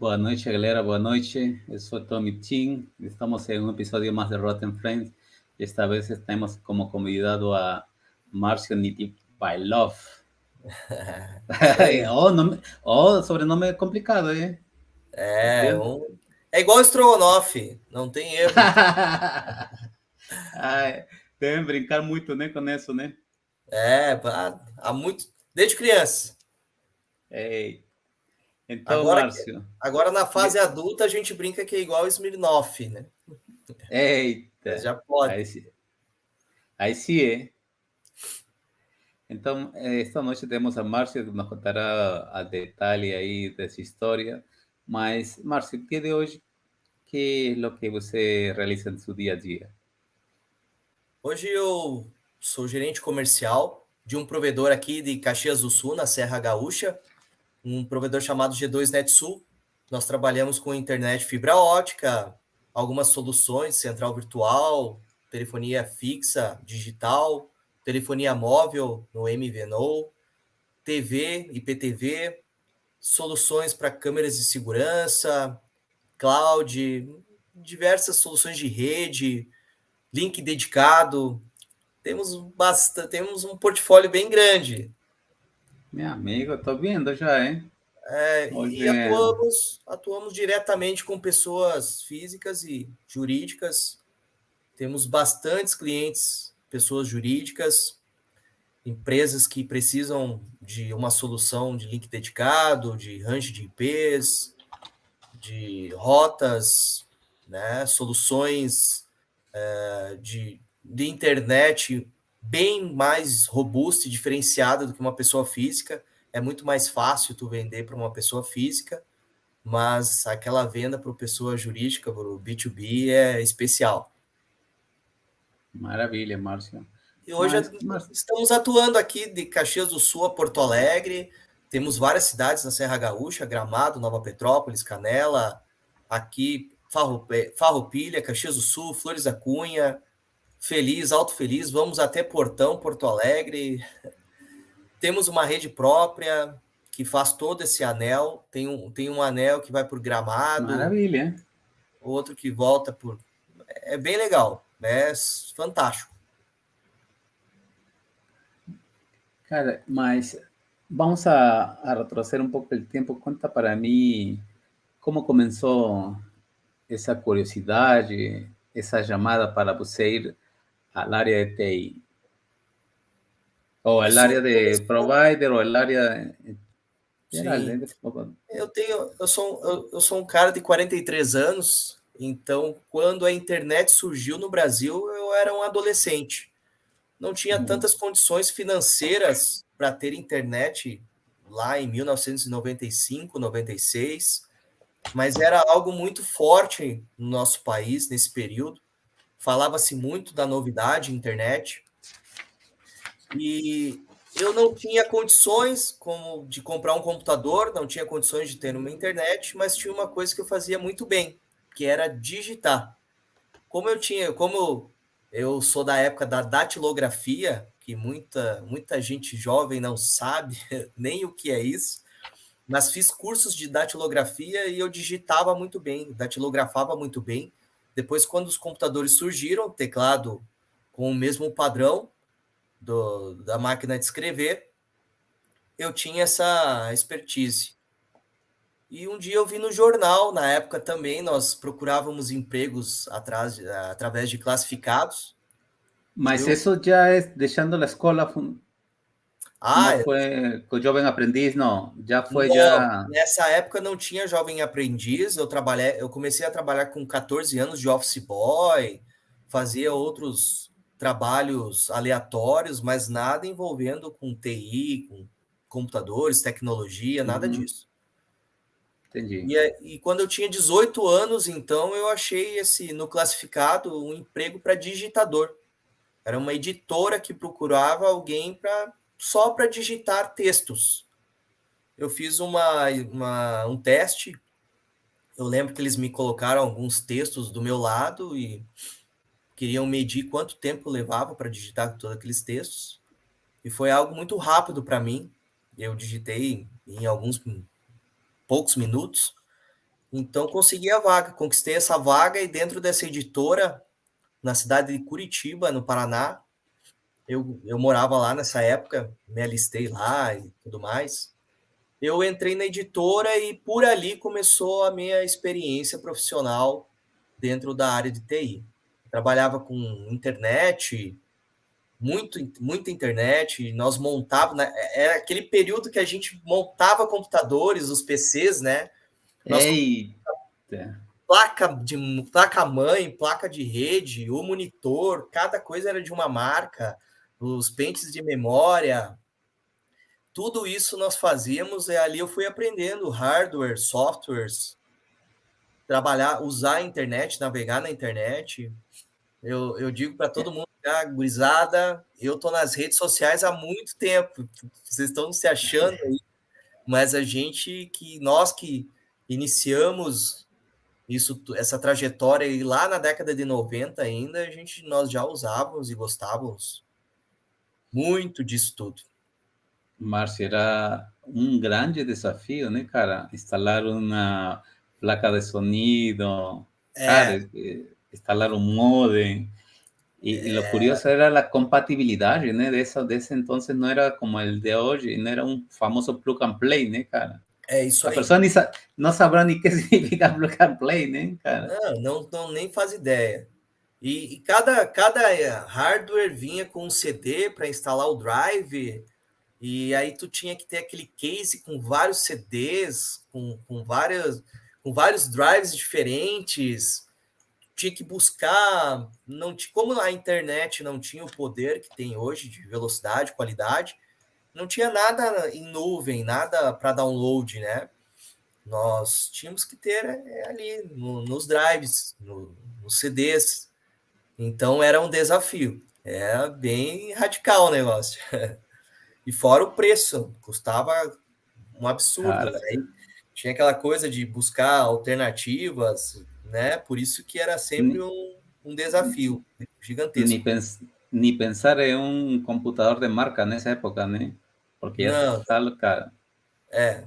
Boa noite, galera. Boa noite. Eu sou Tommy Chin. Estamos em um episódio mais de Rotten Friends. Esta vez temos como convidado a Márcio Nitibailov. Sobrenome complicado, hein? É igual estrogonofe, não tem erro. Devem brincar muito, né, com isso, né? Há muito, desde criança. Ei. Então, Agora, Márcio. agora na fase adulta a gente brinca que é igual Smirnoff, né? Mas Eita. já pode. Aí sim, é. Então, esta noite temos a Márcio que nos contará a detalhe aí dessa história. Mas, Márcio, o dia de hoje, que é o que você realiza no seu dia a dia? Hoje eu sou gerente comercial de um provedor aqui de Caxias do Sul, na Serra Gaúcha, um provedor chamado G2 NetSul. Nós trabalhamos com internet fibra ótica, algumas soluções, central virtual, telefonia fixa, digital, telefonia móvel no MVNO, TV, IPTV, soluções para câmeras de segurança, cloud, diversas soluções de rede, link dedicado. Temos um portfólio bem grande. Meu amigo, estou vendo já, hein? E Hoje, atuamos diretamente com pessoas físicas e jurídicas. Temos bastantes clientes, pessoas jurídicas, empresas que precisam de uma solução de link dedicado, de range de IPs, de rotas, né, soluções de internet bem mais robusta e diferenciada do que uma pessoa física. É muito mais fácil tu vender para uma pessoa física, mas aquela venda para pessoa jurídica, para o B2B, é especial. maravilha, Márcio. E hoje estamos atuando aqui de Caxias do Sul a Porto Alegre. Temos várias cidades na Serra Gaúcha, Gramado, Nova Petrópolis, Canela, aqui Farroupilha, Caxias do Sul, Flores da Cunha, Feliz, Alto Feliz, vamos até Portão, Porto Alegre. Temos uma rede própria que faz todo esse anel. Tem um anel que vai por Gramado, maravilha. outro que volta por... É bem legal, é fantástico. Cara, mas vamos a retroceder um pouco o tempo. Conta para mim como começou essa curiosidade, essa chamada para você ir al área de TI. O al Isso área de começou... provider, o al área geral, Sim. né? Eu sou um cara de 43 anos, então quando a internet surgiu no Brasil, eu era um adolescente. Não tinha tantas condições financeiras para ter internet lá em 1995, 96, mas era algo muito forte no nosso país nesse período. Falava-se muito da novidade internet e eu não tinha condições como de comprar um computador, não tinha condições de ter uma internet, mas tinha uma coisa que eu fazia muito bem, que era digitar. Como eu sou da época da datilografia, que muita gente jovem não sabe nem o que é isso, mas fiz cursos de datilografia e eu digitava muito bem, datilografava muito bem. Depois, quando os computadores surgiram, teclado com o mesmo padrão da máquina de escrever, eu tinha essa expertise. E um dia eu vi no jornal, na época também, nós procurávamos empregos através de classificados. Mas Eu, isso já é deixando a escola, ah, não foi com o jovem aprendiz, não. Já foi não, já. nessa época não tinha jovem aprendiz, eu comecei a trabalhar com 14 anos de office boy, fazia outros trabalhos aleatórios, mas nada envolvendo com TI, com computadores, tecnologia, nada disso. Entendi. E quando eu tinha 18 anos, então, eu achei no classificado um emprego para digitador. Era uma editora que procurava alguém só para digitar textos. Eu fiz um teste. Eu lembro que eles me colocaram alguns textos do meu lado e queriam medir quanto tempo levava para digitar todos aqueles textos. E foi algo muito rápido para mim. Eu digitei em alguns poucos minutos. Então consegui a vaga, conquistei essa vaga e dentro dessa editora, na cidade de Curitiba, no Paraná, eu morava lá nessa época, me alistei lá e tudo mais. Eu entrei na editora e por ali começou a minha experiência profissional dentro da área de TI. Trabalhava com internet, muita internet, nós montávamos, era aquele período que a gente montava computadores, os PCs, né? Nós Eita. placa mãe, placa de rede, o monitor, cada coisa era de uma marca, os pentes de memória, tudo isso nós fazíamos e ali eu fui aprendendo hardware, softwares, trabalhar, usar a internet, navegar na internet. Eu digo para todo mundo, ah, gurizada, eu tô nas redes sociais há muito tempo. Vocês estão se achando aí, mas nós que iniciamos isso, essa trajetória e lá na década de 90 ainda, nós já usávamos e gostávamos muito disso tudo. Márcio, era um grande desafio, né, cara? Instalar uma placa de sonido, cara, É, instalar um modem. Y lo curioso era la compatibilidad, ¿no? De ese entonces no era como el de hoy, no era un famoso plug and play, ¿no, cara? é isso La aí. persona no sabrá ni qué significa plug and play, ¿no, cara? Não nem faz ideia. E cada hardware vinha com um CD para instalar o drive, e aí tu tinha que ter aquele case com vários CDs, com vários drives diferentes. Tinha que buscar, não como a internet não tinha o poder que tem hoje de velocidade, qualidade, não tinha nada em nuvem, nada para download, né? Nós tínhamos que ter ali nos drives, nos CDs. Então era um desafio. É bem radical o negócio. E fora o preço, custava um absurdo. Cara, Aí tinha aquela coisa de buscar alternativas, né? Por isso que era sempre ni, um desafio ni, gigantesco. pens, ni pensar en un computador de marca en esa época, ¿no? Porque ya Não, tal, cara, é,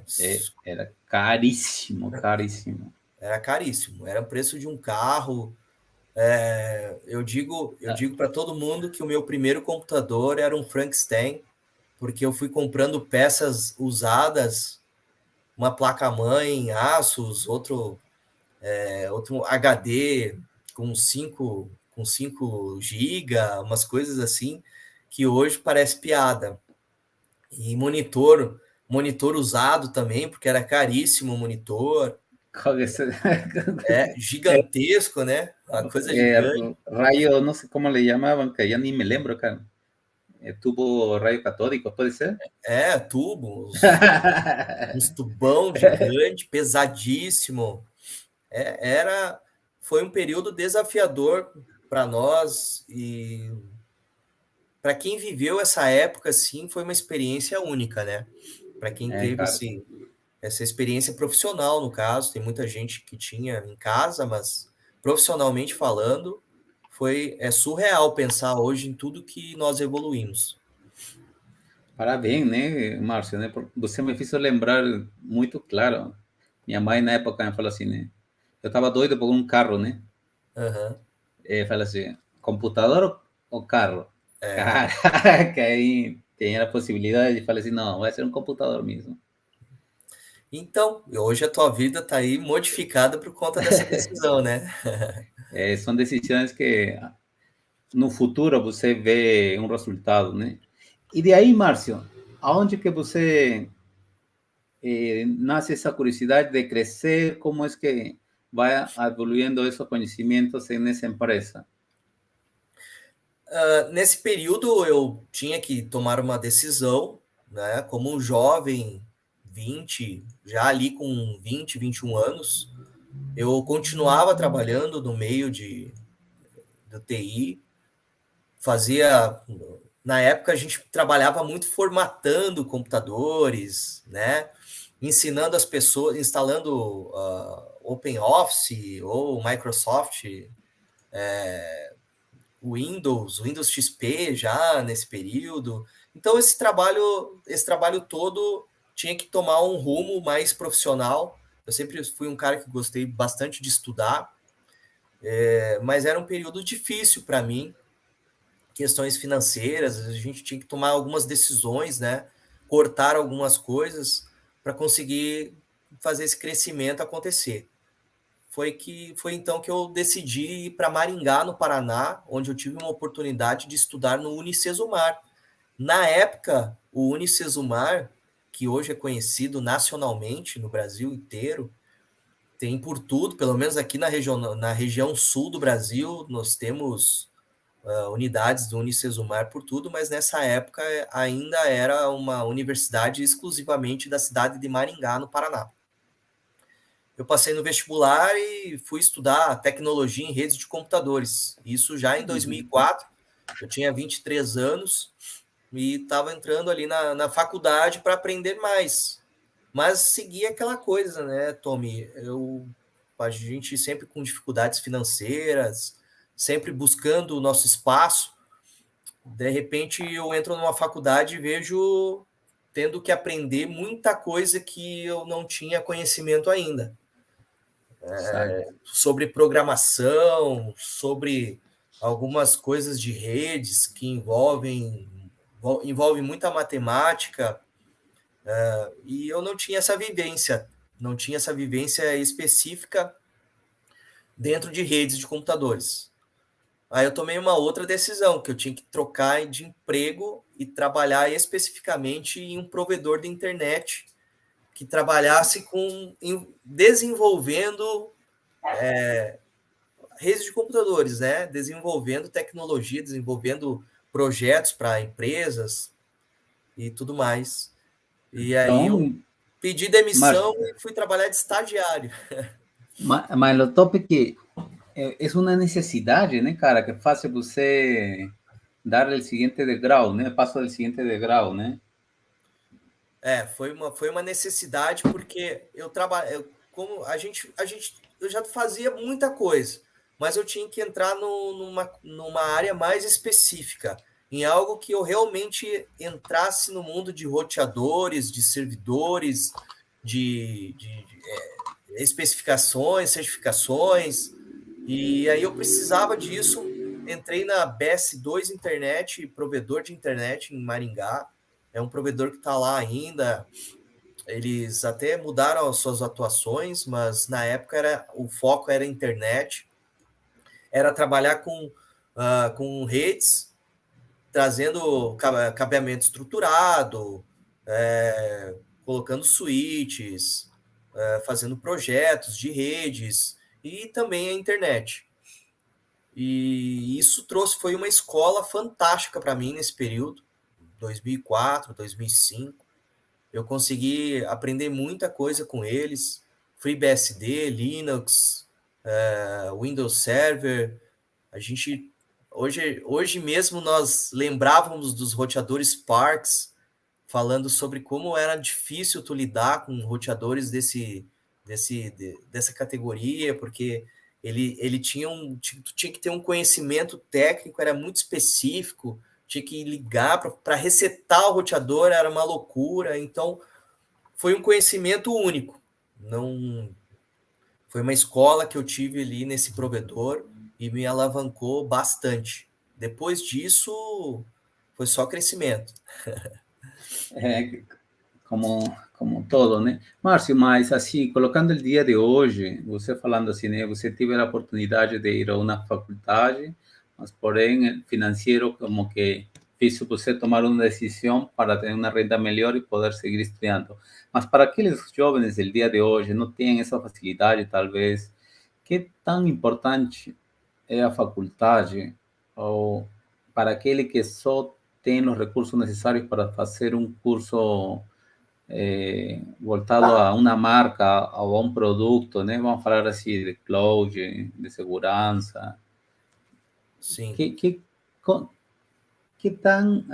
era carísimo, carísimo. era caríssimo. Era o preço de um carro. Eu Ah, digo para todo mundo que o meu primeiro computador era um Frankenstein, porque eu fui comprando peças usadas, uma placa-mãe, Asus, outro HD com 5 GB, umas coisas assim, que hoje parece piada. E monitor usado também, porque era caríssimo o monitor, gigantesco, né? Uma coisa gigante. rayo, no sé cómo le llamaban, que ya ni me lembro, cara. Tubo rayo catódico, ¿puede ser? Tubos, uns tubão gigante, pesadíssimo. É, era, foi um período desafiador para nós e para quem viveu essa época, sim, foi uma experiência única, né? Para quem teve Cara, essa experiência profissional, no caso, tem muita gente que tinha em casa, mas profissionalmente falando, é surreal pensar hoje em tudo que nós evoluímos. parabéns, né, Márcio, né? Você me fez lembrar muito claro. Minha mãe, na época, me falou assim, né? Eu estava doido por um carro, né? Uhum. Falou assim, computador ou carro? É. Cara, que aí tinha a possibilidade de falar assim, não, vai ser um computador mesmo. Então, hoje a tua vida está aí modificada por conta dessa decisão, né? São decisões que no futuro você vê um resultado, né? E de aí, Márcio, aonde que você nace esa curiosidad de crecer? ¿Cómo es que va evoluyendo esos conocimientos en esa empresa? Nesse período eu tinha que tomar uma decisão, né? Como um jovem, 20, já ali com 20, 21 anos, eu continuava trabalhando no meio do TI, fazia. Na época a gente trabalhava muito formatando computadores, né? Ensinando as pessoas, instalando OpenOffice ou Microsoft, Windows XP já nesse período. Então esse trabalho todo tinha que tomar um rumo mais profissional. Eu sempre fui um cara que gostei bastante de estudar, mas era um período difícil para mim, questões financeiras, a gente tinha que tomar algumas decisões, né? Cortar algumas coisas para conseguir fazer esse crescimento acontecer. Foi então que eu decidi ir para Maringá, no Paraná, onde eu tive uma oportunidade de estudar no Unicesumar. Na época, o Unicesumar, que hoje é conhecido nacionalmente no Brasil inteiro, tem por tudo, pelo menos aqui na região sul do Brasil, nós temos unidades do Unicesumar por tudo, mas nessa época ainda era uma universidade exclusivamente da cidade de Maringá, no Paraná. Eu passei no vestibular e fui estudar tecnologia em redes de computadores. Isso já em 2004, eu tinha 23 anos e estava entrando ali na faculdade para aprender mais. Mas seguia aquela coisa, né, Tommy? A gente sempre com dificuldades financeiras, sempre buscando o nosso espaço. De repente eu entro numa faculdade e vejo tendo que aprender muita coisa que eu não tinha conhecimento ainda. Sobre programação, sobre algumas coisas de redes que envolvem muita matemática, e eu não tinha essa vivência específica dentro de redes de computadores. Aí eu tomei uma outra decisão, que eu tinha que trocar de emprego e trabalhar especificamente em um provedor de internet que trabalhasse desenvolvendo redes de computadores, né? Desenvolvendo tecnologia, desenvolvendo projetos para empresas e tudo mais. E aí eu Então, pedi demissão Márcio, e fui trabalhar de estagiário. mas o top é que é uma necessidade, né, cara, que faz você dar o seguinte degrau, né, passo do seguinte degrau, né? Foi uma necessidade porque eu trabalho, como eu já fazia muita coisa, mas eu tinha que entrar numa área mais específica, em algo que eu realmente entrasse no mundo de roteadores, de servidores, de especificações, certificações, e aí eu precisava disso. Entrei na BS2 Internet, provedor de internet em Maringá. É um provedor que está lá ainda. Eles até mudaram as suas atuações, mas na época o foco era internet. Era trabalhar com redes, trazendo cabeamento estruturado, colocando switches, fazendo projetos de redes e também a internet. E isso foi uma escola fantástica para mim nesse período, 2004, 2005. Eu consegui aprender muita coisa com eles, FreeBSD, Linux, Windows Server. A gente hoje mesmo nós lembrávamos dos roteadores Sparks, falando sobre como era difícil tu lidar com roteadores dessa categoria, porque ele tinha tinha que ter um conhecimento técnico, era muito específico, tinha que ligar para resetar o roteador, era uma loucura. Então, foi um conhecimento único. Não foi uma escola que eu tive ali nesse provedor e me alavancou bastante. Depois disso, foi só crescimento. É, como todo, né? Márcio, mas assim, colocando o dia de hoje, você falando assim, né? Você teve a oportunidade de ir a uma faculdade, mas porém, o financeiro como que fez você tomar uma decisão para ter uma renda melhor e poder seguir estudando. Mas para aqueles jovens do dia de hoje, não têm essa facilidade, talvez, que tão importante é a faculdade, ou para aquele que só tem os recursos necessários para fazer um curso voltado a uma marca ou a um produto, né? Vamos falar assim de cloud, de segurança. Sim. Que tan,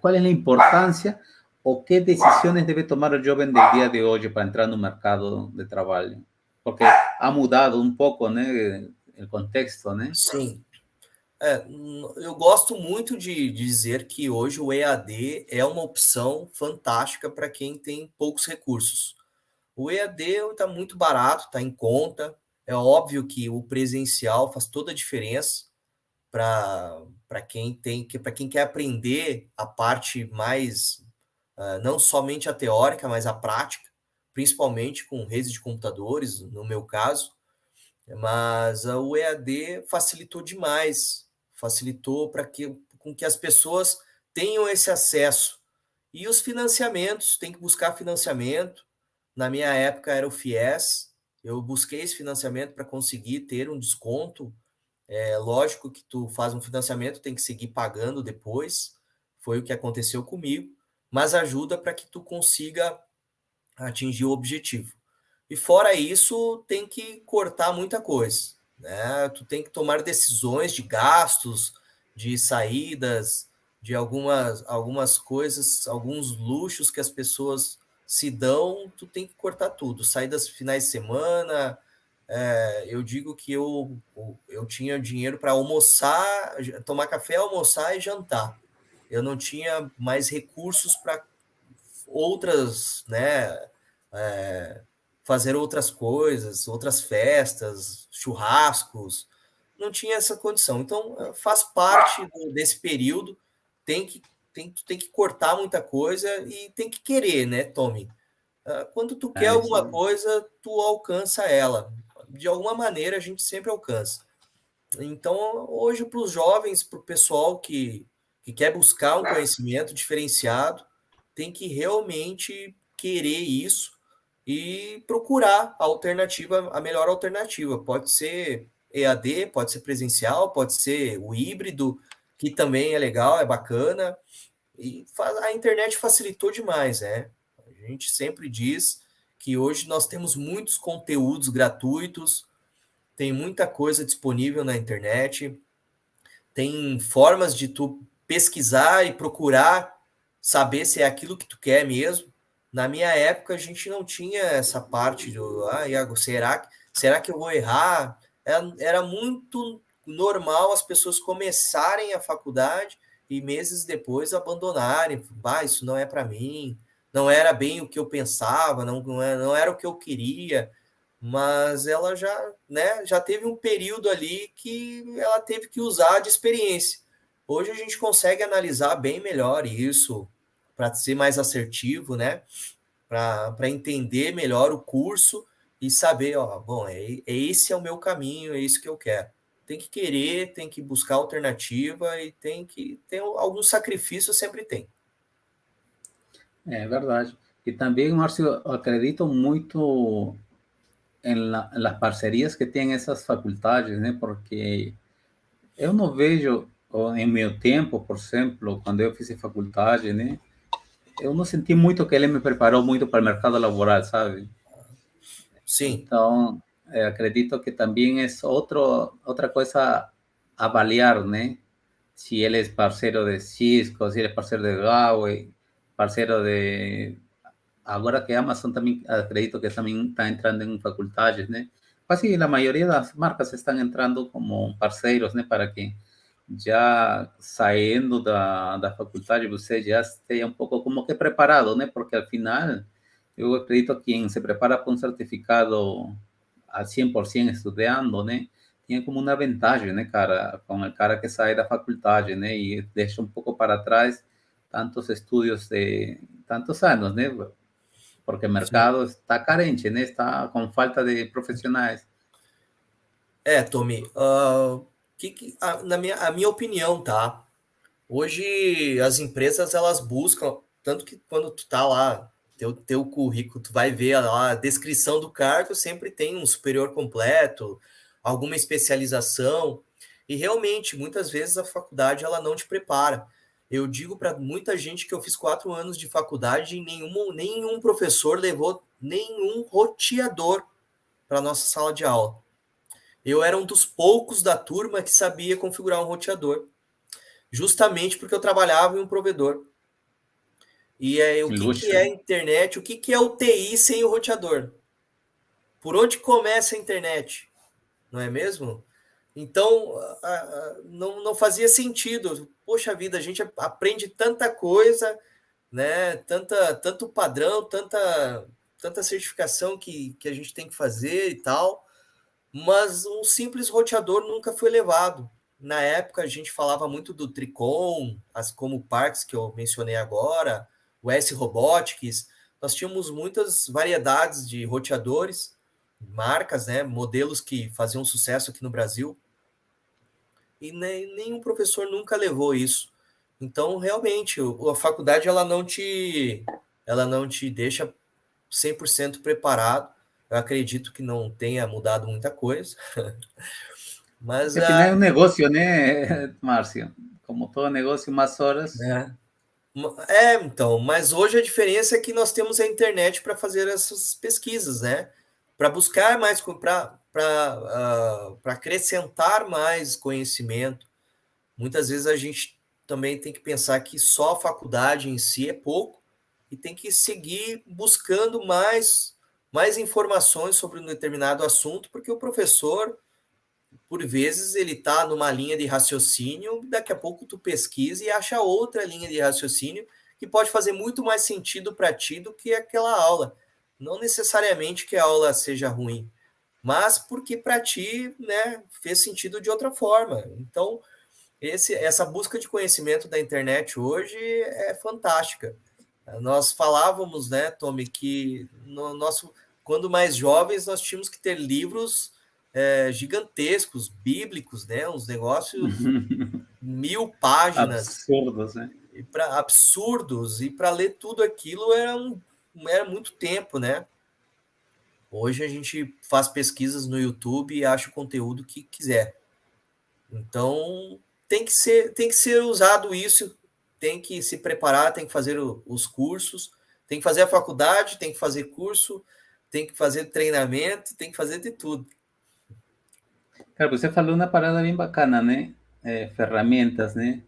qual é a importância ou que decisões deve tomar o jovem do dia de hoje para entrar no mercado de trabalho? Porque ha mudado um pouco, né, o contexto, né? Sim. Eu gosto muito de dizer que hoje o EAD é uma opção fantástica para quem tem poucos recursos. O EAD está muito barato, está em conta. É óbvio que o presencial faz toda a diferença para quem quer aprender a parte mais, não somente a teórica, mas a prática, principalmente com redes de computadores, no meu caso. Mas o EAD facilitou demais, facilitou com que as pessoas tenham esse acesso. E os financiamentos, tem que buscar financiamento. Na minha época era o FIES, eu busquei esse financiamento para conseguir ter um desconto. É lógico que tu faz um financiamento, tem que seguir pagando depois, foi o que aconteceu comigo, mas ajuda para que tu consiga atingir o objetivo. E fora isso, tem que cortar muita coisa, né? Tu tem que tomar decisões de gastos, de saídas, de algumas coisas, alguns luxos que as pessoas se dão, tu tem que cortar tudo. Saídas finais de semana, eu digo que eu tinha dinheiro para almoçar, tomar café, almoçar e jantar. Eu não tinha mais recursos para outras, né? É, fazer outras coisas, outras festas, churrascos. Não tinha essa condição. Então, faz parte desse período, tem que, tem que cortar muita coisa e tem que querer, né, Tommy? Quando tu quer É alguma isso. coisa, tu alcança ela. De alguma maneira, a gente sempre alcança. Então, hoje, para os jovens, para o pessoal que quer buscar um conhecimento diferenciado, tem que realmente querer isso e procurar a alternativa, a melhor alternativa. Pode ser EAD, pode ser presencial, pode ser o híbrido, que também é legal, é bacana. E a internet facilitou demais, né? A gente sempre diz que hoje nós temos muitos conteúdos gratuitos, tem muita coisa disponível na internet, tem formas de tu pesquisar e procurar saber se é aquilo que tu quer mesmo. Na minha época, a gente não tinha essa parte do, Iago, será que eu vou errar? Era muito normal as pessoas começarem a faculdade e meses depois abandonarem. Isso não é para mim, não era bem o que eu pensava, não era o que eu queria, mas ela já, né, já teve um período ali que ela teve que usar de experiência. Hoje a gente consegue analisar bem melhor isso para ser mais assertivo, né? Para entender melhor o curso e saber, ó, bom, esse é o meu caminho, é isso que eu quero. Tem que querer, tem que buscar alternativa e tem que ter algum sacrifício, sempre tem. É verdade. E também, Márcio, acredito muito em las parcerias que têm essas faculdades, né? Porque eu não vejo, em meu tempo, por exemplo, quando eu fiz faculdade, né? Eu não senti muito que ele me preparou muito para o mercado laboral, sabe? Sim, Então, acredito que também é outra coisa a avaliar, né? Se ele é parceiro de Cisco, se ele é parceiro de Huawei, parceiro de... Agora que a Amazon também, acredito que também está entrando em faculdades, né? Quase a maioria das marcas estão entrando como parceiros, né? Para que já saindo da faculdade você já esteja um pouco como que preparado, né? Porque al final eu acredito que quem se prepara para um certificado a 100% estudando, né? Tem como uma vantagem, né, cara, com o cara que sai da faculdade, né? E deixa um pouco para trás tantos estudos de tantos anos, né? Porque o sim. mercado está carente, né? Está com falta de profissionais. Tommy, a minha opinião, tá? Hoje as empresas elas buscam, tanto que quando tu tá lá, teu currículo, tu vai ver lá a descrição do cargo, sempre tem um superior completo, alguma especialização, e realmente, muitas vezes a faculdade ela não te prepara. Eu digo para muita gente que eu fiz 4 anos de faculdade e nenhum professor levou nenhum roteador para nossa sala de aula. Eu era um dos poucos da turma que sabia configurar um roteador, justamente porque eu trabalhava em um provedor. E aí, o que, que Luxo. é a internet? O que, que é o TI sem o roteador? Por onde começa a internet? Não é mesmo? Então, não fazia sentido. Poxa vida, a gente aprende tanta coisa, né? Tanto padrão, tanta. tanta certificação que a gente tem que fazer e tal, mas um simples roteador nunca foi levado. Na época a gente falava muito do Tricon, como o Parks que eu mencionei agora, o S Robotics. Nós tínhamos muitas variedades de roteadores, marcas, né, modelos que faziam sucesso aqui no Brasil, e nenhum professor nunca levou isso. Então, realmente, a faculdade ela não te deixa 100% preparado. Eu acredito que não tenha mudado muita coisa, mas Que al final es un negocio, ¿no, Marcio? Como todo negocio, más horas. né? Então, mas hoje a diferença é que nós temos a internet para fazer essas pesquisas, né? Para buscar mais, para acrescentar mais conhecimento. Muitas vezes a gente também tem que pensar que só a faculdade em si é pouco e tem que seguir buscando mais informações sobre um determinado assunto, porque o professor, por vezes, ele está numa linha de raciocínio, daqui a pouco tu pesquisa e acha outra linha de raciocínio que pode fazer muito mais sentido para ti do que aquela aula. Não necessariamente que a aula seja ruim, mas porque para ti, né, fez sentido de outra forma. Então, essa busca de conhecimento da internet hoje é fantástica. Nós falávamos, né, Tommy, que no nosso, quando mais jovens, nós tínhamos que ter livros gigantescos, bíblicos, né, uns negócios 1000 páginas, Absurdos, né? absurdos, e para ler tudo aquilo era muito tempo, né? Hoje a gente faz pesquisas no YouTube e acha o conteúdo que quiser. Então, tem que ser usado isso, tem que se preparar, tem que fazer os cursos, tem que fazer a faculdade, tem que fazer curso, tem que fazer treinamento, tem que fazer de tudo. Claro, pues você falou uma parada bem bacana, né? Ferramentas, né?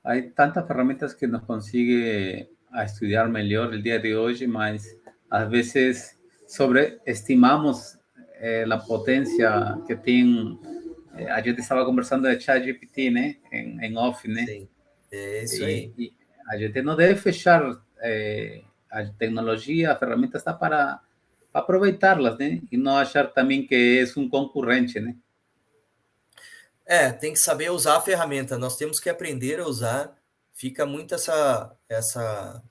Hay tantas ferramentas que nos consigue a estudiar mejor el día de hoy, mas a veces sobreestimamos la potencia que tiene. A gente estava conversando de ChatGPT, né? Em off, né? Sim, é isso aí. E a gente não deve fechar a tecnologia, a ferramenta está para aproveitá-las, né? E não achar também que é um concorrente, né? Tem que saber usar a ferramenta, nós temos que aprender a usar. Fica muito essa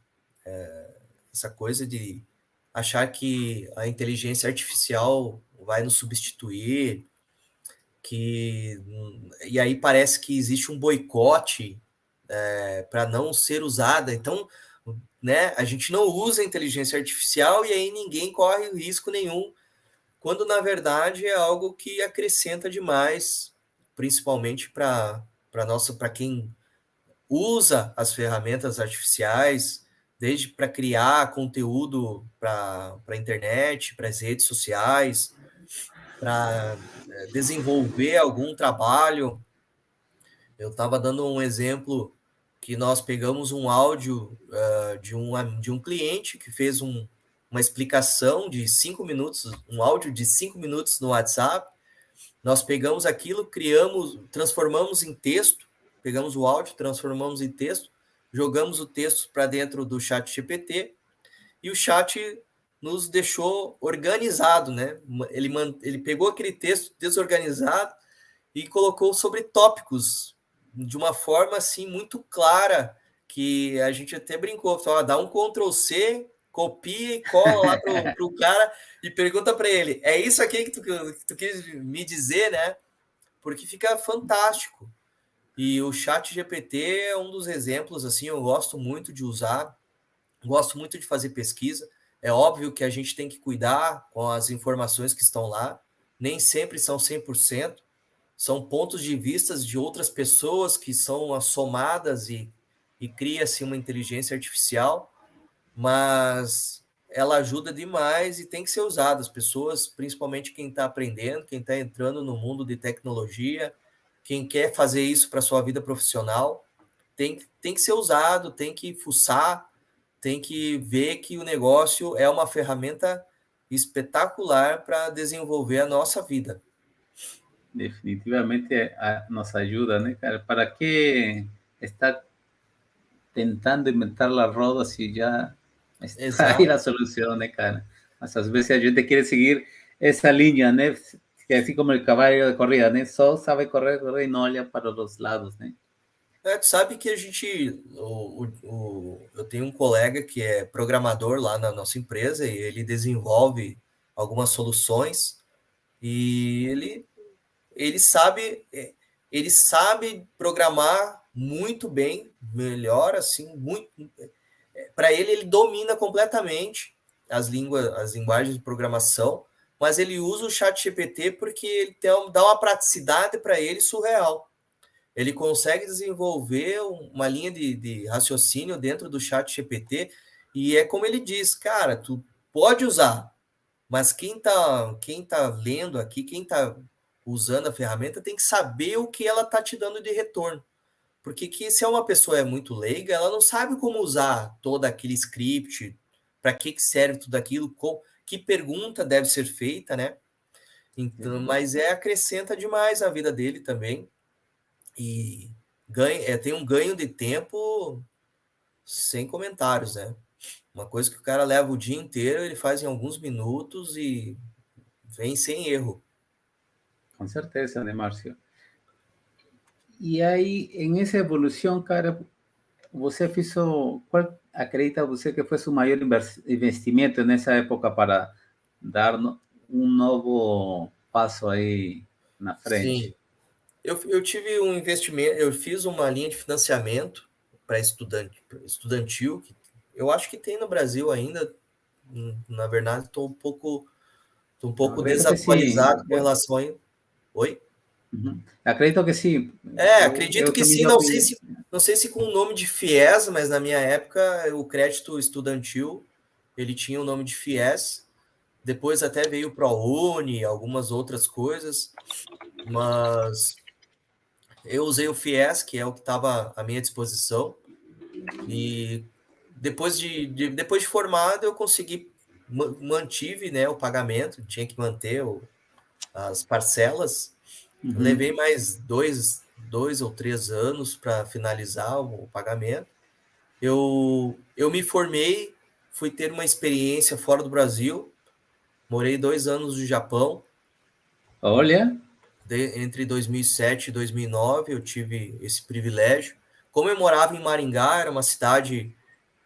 coisa de achar que a inteligência artificial vai nos substituir, e aí parece que existe um boicote para não ser usada. Então, né, a gente não usa a inteligência artificial e aí ninguém corre risco nenhum, quando na verdade é algo que acrescenta demais, principalmente para quem usa as ferramentas artificiais, desde para criar conteúdo para a internet, para as redes sociais, para desenvolver algum trabalho. Eu estava dando um exemplo que nós pegamos um áudio de um cliente que fez uma explicação de 5 minutos, um áudio de 5 minutos no WhatsApp. Nós pegamos aquilo, transformamos em texto, pegamos o áudio, transformamos em texto, jogamos o texto para dentro do chat GPT e o chat nos deixou organizado, né? Ele pegou aquele texto desorganizado e colocou sobre tópicos de uma forma assim muito clara, que a gente até brincou, falou, dá um Ctrl C, copia e cola lá pro cara e pergunta para ele, é isso aqui que tu quis me dizer, né? Porque fica fantástico. E o chat GPT é um dos exemplos, assim, eu gosto muito de usar, gosto muito de fazer pesquisa. É óbvio que a gente tem que cuidar com as informações que estão lá, nem sempre são 100%, são pontos de vista de outras pessoas que são somadas e cria-se uma inteligência artificial, mas ela ajuda demais e tem que ser usada. As pessoas, principalmente quem está aprendendo, quem está entrando no mundo de tecnologia, quem quer fazer isso para a sua vida profissional, tem que ser usado, tem que fuçar, tem que ver que o negócio é uma ferramenta espetacular para desenvolver a nossa vida. Definitivamente nos ajuda, né, cara? ¿Para que está tentando inventar la roda si ya Está aí Exato. a solução, né, cara? Mas às vezes a gente quer seguir essa linha, né? Que é assim como o cavalo de corrida, né? Só sabe correr, correr e não olha para os lados, né? Tu sabe que a gente, eu tenho um colega que é programador lá na nossa empresa e ele desenvolve algumas soluções e ele sabe, ele sabe programar muito bem, melhor assim, muito. Para ele domina completamente as linguagens de programação, mas ele usa o chat GPT porque ele dá uma praticidade para ele surreal. Ele consegue desenvolver uma linha de raciocínio dentro do chat GPT e é como ele diz, cara, tu pode usar, mas quem tá lendo aqui, quem tá usando a ferramenta tem que saber o que ela tá te dando de retorno. Porque se uma pessoa é muito leiga, ela não sabe como usar todo aquele script, para que serve tudo aquilo, que pergunta deve ser feita, né? Então, mas acrescenta demais a vida dele também e tem um ganho de tempo sem comentários, né? Uma coisa que o cara leva o dia inteiro, ele faz em alguns minutos e vem sem erro. Com certeza, né, Márcio? E aí, em essa evolução, cara, você fez qual acredita você que foi o maior investimento nessa época para dar um novo passo aí na frente? Sim, eu tive um investimento, eu fiz uma linha de financiamento para estudantil, que eu acho que tem no Brasil ainda. Na verdade, tô um pouco Acredito que sim. desatualizado com relação a. Oi? Uhum. Acredito que sim. Acredito Eu que também sim, já fiz. não sei se com o nome de FIES, mas na minha época o crédito estudantil ele tinha o nome de FIES. Depois até veio o ProUni, algumas outras coisas, mas eu usei o FIES, que é o que estava à minha disposição, e depois de formado eu consegui mantive, né, o pagamento, tinha que manter as parcelas. Uhum. Levei mais 2 ou 3 anos para finalizar o pagamento. Eu me formei, fui ter uma experiência fora do Brasil, morei 2 anos no Japão. Olha, Entre 2007 e 2009 eu tive esse privilégio. Como eu morava em Maringá, era uma cidade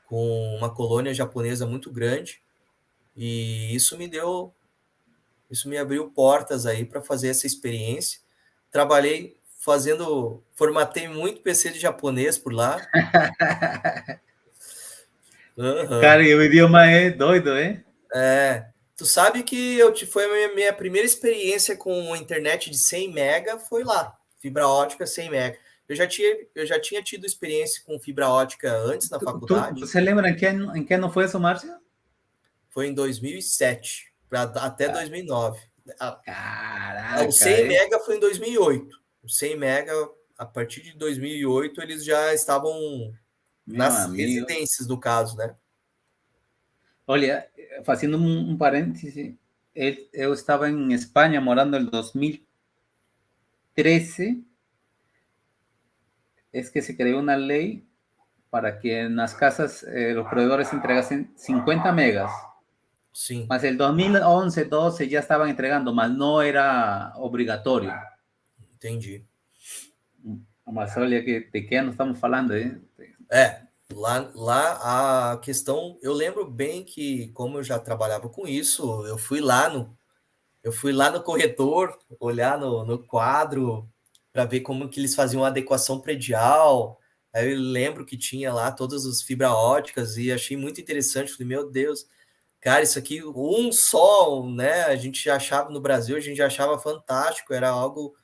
com uma colônia japonesa muito grande, e isso me abriu portas aí para fazer essa experiência. Trabalhei formatei muito PC de japonês por lá. cara, Uhum. e o idioma é doido, hein? Tu sabe que foi a minha primeira experiência com a internet de 100 mega foi lá, fibra ótica 100 mega. Eu já tinha tido experiência com fibra ótica antes na faculdade. Você lembra em que ano foi isso, Márcio? Foi em 2007 até 2009. O Caraca, 100 mega foi em 2008. O 100 mega, a partir de 2008, eles já estavam meu nas amigo. residências, no caso, né? Olha, fazendo parêntese, eu estava em Espanha morando em 2013, es que se creó una ley para que en las casas los proveedores entregasen 50 megas. Sim, Mas el 2011, 12 ya estaban entregando, mas no era obligatorio. entendi. Mas olha de que ano estamos falando, hein? Lá a questão, eu lembro bem que como eu já trabalhava com isso, eu fui lá no corretor, olhar no quadro para ver como que eles faziam a adequação predial. Aí eu lembro que tinha lá todas as fibra óticas e achei muito interessante. Falei, meu Deus, cara, isso aqui, um só, né? A gente já achava no Brasil, a gente já achava fantástico, era algo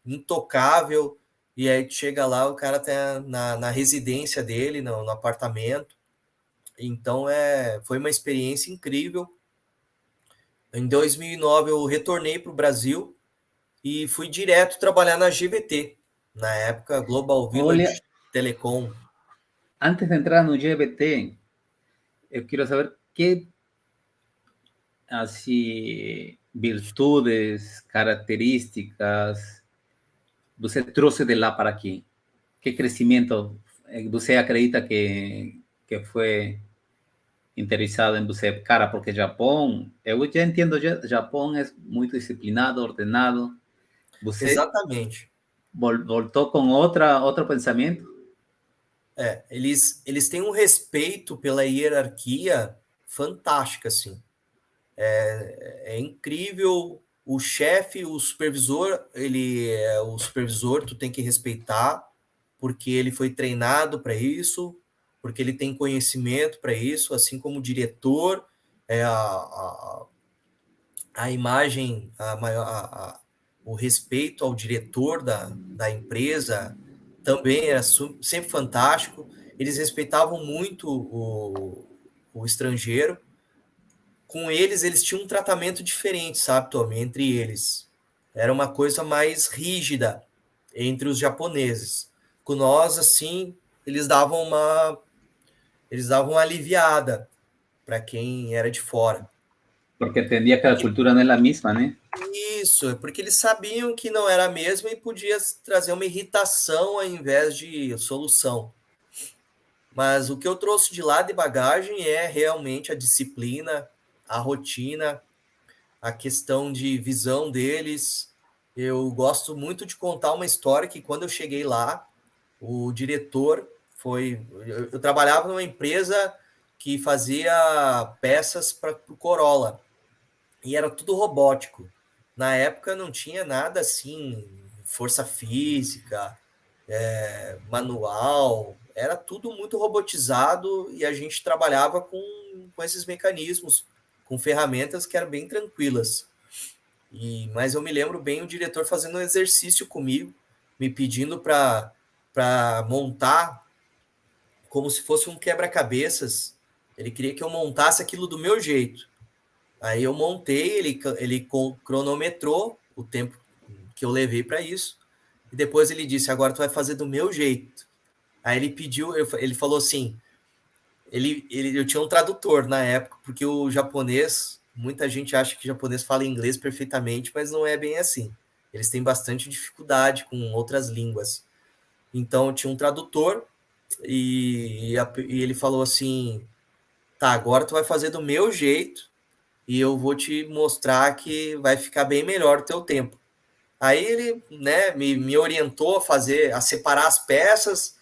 intocável. E aí chega lá, o cara tá na residência dele, no apartamento. Então foi uma experiência incrível. Em 2009 eu retornei para o Brasil e fui direto trabalhar na GVT, na época Global Olha, Village Telecom. antes de entrar no GBT, eu quero saber que assim virtudes, características você trouxe de lá para aqui. Que crescimento você acredita que foi interessado em você, cara, porque Japão, eu já entendo, Japão é muito disciplinado, ordenado. Você Exatamente. voltou com outro pensamento? Eles têm um respeito pela hierarquia fantástica, assim. É incrível. O chefe, o supervisor, ele é o supervisor, tu tem que respeitar, porque ele foi treinado para isso, porque ele tem conhecimento para isso, assim como o diretor, a imagem, o respeito ao diretor da empresa também era sempre fantástico. Eles respeitavam muito o estrangeiro. Com eles tinham um tratamento diferente, sabe, Tommy? Entre eles. Era uma coisa mais rígida entre os japoneses. Com nós, assim, eles davam uma aliviada para quem era de fora. Porque entendía que a cultura não é a mesma, né? Isso, porque eles sabiam que não era a mesma e podia trazer uma irritação ao invés de solução. Mas o que eu trouxe de lá de bagagem é realmente a disciplina, a rotina, a questão de visão deles. Eu gosto muito de contar uma história que quando eu cheguei lá, o diretor foi. Eu trabalhava numa empresa que fazia peças para o Corolla e era tudo robótico. Na época não tinha nada assim, força física, manual, era tudo muito robotizado e a gente trabalhava com esses mecanismos, com ferramentas que eram bem tranquilas. Mas eu me lembro bem o diretor fazendo um exercício comigo, me pedindo para montar como se fosse um quebra-cabeças. Ele queria que eu montasse aquilo do meu jeito. Aí eu montei, ele cronometrou o tempo que eu levei para isso. E depois ele disse: agora tu vai fazer do meu jeito. Aí ele pediu, ele falou assim: eu tinha um tradutor na época, porque o japonês, muita gente acha que o japonês fala inglês perfeitamente, mas não é bem assim. Eles têm bastante dificuldade com outras línguas. Então, tinha um tradutor e ele falou assim: tá, agora tu vai fazer do meu jeito e eu vou te mostrar que vai ficar bem melhor o teu tempo. Aí ele, né, me orientou a separar as peças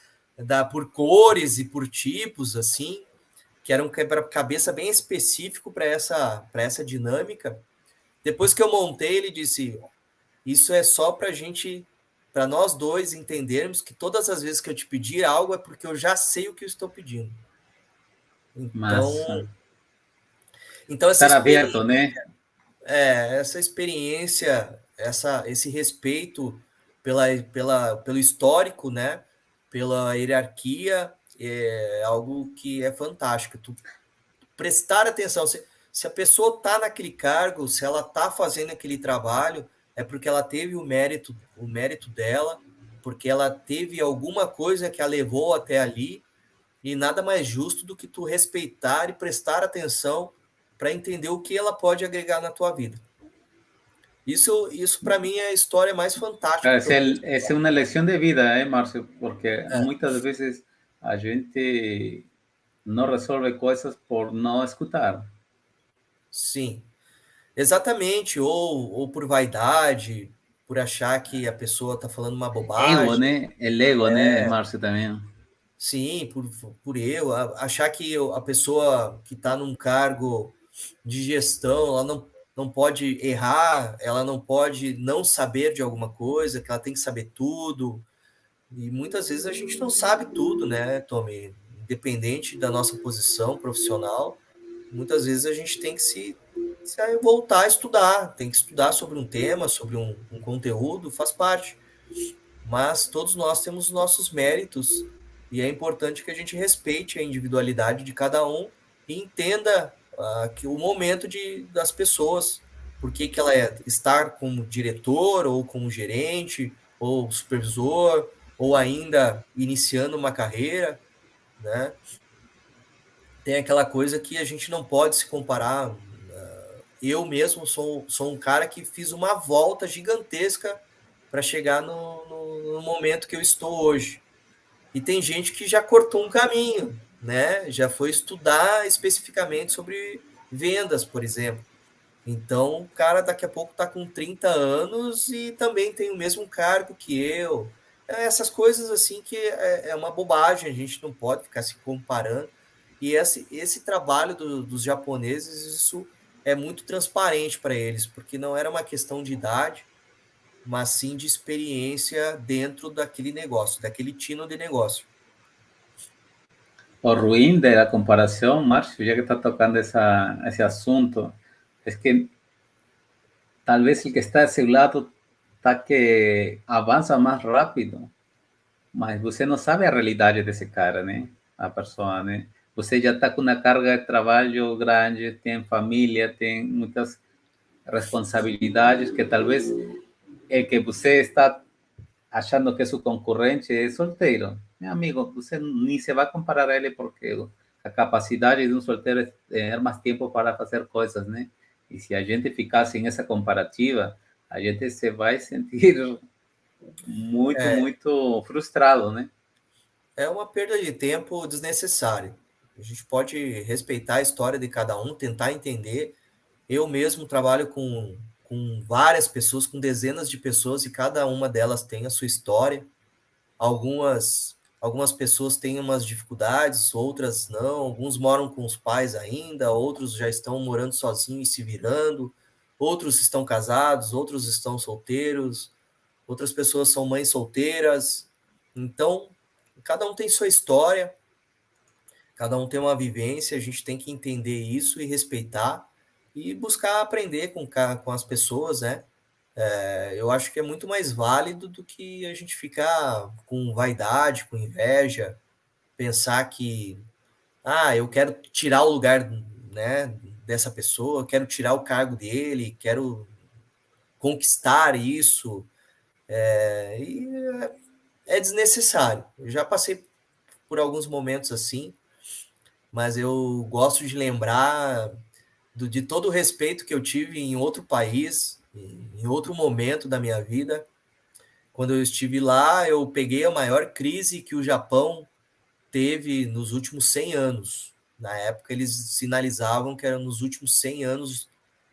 por cores e por tipos, assim, que era um quebra-cabeça bem específico para essa dinâmica. Depois que eu montei, ele disse: isso é só para nós dois entendermos que todas as vezes que eu te pedir algo é porque eu já sei o que eu estou pedindo. Então, Mas então estar aberto, né? essa experiência, esse respeito pelo histórico, né? Pela hierarquia, é algo que é fantástico. Tu prestar atenção. Se a pessoa está naquele cargo, se ela está fazendo aquele trabalho, é porque ela teve o mérito dela, porque ela teve alguma coisa que a levou até ali, e nada mais justo do que tu respeitar e prestar atenção para entender o que ela pode agregar na tua vida. Isso para mim é a história mais fantástica que eu trouxe. Es una lección de vida, Marcio? Porque muchas veces a gente no resuelve cosas por no escutar. Sim, exatamente, ou por vaidade, por achar que a pessoa está falando uma Ego, bobagem. né? El ego, né, Marcio, também. Sim, por eu, achar que a pessoa que está num cargo de gestão, ela não pode errar, ela não pode não saber de alguma coisa, que ela tem que saber tudo. E muitas vezes a gente não sabe tudo, né, Tommy? Independente da nossa posição profissional, muitas vezes a gente tem que se voltar a estudar, tem que estudar sobre um tema, sobre um conteúdo, faz parte. Mas todos nós temos nossos méritos e é importante que a gente respeite a individualidade de cada um e entenda que o momento das pessoas, por que ela estar como diretor ou como gerente ou supervisor ou ainda iniciando uma carreira, né? Tem aquela coisa que a gente não pode se comparar. Eu mesmo sou um cara que fiz uma volta gigantesca para chegar no momento que eu estou hoje. E tem gente que já cortou um caminho, né, já foi estudar especificamente sobre vendas, por exemplo. Então, o cara daqui a pouco está com 30 anos e também tem o mesmo cargo que eu. Essas coisas assim que é uma bobagem, a gente não pode ficar se comparando. E esse trabalho dos japoneses, isso é muito transparente para eles, porque não era uma questão de idade, mas sim de experiência dentro daquele negócio, daquele tino de negócio. O ruim de la comparación, Marcio, ya que está tocando ese asunto, es que tal vez el que está a ese lado está que avança mais rápido, mas você não sabe a realidade desse cara, né? A pessoa, né? Você já está com uma carga de trabalho grande, tem família, tem muitas responsabilidades que talvez el que você está achando que su concorrente é solteiro. Meu amigo, você nem se vai comparar a ele porque a capacidade de um solteiro é ter mais tempo para fazer coisas, né? E se a gente ficasse nessa comparativa, a gente se vai sentir muito, É, muito frustrado, né? é uma perda de tempo desnecessária. A gente pode respeitar a história de cada um, tentar entender. Eu mesmo trabalho com várias pessoas, com dezenas de pessoas, e cada uma delas tem a sua história. Algumas pessoas têm umas dificuldades, outras não. Alguns moram com os pais ainda, outros já estão morando sozinhos e se virando, outros estão casados, outros estão solteiros, outras pessoas são mães solteiras. Então, cada um tem sua história, cada um tem uma vivência, a gente tem que entender isso e respeitar e buscar aprender com as pessoas, né? Eu acho que é muito mais válido do que a gente ficar com vaidade, com inveja, pensar que, eu quero tirar o lugar, né, dessa pessoa, eu quero tirar o cargo dele, quero conquistar isso, e é desnecessário. Eu já passei por alguns momentos assim, mas eu gosto de lembrar de todo o respeito que eu tive em outro país, em outro momento da minha vida. Quando eu estive lá, eu peguei a maior crise que o Japão teve nos últimos 100 anos. Na época, eles sinalizavam que era nos últimos 100 anos.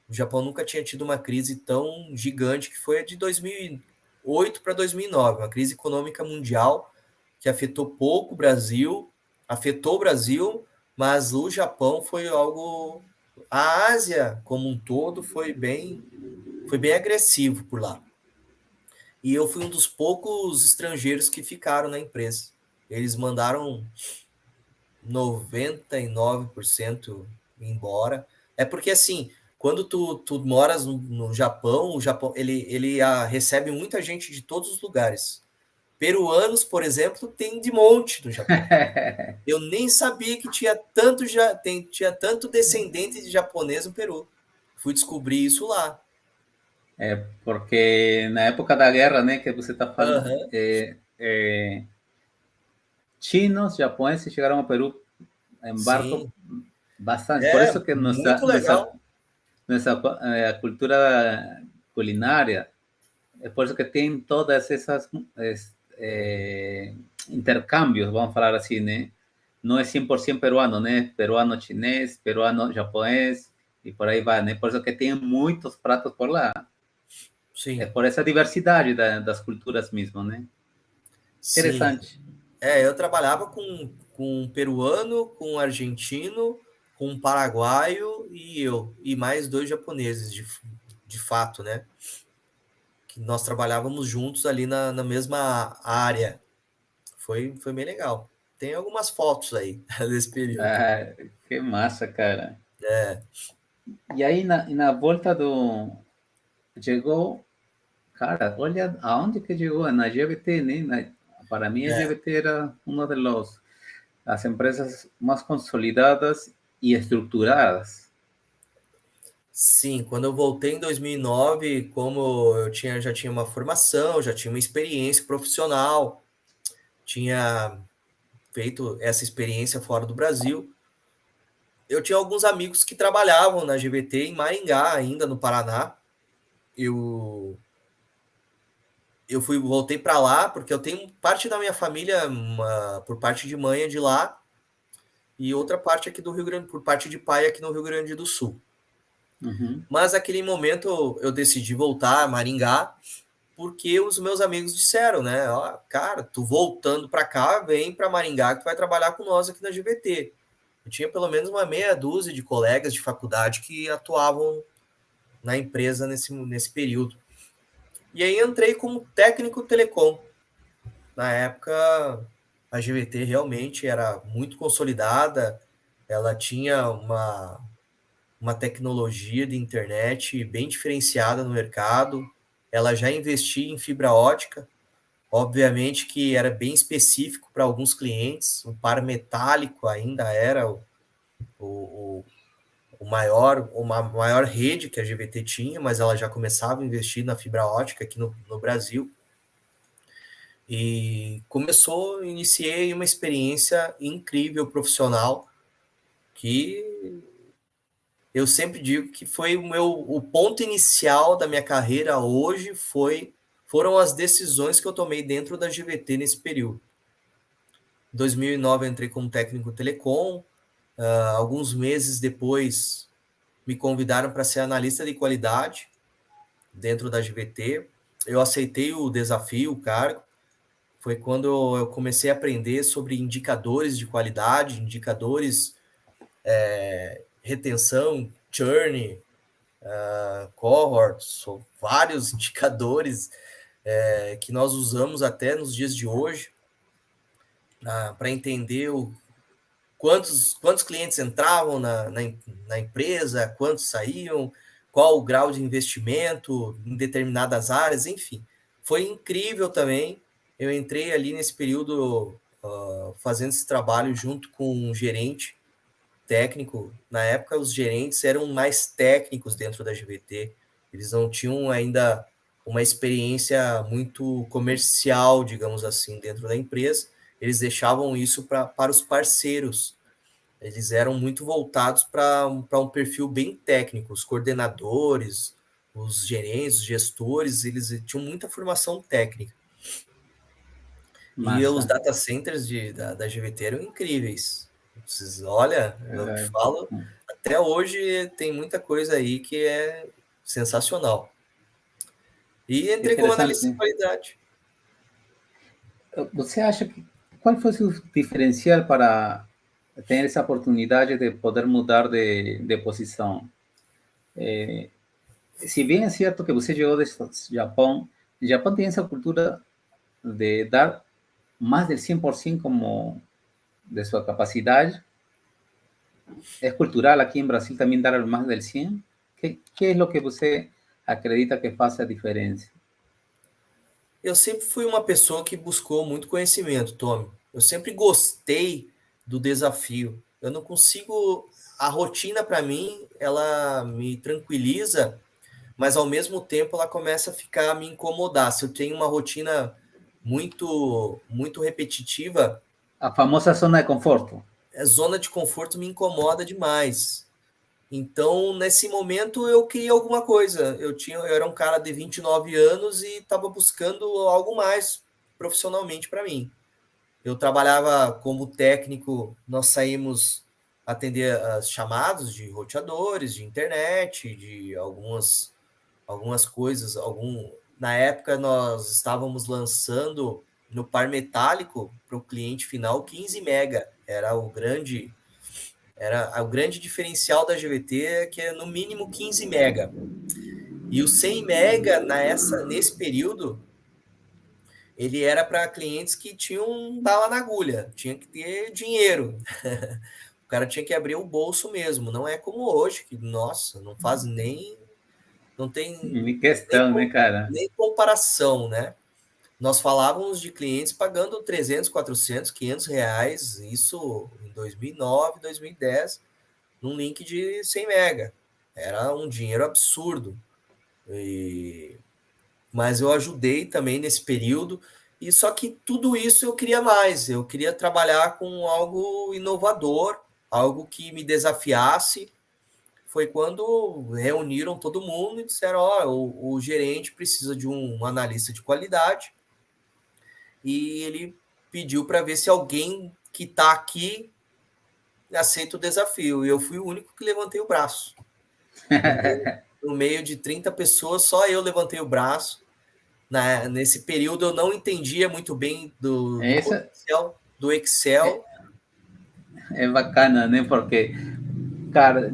O Japão nunca tinha tido uma crise tão gigante, que foi a de 2008 para 2009, uma crise econômica mundial que afetou pouco o Brasil, afetou o Brasil, mas o Japão foi algo. A Ásia como um todo foi bem agressivo por lá. E eu fui um dos poucos estrangeiros que ficaram na empresa. Eles mandaram 99% embora. É porque, assim, quando tu moras no Japão, o Japão ele recebe muita gente de todos os lugares. Peruanos, por exemplo, tem de monte no Japão. Eu nem sabia que tinha tanto descendente de japonês no Peru. Fui descobrir isso lá. Porque na época da guerra, né, que você está falando, Aham. chinos, japoneses chegaram ao Peru em barco Sim. bastante. Por É, isso que muito legal. nossa cultura culinária, é por isso que tem todas essas intercambios, vamos falar assim, né? Não é 100% peruano, né? Peruano chinês, peruano japonês, e por aí vai, né? Por isso que tem muitos pratos por lá. É Sim, por essa diversidade das culturas mesmo, né? sim. Interessante. Eu trabalhava com um peruano, com um argentino, com um paraguaio e eu, e mais dois japoneses, de fato, né? Que nós trabalhávamos juntos ali na mesma área. Foi bem legal. Tem algumas fotos aí desse período. Ah, que massa, cara. E aí, na volta chegou, cara, olha aonde que chegou, na GVT, né? Para mim, a É, GVT era uma das empresas mais consolidadas e estruturadas. sim, quando eu voltei em 2009, como já tinha uma formação, já tinha uma experiência profissional, tinha feito essa experiência fora do Brasil. Eu tinha alguns amigos que trabalhavam na GVT em Maringá, ainda no Paraná. Eu voltei para lá porque eu tenho parte da minha família, por parte de mãe, é de lá. e outra parte aqui do Rio Grande, por parte de pai aqui no Rio Grande do Sul. Uhum. Mas naquele momento eu decidi voltar a Maringá, porque os meus amigos disseram, né? Ó, cara, tu voltando para cá, vem para Maringá que tu vai trabalhar com nós aqui na GVT. Eu tinha pelo menos uma meia dúzia de colegas de faculdade que atuavam na empresa nesse período. E aí entrei como técnico telecom. Na época, a GVT realmente era muito consolidada, ela tinha uma tecnologia de internet bem diferenciada no mercado, ela já investia em fibra ótica, obviamente que era bem específico para alguns clientes, o par metálico ainda era o, uma maior rede que a GVT tinha, mas ela já começava a investir na fibra ótica aqui no Brasil. E iniciei uma experiência incrível profissional que eu sempre digo que foi o ponto inicial da minha carreira hoje foram as decisões que eu tomei dentro da GVT nesse período. Em 2009 eu entrei como técnico telecom, alguns meses depois me convidaram para ser analista de qualidade dentro da GVT. Eu aceitei o desafio, o cargo. Foi quando eu comecei a aprender sobre indicadores de qualidade, indicadores, retenção, churn, cohorts, vários indicadores que nós usamos até nos dias de hoje para entender quantos clientes entravam na empresa, quantos saíam, qual o grau de investimento em determinadas áreas, enfim. Foi incrível também. Eu entrei ali nesse período fazendo esse trabalho junto com um gerente técnico. Na época, os gerentes eram mais técnicos dentro da GVT. Eles não tinham ainda uma experiência muito comercial, digamos assim, dentro da empresa. Eles deixavam isso para os parceiros. Eles eram muito voltados para um perfil bem técnico. Os coordenadores, os gerentes, os gestores, eles tinham muita formação técnica. E os Massa. data centers da GVT eram incríveis. Olha, eu te falo, até hoje tem muita coisa aí que é sensacional. E entrei como analista de Interessante. qualidade. Você acha que qual foi seu diferencial para ter essa oportunidade de poder mudar de posição? Se bem é certo que você chegou do Japão, o Japão tem essa cultura de dar mais del 100% como de sua capacidade. É cultural aqui em Brasil também dar mais del 100%. Que é o que você acredita que faz a diferença? Eu sempre fui uma pessoa que buscou muito conhecimento, Tommy. Eu sempre gostei do desafio. Eu não consigo. A rotina, para mim, ela me tranquiliza, mas ao mesmo tempo ela começa a ficar a me incomodar. Se eu tenho uma rotina muito repetitiva, A famosa zona de conforto. a zona de conforto me incomoda demais. Então, nesse momento, eu queria alguma coisa. Eu era um cara de 29 anos e estava buscando algo mais profissionalmente para mim. Eu trabalhava como técnico, nós saímos atender as chamados de roteadores, de internet, de algumas coisas. Na época, nós estávamos lançando no par metálico para o cliente final 15 mega. Era o grande diferencial da GVT, que é no mínimo 15 mega. E o 100 mega nesse período, ele era para clientes que tinham bala na agulha, tinha que ter dinheiro. O cara tinha que abrir o bolso mesmo, não é como hoje, que, nossa, não faz não tem nem, Questão, né, cara? nem comparação, né? Nós falávamos de clientes pagando 300, 400, 500 reais, isso em 2009, 2010, num link de 100 mega. Era um dinheiro absurdo. Mas eu ajudei também nesse período. E só que tudo isso eu queria mais. Eu queria trabalhar com algo inovador, algo que me desafiasse. Foi quando reuniram todo mundo e disseram: ó, o gerente precisa de um analista de qualidade. E ele pediu para ver se alguém que está aqui aceita o desafio. E eu fui o único que levantei o braço. No meio de 30 pessoas, só eu levantei o braço. Nesse período eu não entendia muito bem do Essa potencial do é, Excel. é bacana, né? Porque, cara,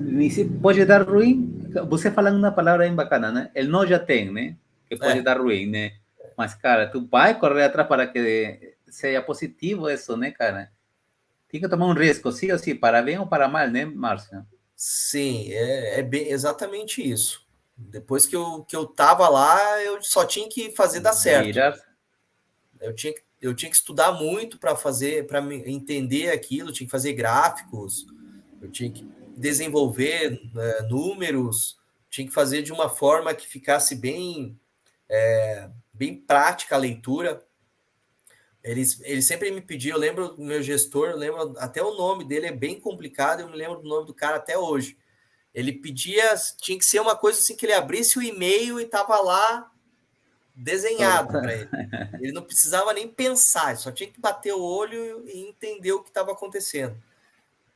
pode dar ruim. Você falando uma palavra bem bacana, né? Ele não já tem, né? Que pode É, dar ruim, né? Mas, cara, tu vai correr atrás para que seja positivo isso, né, cara? Tem que tomar um risco, sim ou sim, para bem ou para mal, né, Márcio? sim, é bem, exatamente isso. Depois que eu tava lá, eu só tinha que fazer dar certo. Virar. Eu tinha que estudar muito para entender aquilo, tinha que fazer gráficos, eu tinha que desenvolver números, tinha que fazer de uma forma que ficasse bem prática a leitura. Ele sempre me pediu, eu lembro do meu gestor, eu lembro até o nome dele, é bem complicado, eu me lembro do nome do cara até hoje. Ele pedia, tinha que ser uma coisa assim que ele abrisse o e-mail e tava lá desenhado para ele. Ele não precisava nem pensar, só tinha que bater o olho e entender o que estava acontecendo.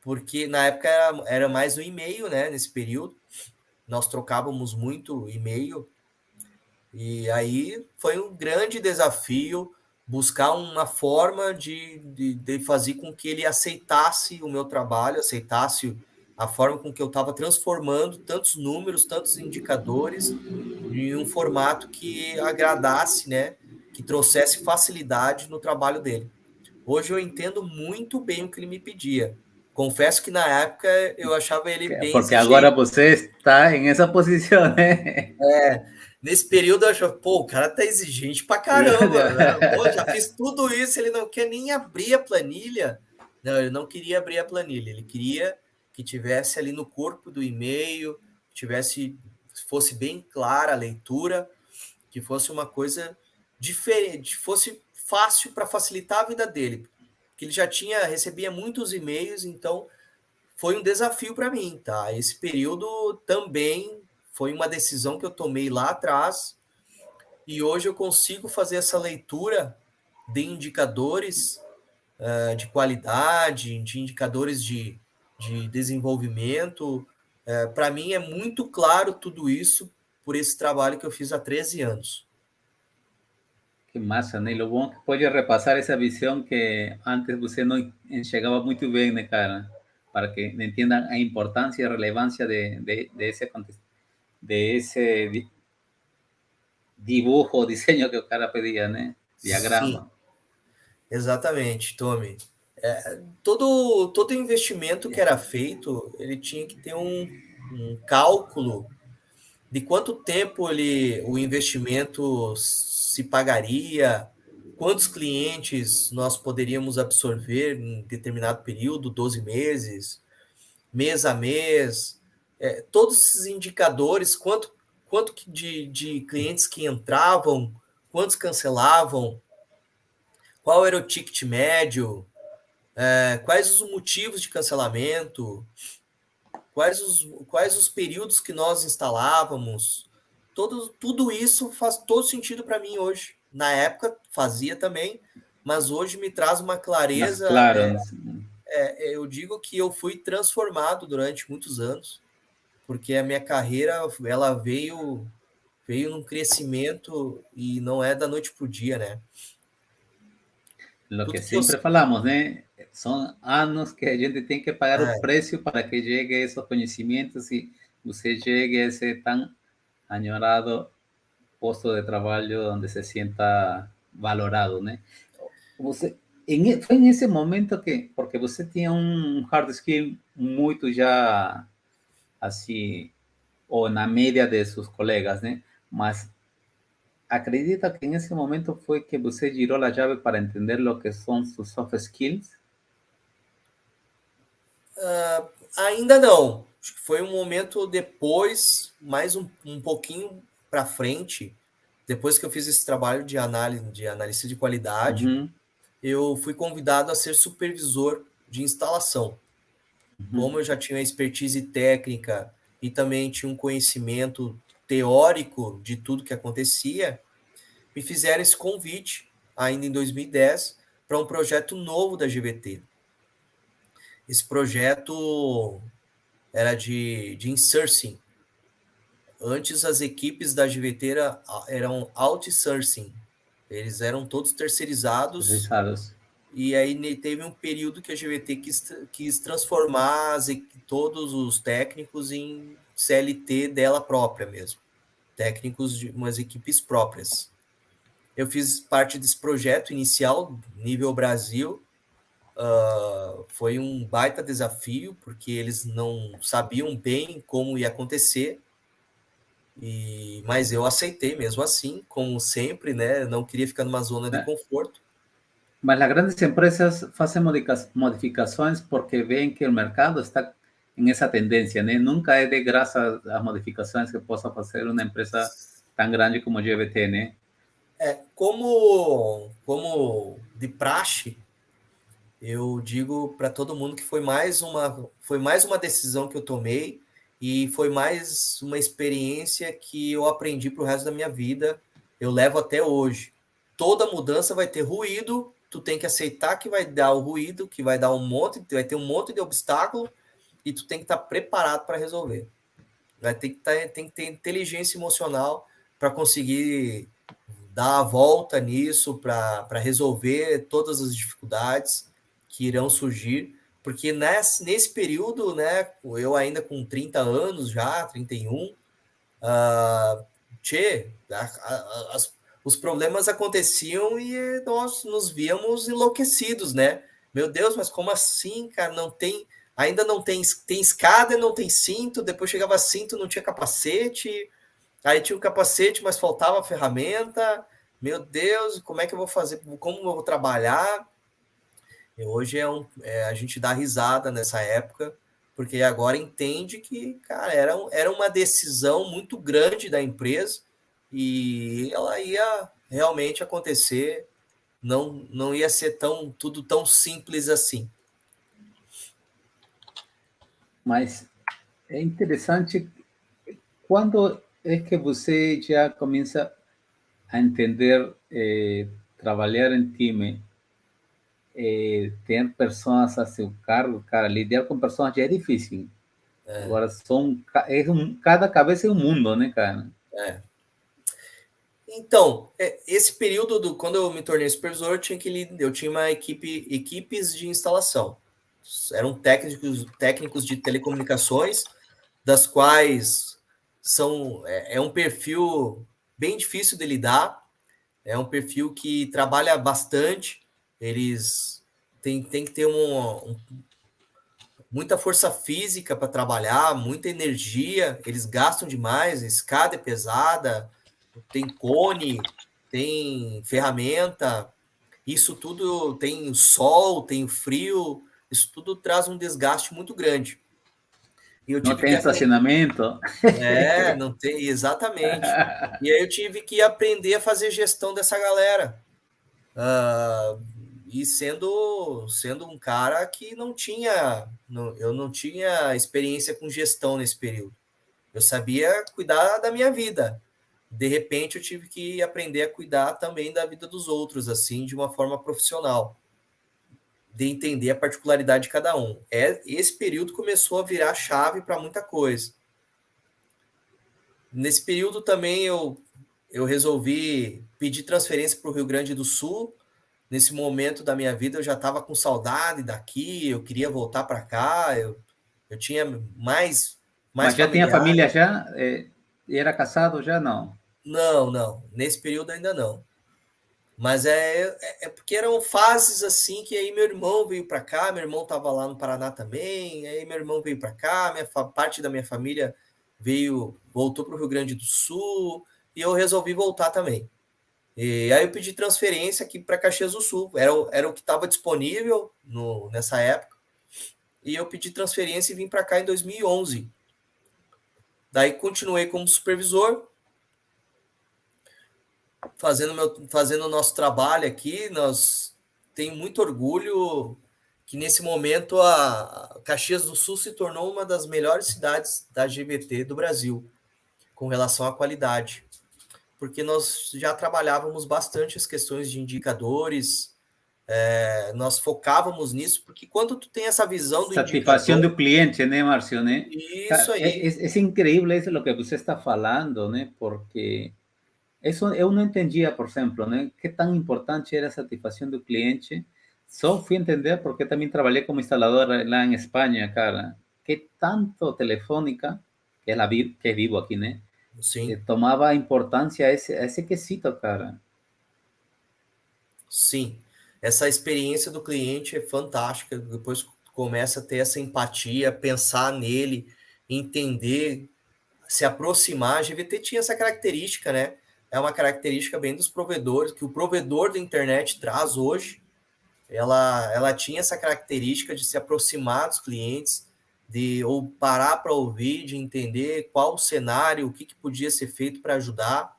Porque na época era mais o e-mail, né? Nesse período, nós trocávamos muito e-mail, e aí foi um grande desafio buscar uma forma de fazer com que ele aceitasse o meu trabalho, aceitasse a forma com que eu estava transformando tantos números, tantos indicadores em um formato que agradasse, né? Que trouxesse facilidade no trabalho dele. Hoje eu entendo muito bem o que ele me pedia. Confesso que na época eu achava ele bem Porque agora exigente. você está em essa posição, né? Nesse período eu achava, pô, o cara tá exigente pra caramba, né? Pô, já fiz tudo isso, ele não quer nem abrir a planilha. Não, ele não queria abrir a planilha, ele queria que tivesse ali no corpo do e-mail, tivesse, fosse bem clara a leitura, que fosse uma coisa diferente, fosse fácil para facilitar a vida dele. Que ele já recebia muitos e-mails, então foi um desafio para mim, tá? Esse período também foi uma decisão que eu tomei lá atrás e hoje eu consigo fazer essa leitura de indicadores de qualidade, de indicadores de desenvolvimento. Para mim é muito claro tudo isso por esse trabalho que eu fiz há 13 anos. Que massa, né? Lo bom é que pode repassar essa visão que antes você não enxergava muito bem, né, cara? Para que entendam a importância e a relevância de esse dibujo, diseño que o cara pedia, né? Sim, Diagrama. exatamente, Tommy. Todo investimento que era feito, ele tinha que ter um cálculo de quanto tempo o investimento se pagaria, quantos clientes nós poderíamos absorver em determinado período, 12 meses, mês a mês, todos esses indicadores, quanto de clientes que entravam, quantos cancelavam, qual era o ticket médio, quais os motivos de cancelamento, quais os períodos que nós instalávamos. Tudo isso faz todo sentido para mim hoje. Na época fazia também, mas hoje me traz uma Mas clareza. claro, Eu digo que eu fui transformado durante muitos anos, porque a minha carreira ela veio num crescimento e não é da noite para o dia, né? lo que Tudo que eu sempre falamos, né? São anos que a gente tem que pagar o é, preço para que chegue a esses conhecimentos e você chegue a esse tão añorado posto de trabalho onde se sienta valorado, né? Você, foi nesse momento que, porque você tinha um hard skill muito já, assim, ou na média de seus colegas, né? Mas acredita que nesse momento foi que você girou a chave para entender o que são sus soft skills? ainda não. Acho que foi um momento depois, mais um pouquinho para frente, depois que eu fiz esse trabalho de análise de qualidade, Uhum, eu fui convidado a ser supervisor de instalação. uhum. Como eu já tinha expertise técnica e também tinha um conhecimento teórico de tudo que acontecia, me fizeram esse convite, ainda em 2010, para um projeto novo da GVT. Esse projeto era de insourcing. Antes as equipes da GVT eram outsourcing. Eles eram todos terceirizados. Terceirizados. E aí teve um período que a GVT quis transformar todos os técnicos em CLT dela própria mesmo. Técnicos de umas equipes próprias. Eu fiz parte desse projeto inicial, nível Brasil. Foi um baita desafio, porque eles não sabiam bem como ia acontecer. Mas eu aceitei mesmo assim, como sempre, né? Não queria ficar numa zona de conforto. Mas as grandes empresas fazem modificações porque veem que o mercado está em essa tendência, né? Nunca é de graça as modificações que possa fazer uma empresa tão grande como a GVT, né? Como de praxe, eu digo para todo mundo que foi mais uma decisão que eu tomei e foi mais uma experiência que eu aprendi para o resto da minha vida. Eu levo até hoje. Toda mudança vai ter ruído, tu tem que aceitar que vai dar o ruído, que vai dar vai ter um monte de obstáculo e tu tem que estar preparado para resolver. Tem que ter inteligência emocional para conseguir dar a volta nisso, para resolver todas as dificuldades que irão surgir, porque nesse período, né, eu ainda com 30 anos já, 31, os problemas aconteciam e nós nos víamos enlouquecidos, né? Meu Deus, mas como assim, cara? Ainda não tem escada, não tem cinto, depois chegava cinto, não tinha capacete, aí tinha o capacete, mas faltava a ferramenta. Meu Deus, como é que eu vou fazer? Como eu vou trabalhar? E hoje a gente dá risada nessa época, porque agora entende que, cara, era uma decisão muito grande da empresa e ela ia realmente acontecer, não ia ser tudo tão simples assim. Mas é interessante quando é que você já começa a entender trabalhar em time, ter pessoas a seu cargo, cara, lidar com pessoas já é difícil. Agora cada cabeça é um mundo, né, cara? Então, esse período quando eu me tornei supervisor, eu tinha uma equipes de instalação. Eram técnicos de telecomunicações, das quais é um perfil bem difícil de lidar, é um perfil que trabalha bastante, eles têm que ter muita força física para trabalhar, muita energia, eles gastam demais, a escada é pesada, tem cone, tem ferramenta, isso tudo tem o sol, tem o frio, isso tudo traz um desgaste muito grande. E eu Não tive tem que aprender. estacionamento. Não tem, exatamente. E aí eu tive que aprender a fazer gestão dessa galera. E sendo um cara que eu não tinha experiência com gestão nesse período. Eu sabia cuidar da minha vida. De repente eu tive que aprender a cuidar também da vida dos outros, assim, de uma forma profissional, de entender a particularidade de cada um. Esse período começou a virar chave para muita coisa. Nesse período também eu resolvi pedir transferência para o Rio Grande do Sul. Nesse momento da minha vida eu já estava com saudade daqui, eu queria voltar para cá, eu tinha mais Mas já tinha família familiares. já? Era casado já? Não. Não. Nesse período ainda não. Mas é porque eram fases assim que aí meu irmão veio para cá, meu irmão estava lá no Paraná também, aí meu irmão veio para cá, parte da minha família voltou para o Rio Grande do Sul, e eu resolvi voltar também. E aí eu pedi transferência aqui para Caxias do Sul, era o que estava disponível nessa época, e eu pedi transferência e vim para cá em 2011. Daí continuei como supervisor, fazendo o nosso trabalho aqui. Nós tenho muito orgulho que nesse momento a Caxias do Sul se tornou uma das melhores cidades da GVT do Brasil com relação à qualidade, porque nós já trabalhávamos bastante as questões de indicadores, nós focávamos nisso, porque quando tu tem essa visão do Satisfação indicador, do cliente, né, Márcio, né? isso aí, É incrível isso o que você está falando, né? Porque isso eu não entendia, por exemplo, né? Que tão importante era a satisfação do cliente. Só fui entender porque também trabalhei como instalador lá em Espanha, cara. Que tanto Telefônica, que é, que é vivo aqui, né? sim, Tomava importância a esse quesito, cara. sim. Essa experiência do cliente é fantástica, depois começa a ter essa empatia, pensar nele, entender, se aproximar. A GVT tinha essa característica, né? É uma característica bem dos provedores, que o provedor da internet traz hoje. Ela tinha essa característica de se aproximar dos clientes, de ou parar para ouvir, de entender qual o cenário, o que podia ser feito para ajudar.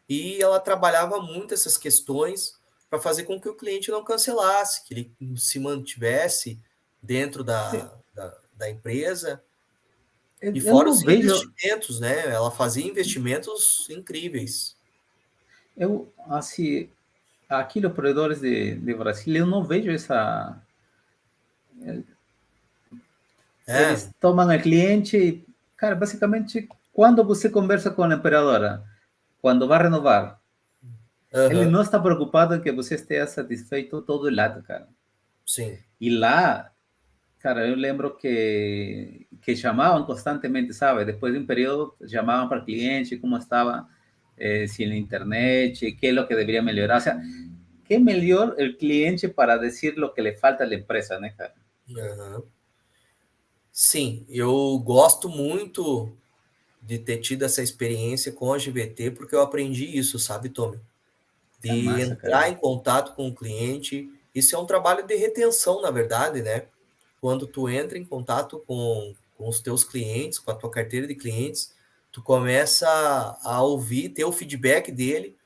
E ela trabalhava muito essas questões para fazer com que o cliente não cancelasse, que ele se mantivesse dentro Sí, da empresa. E eu fora não os vejo, investimentos, né? Ela fazia investimentos incríveis. eu, assim, aqui nos provedores de Brasil, eu não vejo essa. É, Eles tomam o cliente e, cara, basicamente, quando você conversa com a operadora, quando vai renovar, ele aham, não está preocupado em que você esteja satisfeito todo lado, cara. sim. E lá, cara, eu lembro que chamavam constantemente, sabe? Depois de um período, chamavam para o cliente, como estava, se na internet, que é o que deveria melhorar. O sea, que melhor o cliente para dizer o que le falta à empresa, né, cara? Aham. Sim, eu gosto muito de ter tido essa experiência com a GVT, porque eu aprendi isso, sabe, Tommy? É De massa, entrar cara. em contato com o cliente. Isso é um trabalho de retenção, na verdade, né? Quando tu entra em contato com os teus clientes, com a tua carteira de clientes, tu começa a ouvir, ter o feedback dele,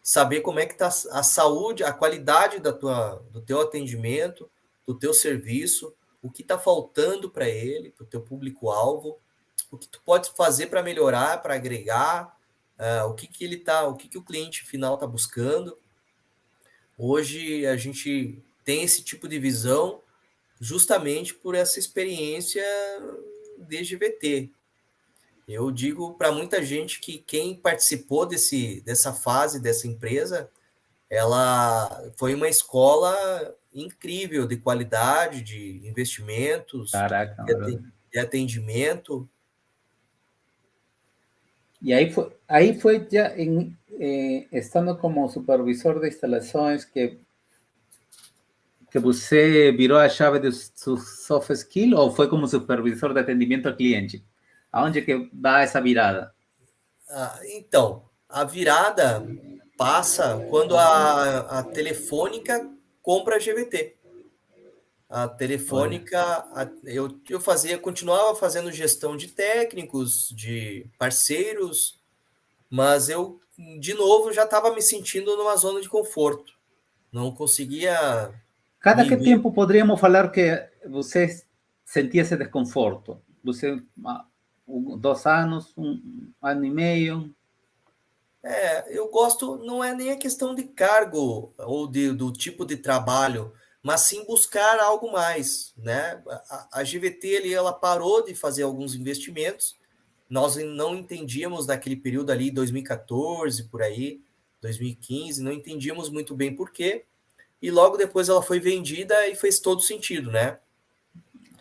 saber como é que está a saúde, a qualidade do teu atendimento, do teu serviço, o que está faltando para ele, para o teu público-alvo, o que tu pode fazer para melhorar, para agregar, o que, que ele tá, o que, que o cliente final está buscando. Hoje a gente tem esse tipo de visão justamente por essa experiência de GVT. Eu digo para muita gente que quem participou dessa fase dessa empresa, ela foi uma escola incrível de qualidade, de investimentos, Caraca, mano. de atendimento. E aí foi já estando como supervisor de instalações que você virou a chave de seus soft skills ou foi como supervisor de atendimento ao cliente? Aonde que dá essa virada? Então, a virada passa quando a Telefônica compra a GVT. A Olha, Telefônica, eu fazia, continuava fazendo gestão de técnicos, de parceiros, mas eu, de novo, já estava me sentindo numa zona de conforto. Não conseguia cada me que ver. tempo poderíamos falar que você sentia esse desconforto? Você, 2 anos, 1 ano e meio? Eu gosto, não é nem a questão de cargo ou do tipo de trabalho, mas sim buscar algo mais, né? A GVT ali, ela parou de fazer alguns investimentos. Nós não entendíamos naquele período ali, 2014, por aí, 2015, não entendíamos muito bem por quê. E logo depois ela foi vendida e fez todo sentido, né?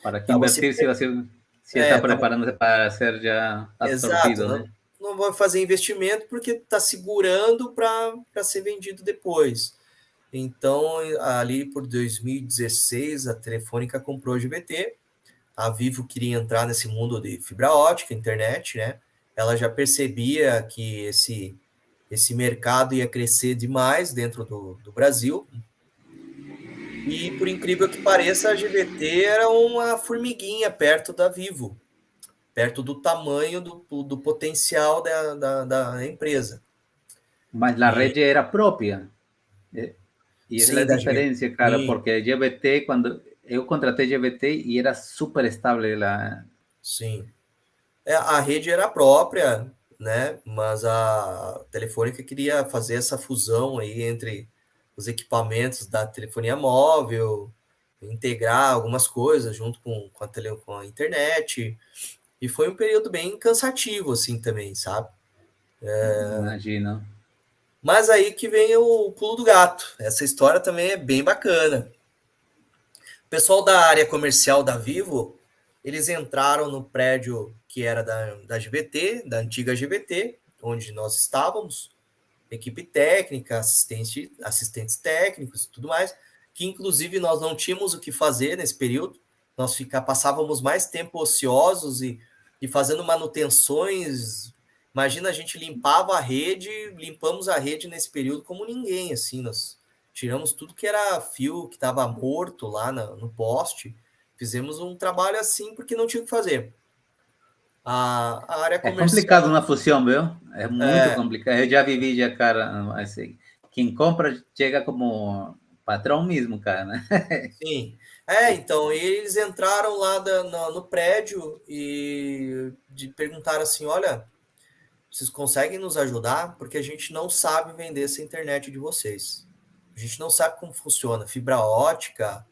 Para que Tava se, invertir se você se está tava, preparando para ser já exato, absorvido, né? não vai fazer investimento porque está segurando para ser vendido depois. Então, ali por 2016, a Telefônica comprou a GVT. A Vivo queria entrar nesse mundo de fibra ótica, internet, né? Ela já percebia que esse mercado ia crescer demais dentro do Brasil. E, por incrível que pareça, a GVT era uma formiguinha perto da Vivo, perto do tamanho do potencial da empresa. Mas a E, rede era própria. E essa é a sim, da diferença, cara, GVT. porque GBT, quando eu contratei GBT e era super estável lá. Sim. A rede era própria, né? Mas a Telefônica queria fazer essa fusão aí entre os equipamentos da telefonia móvel, integrar algumas coisas junto com a internet. E foi um período bem cansativo, assim, também, sabe? Imagino. Mas aí que vem o pulo do gato. Essa história também é bem bacana. O pessoal da área comercial da Vivo, eles entraram no prédio que era da GVT, da antiga GVT, onde nós estávamos, equipe técnica, assistentes técnicos e tudo mais, que inclusive nós não tínhamos o que fazer nesse período, nós passávamos mais tempo ociosos e fazendo manutenções. Imagina, a gente limpava a rede, limpamos a rede nesse período como ninguém, assim, nós tiramos tudo que era fio que estava morto lá no poste, fizemos um trabalho assim porque não tinha o que fazer. A área É comercial complicado uma fusão, viu? É muito é, complicado. Eu já vivi, já, cara, assim, quem compra chega como patrão mesmo, cara, né? sim. Então, eles entraram lá no prédio e perguntaram assim: olha, vocês conseguem nos ajudar? Porque a gente não sabe vender essa internet de vocês. A gente não sabe como funciona. Fibra ótica.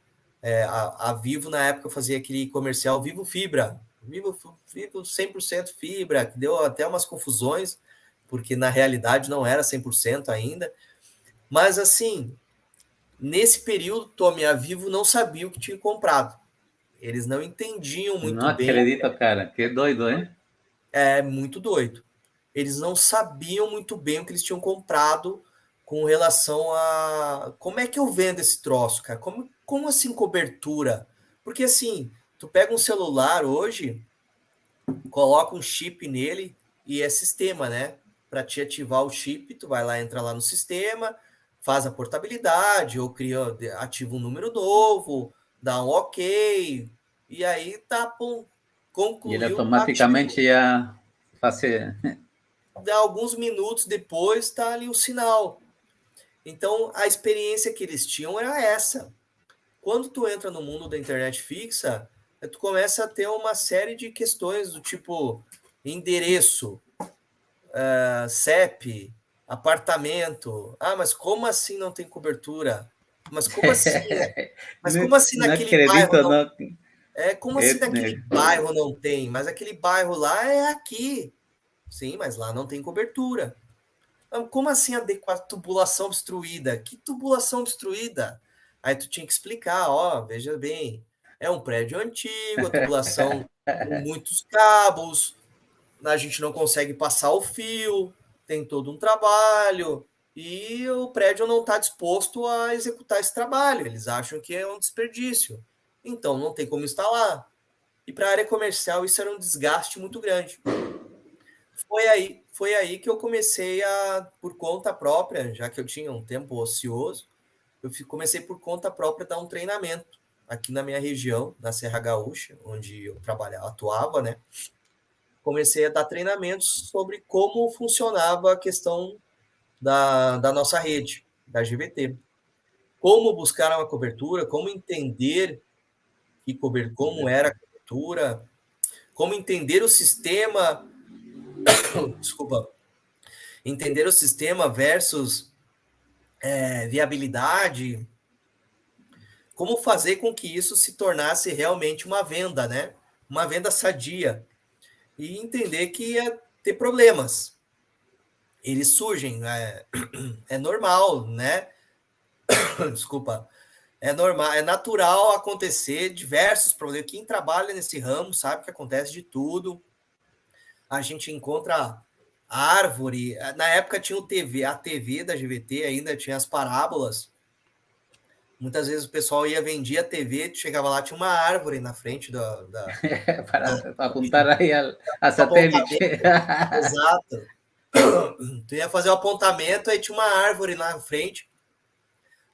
A Vivo, na época, fazia aquele comercial Vivo Fibra. Vivo 100% fibra, que deu até umas confusões, porque na realidade não era 100% ainda. Mas, assim, nesse período, Tommy, a Vivo não sabia o que tinha comprado. Eles não entendiam Não muito bem. acredito, cara. Que doido, hein? É muito doido. Eles não sabiam muito bem o que eles tinham comprado com relação a como é que eu vendo esse troço, cara? Como assim cobertura? Porque assim, tu pega um celular hoje, coloca um chip nele e é sistema, né? Para te ativar o chip, tu vai lá, entra lá no sistema, faz a portabilidade ou ativa um número novo, dá um OK, e aí tá, pum, E ele concluiu, tá automaticamente ativo. ia fazer. Alguns minutos depois está ali o sinal. Então, a experiência que eles tinham era essa. Quando tu entra no mundo da internet fixa, tu começa a ter uma série de questões do tipo endereço, CEP, apartamento. Ah, mas como assim não tem cobertura? Mas como assim? Mas Não, como assim não naquele bairro acredito, não? não. Como assim É, naquele bairro não tem? Mas aquele bairro lá é aqui. Sim, mas lá não tem cobertura. Como assim adequar tubulação obstruída? Que tubulação obstruída? Aí tu tinha que explicar, ó, veja bem, é um prédio antigo, a tubulação com muitos cabos, a gente não consegue passar o fio, tem todo um trabalho, e o prédio não está disposto a executar esse trabalho, eles acham que é um desperdício, então não tem como instalar. E para a área comercial isso era um desgaste muito grande. Foi aí que eu comecei por conta própria, já que eu tinha um tempo ocioso, comecei por conta própria a dar um treinamento aqui na minha região, na Serra Gaúcha, onde eu trabalhava, atuava, né? Comecei a dar treinamentos sobre como funcionava a questão da nossa rede, da GVT. Como buscar uma cobertura, como entender como era a cobertura, como entender o sistema, desculpa, entender o sistema versus viabilidade, como fazer com que isso se tornasse realmente uma venda, né? Uma venda sadia. E entender que ia ter problemas. Eles surgem, é normal, né? Desculpa. É normal, é natural acontecer diversos problemas. Quem trabalha nesse ramo sabe que acontece de tudo. A gente encontra árvore. Na época tinha a TV da GVT ainda, tinha as parábolas. Muitas vezes o pessoal ia vendia a TV, chegava lá, tinha uma árvore na frente para apuntar aí a satélite. apontamento. Exato. Tu ia fazer o apontamento, aí tinha uma árvore na frente.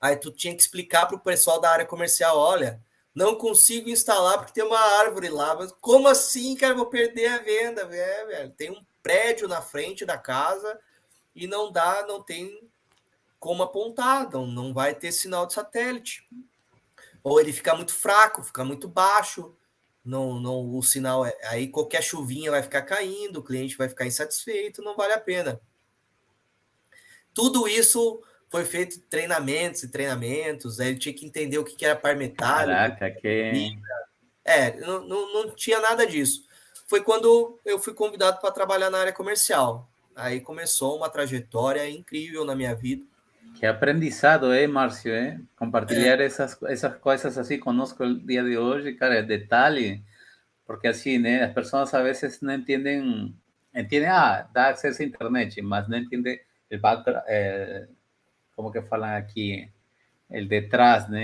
Aí tu tinha que explicar para o pessoal da área comercial, olha, não consigo instalar porque tem uma árvore lá. Mas como assim, cara? Vou perder a venda, velho. Tem um prédio na frente da casa e não tem como apontar, não vai ter sinal de satélite. Ou ele fica muito fraco, fica muito baixo, o sinal aí qualquer chuvinha vai ficar caindo, o cliente vai ficar insatisfeito, não vale a pena. Tudo isso foi feito treinamentos e treinamentos, aí ele tinha que entender o que era par metálico, Caraca, que... não tinha nada disso. Foi quando eu fui convidado para trabalhar na área comercial. Aí começou uma trajetória incrível na minha vida. Qué aprendizado, Marcio, compartilhar esas cosas así conozco el día de hoy, cara, el detalle, porque así, ¿no? Las personas a veces no entienden, da acceso a internet, mas no entiende el background, como que falan aquí, el detrás, ¿no?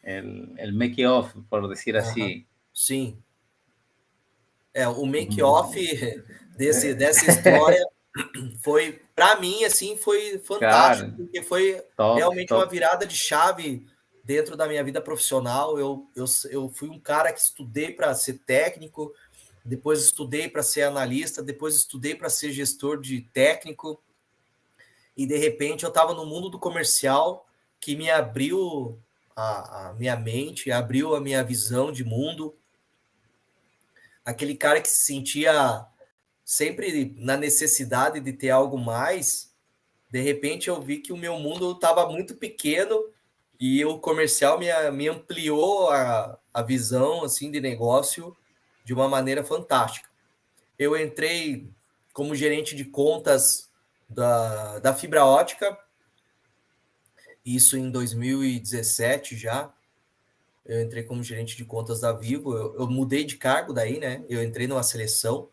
El make off, por decir Uhum. así. Sim. O make-off dessa história foi, para mim, assim, foi fantástico, Claro, porque foi top, realmente uma top. virada de chave dentro da minha vida profissional. Eu fui um cara que estudei para ser técnico, depois estudei para ser analista, depois estudei para ser gestor de técnico, e de repente eu estava no mundo do comercial que me abriu a minha mente, abriu a minha visão de mundo. Aquele cara que se sentia sempre na necessidade de ter algo mais, de repente eu vi que o meu mundo estava muito pequeno e o comercial me ampliou a visão assim de negócio de uma maneira fantástica. Eu entrei como gerente de contas da fibra ótica, isso em 2017 já. Eu entrei como gerente de contas da Vivo, eu mudei de cargo daí, né? Eu entrei numa seleção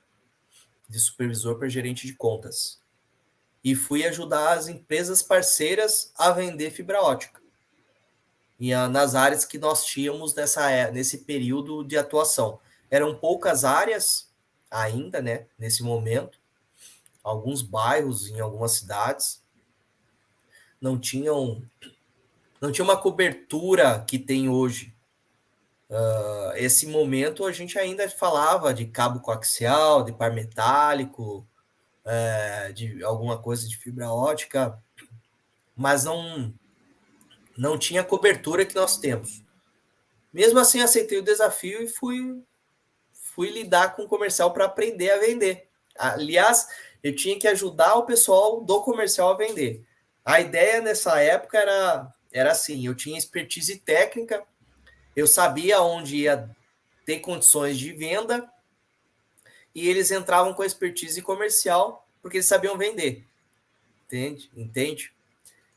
de supervisor para gerente de contas. E fui ajudar as empresas parceiras a vender fibra ótica. E nas áreas que nós tínhamos nesse período de atuação. Eram poucas áreas ainda, né? Nesse momento. Alguns bairros em algumas cidades não tinham uma cobertura que tem hoje. Esse momento a gente ainda falava de cabo coaxial, de par metálico, de alguma coisa de fibra ótica, mas não tinha a cobertura que nós temos. Mesmo assim, aceitei o desafio e fui lidar com o comercial para aprender a vender. Aliás, eu tinha que ajudar o pessoal do comercial a vender. A ideia nessa época era assim, eu tinha expertise técnica, eu sabia onde ia ter condições de venda, e eles entravam com a expertise comercial, porque eles sabiam vender. Entende?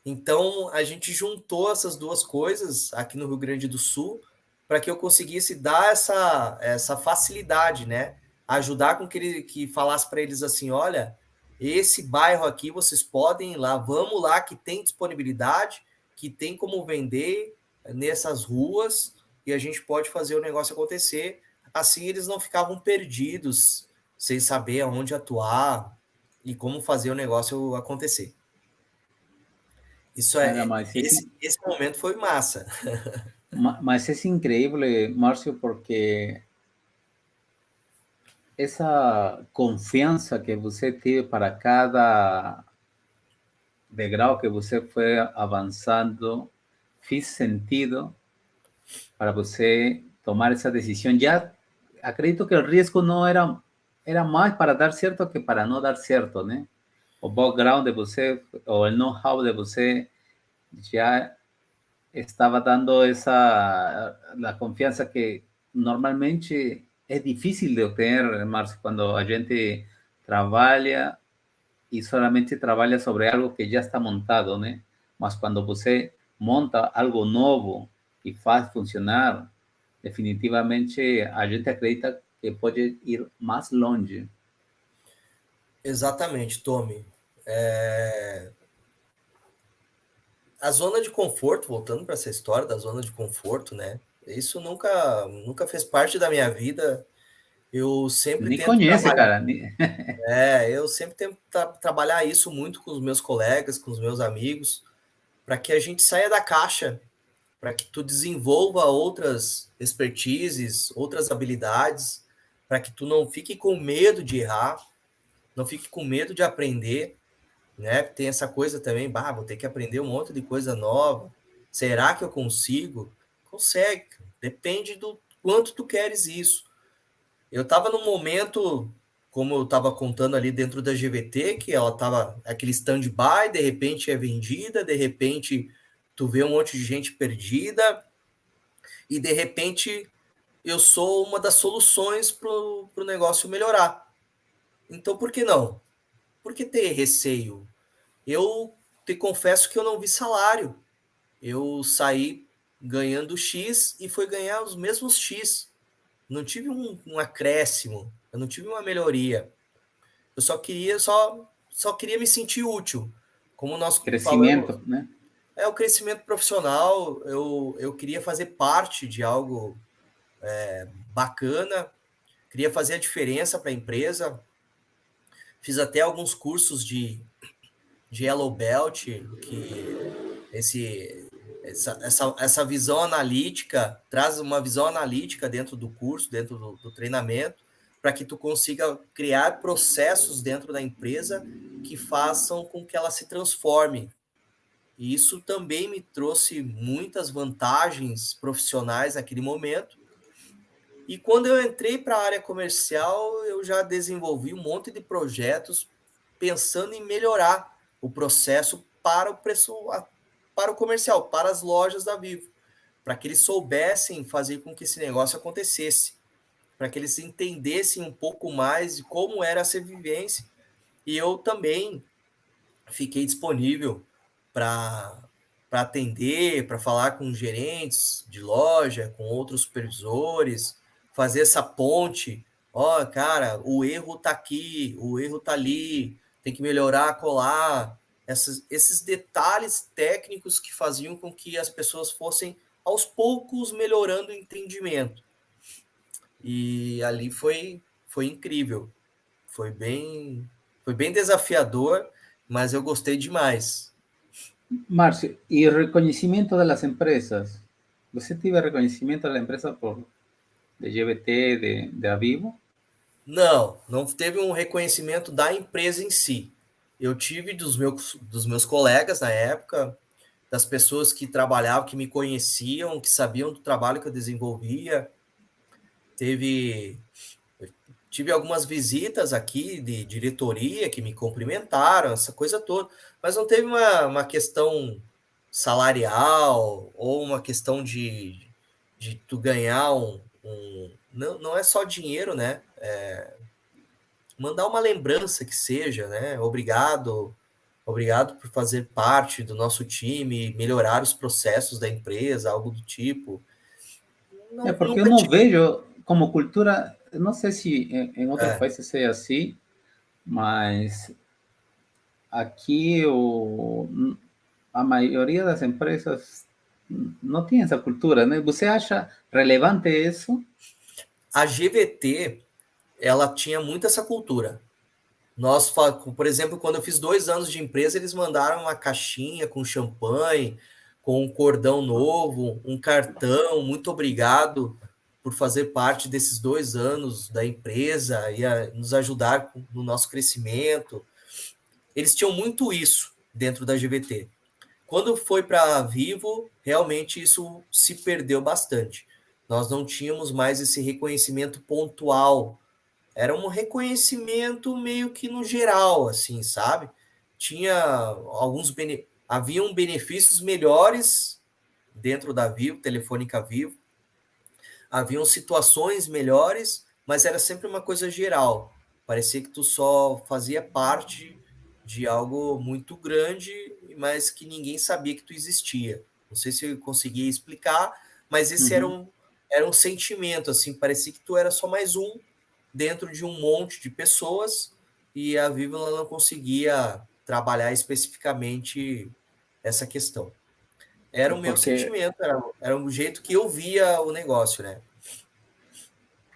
Então, a gente juntou essas duas coisas aqui no Rio Grande do Sul para que eu conseguisse dar essa facilidade, né? Ajudar com que falasse para eles assim, olha, esse bairro aqui vocês podem ir lá, vamos lá que tem disponibilidade, que tem como vender nessas ruas e a gente pode fazer o negócio acontecer. Assim eles não ficavam perdidos, sem saber aonde atuar e como fazer o negócio acontecer. Isso Cara, mas esse momento foi massa. mas es increíble, Marcio, porque essa confiança que você teve para cada degrau que você foi avançando, fez sentido para você tomar essa decisão. Já acredito que o risco não era mais para dar certo que para não dar certo, né? O background de você, ou o know-how de você já estaba dando la confianza que normalmente es difícil de obtener, Marcio, cuando a gente trabaja y solamente trabaja sobre algo que ya está montado, ¿no? Mas cuando você monta algo nuevo y faz funcionar, definitivamente a gente acredita que pode ir mais longe. Exatamente, Tommy. A zona de conforto, voltando para essa história da zona de conforto, né? Isso nunca fez parte da minha vida. Eu sempre Nem tento conhece, trabalhar. cara. Eu sempre tento trabalhar isso muito com os meus colegas, com os meus amigos, para que a gente saia da caixa, para que tu desenvolva outras expertises, outras habilidades, para que tu não fique com medo de errar, não fique com medo de aprender, né? Tem essa coisa também, vou ter que aprender um monte de coisa nova. Será que eu consigo? Consegue. Depende do quanto tu queres isso. Eu estava num momento como eu estava contando ali dentro da GVT, que ela estava aquele stand-by, de repente é vendida, de repente tu vê um monte de gente perdida, e de repente eu sou uma das soluções para o negócio melhorar. Então, por que não? Por que ter receio? Eu te confesso que eu não vi salário. Eu saí ganhando X e fui ganhar os mesmos X. Não tive um acréscimo, eu não tive uma melhoria. Eu só queria me sentir útil. Como nós falamos, Crecimiento, ¿no? é o crescimento profissional, eu queria fazer parte de algo bacana, queria fazer a diferença para a empresa. Fiz até alguns cursos de Yellow Belt, que essa visão analítica traz uma visão analítica dentro do curso, dentro do treinamento, para que tu consiga criar processos dentro da empresa que façam com que ela se transforme. E isso também me trouxe muitas vantagens profissionais naquele momento. E quando eu entrei para a área comercial, eu já desenvolvi um monte de projetos pensando em melhorar o processo para o preço, para o comercial, para as lojas da Vivo, para que eles soubessem fazer com que esse negócio acontecesse, para que eles entendessem um pouco mais de como era essa vivência. E eu também fiquei disponível para atender, para falar com gerentes de loja, com outros supervisores, fazer essa ponte. Ó, cara, o erro tá aqui, o erro tá ali, tem que melhorar, colar. Esses detalhes técnicos que faziam com que as pessoas fossem aos poucos melhorando o entendimento. E ali foi incrível. Foi bem desafiador, mas eu gostei demais. Marcio, y reconocimiento de las empresas. ¿Usted tiene reconocimiento de la empresa por de GBT, de Avivo? Não teve um reconhecimento da empresa em si. Eu tive dos meus colegas na época, das pessoas que trabalhavam, que me conheciam, que sabiam do trabalho que eu desenvolvia. Tive algumas visitas aqui de diretoria que me cumprimentaram, essa coisa toda, mas não teve uma questão salarial ou uma questão de tu ganhar não é só dinheiro, né? Mandar uma lembrança que seja, né? Obrigado por fazer parte do nosso time, melhorar os processos da empresa, algo do tipo. Porque eu Nunca não tive. vejo como cultura, não sei se em outros países é assim, mas aqui a maioria das empresas não tem essa cultura, né? Você acha relevante isso? A GVT, ela tinha muito essa cultura. Nós, por exemplo, quando eu fiz 2 anos de empresa, eles mandaram uma caixinha com champanhe, com um cordão novo, um cartão, muito obrigado por fazer parte desses 2 anos da empresa e nos ajudar no nosso crescimento. Eles tinham muito isso dentro da GVT. Quando foi para a Vivo, realmente isso se perdeu bastante. Nós não tínhamos mais esse reconhecimento pontual. Era um reconhecimento meio que no geral, assim, sabe? Tinha haviam benefícios melhores dentro da Vivo, Telefônica Vivo. Haviam situações melhores, mas era sempre uma coisa geral. Parecia que tu só fazia parte de algo muito grande, mas que ninguém sabia que tu existia. Não sei se eu conseguia explicar, mas esse era um sentimento, assim, parecia que tu era só mais um dentro de um monte de pessoas e a Vivo não conseguia trabalhar especificamente essa questão. Era o meu Porque sentimento, era o jeito que eu via o negócio, né?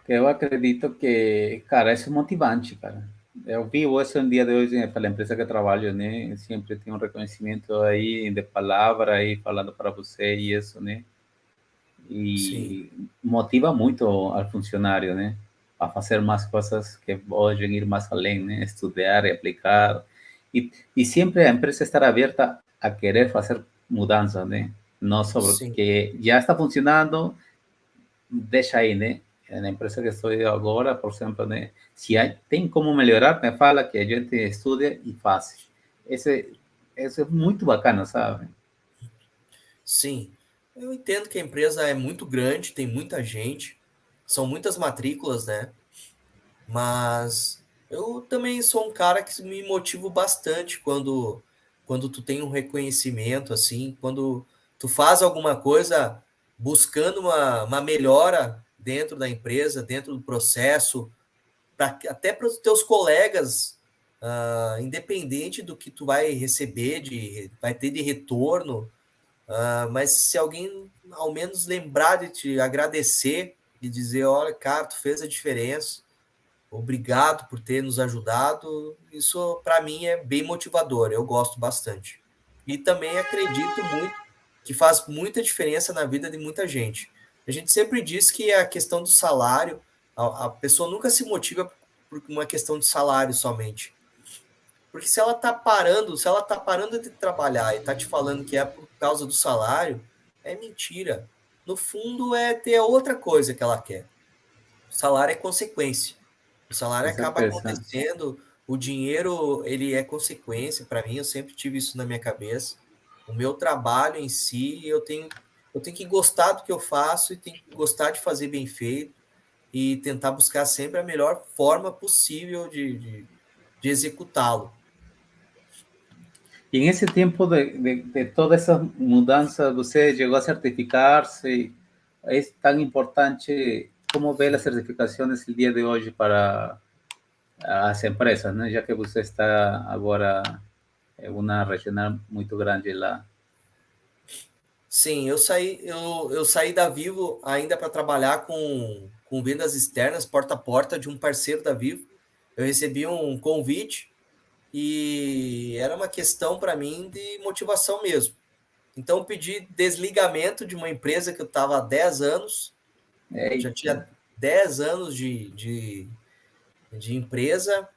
eu acredito que, cara, isso é motivante, cara. Eu vivo isso no dia de hoje para a empresa que trabalho, né? Sempre tem um reconhecimento aí de palavra aí falando para você e isso, né? Sim, E motiva muito ao funcionário, né? A fazer mais coisas que podem ir mais além, né? Estudar e aplicar. E sempre a empresa estar aberta a querer fazer mudanças, né? Não sobre sim, que já está funcionando, deixa aí, né? na empresa que estou agora, por exemplo, né, se tem como melhorar, me fala que a gente estuda e faz. Esse, isso é muito bacana, sabe? Sim, eu entendo que a empresa é muito grande, tem muita gente, são muitas matrículas, né? Mas eu também sou um cara que me motivo bastante quando tu tem um reconhecimento, assim, quando tu faz alguma coisa buscando uma melhora dentro da empresa, dentro do processo, até para os teus colegas, independente do que tu vai receber, vai ter de retorno, mas se alguém ao menos lembrar de te agradecer e dizer, olha, cara, tu fez a diferença, obrigado por ter nos ajudado. Isso, para mim, é bem motivador. Eu gosto bastante. E também acredito muito que faz muita diferença na vida de muita gente. A gente sempre diz que a questão do salário, a pessoa nunca se motiva por uma questão de salário somente. Porque se ela tá parando de trabalhar e tá te falando que é por causa do salário, é mentira. No fundo, é ter outra coisa que ela quer. O salário é consequência. O salário Com acaba certeza. acontecendo, o dinheiro, ele é consequência para mim, eu sempre tive isso na minha cabeça. O meu trabalho em si, eu tenho que gostar do que eu faço e tenho que gostar de fazer bem feito e tentar buscar sempre a melhor forma possível de executá-lo. Y en ese tiempo de toda esa mudanza, usted llegó a certificarse. Es tan importante cómo ve las certificaciones el día de hoy para las empresas, ¿no? Ya que usted está ahora en una regional muy grande lá. Sim, eu saí da Vivo ainda para trabalhar com vendas externas, porta a porta, de um parceiro da Vivo. Eu recebi um convite e era uma questão para mim de motivação mesmo. Então, eu pedi desligamento de uma empresa que eu estava há 10 anos, já Eita, tinha 10 anos de empresa,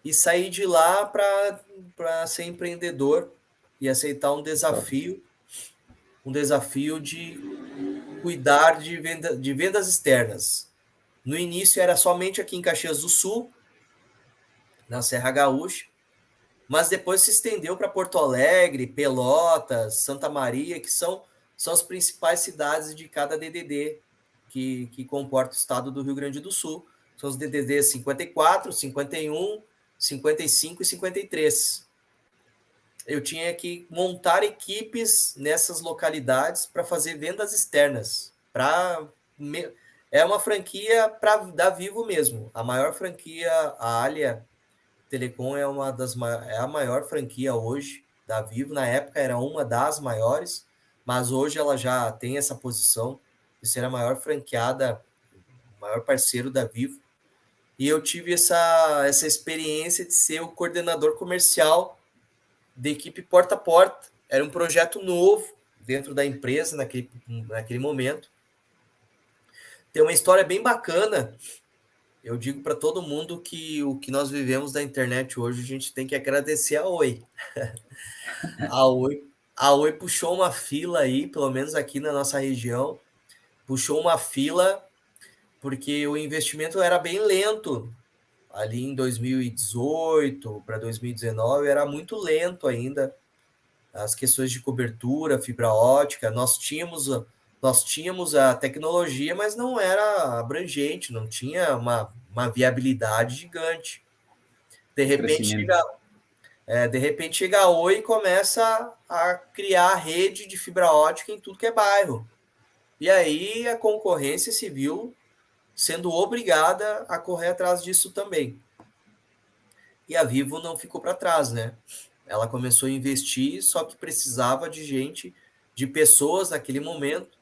e saí de lá para ser empreendedor e aceitar top. um desafio de cuidar de vendas externas. No início era somente aqui em Caxias do Sul, na Serra Gaúcha, mas depois se estendeu para Porto Alegre, Pelotas, Santa Maria, que são as principais cidades de cada DDD que comporta o estado do Rio Grande do Sul. São os DDD 54, 51, 55 e 53. Eu tinha que montar equipes nessas localidades para fazer vendas externas. É uma franquia da Vivo mesmo. A maior franquia, a Alia Telecom é a maior franquia hoje da Vivo. Na época era uma das maiores, mas hoje ela já tem essa posição de ser a maior franqueada, o maior parceiro da Vivo. E eu tive essa experiência de ser o coordenador comercial de equipe porta a porta. Era um projeto novo dentro da empresa naquele momento. Tem uma história bem bacana. Eu digo para todo mundo que o que nós vivemos da internet hoje, a gente tem que agradecer a Oi. A Oi, a Oi puxou uma fila aí, pelo menos aqui na nossa região, puxou uma fila porque o investimento era bem lento. Ali em 2018 para 2019 era muito lento ainda. As questões de cobertura, fibra ótica, nós tínhamos a tecnologia, mas não era abrangente, não tinha uma viabilidade gigante. De O repente crecimiento. chega a Oi e começa a criar rede de fibra ótica em tudo que é bairro. E aí a concorrência se viu sendo obrigada a correr atrás disso também. E a Vivo não ficou para trás, né? Ela começou a investir, só que precisava de gente, de pessoas naquele momento,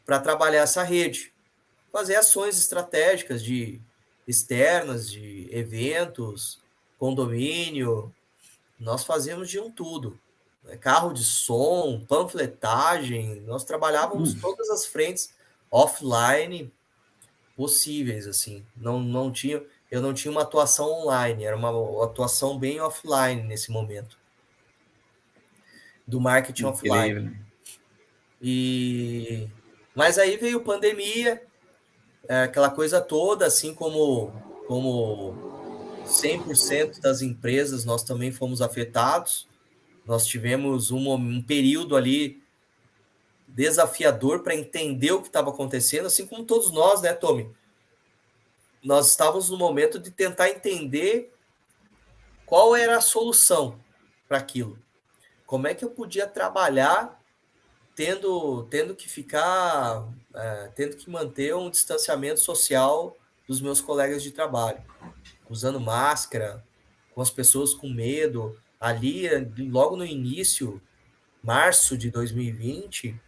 para trabalhar essa rede, fazer ações estratégicas de externas, de eventos, condomínio. Nós fazíamos de um tudo, né? Carro de som, panfletagem, nós trabalhávamos todas as frentes offline possíveis, assim. Eu não tinha uma atuação online, era uma atuação bem offline nesse momento, do marketing offline. Increíble. Mas aí veio pandemia, aquela coisa toda, assim como 100% das empresas, nós também fomos afetados. Nós tivemos um período ali desafiador para entender o que estava acontecendo, assim como todos nós, né, Tommy? Nós estávamos no momento de tentar entender qual era a solução para aquilo. Como é que eu podia trabalhar tendo que ficar, tendo que manter um distanciamento social dos meus colegas de trabalho, usando máscara, com as pessoas com medo. Ali, logo no início, março de 2020,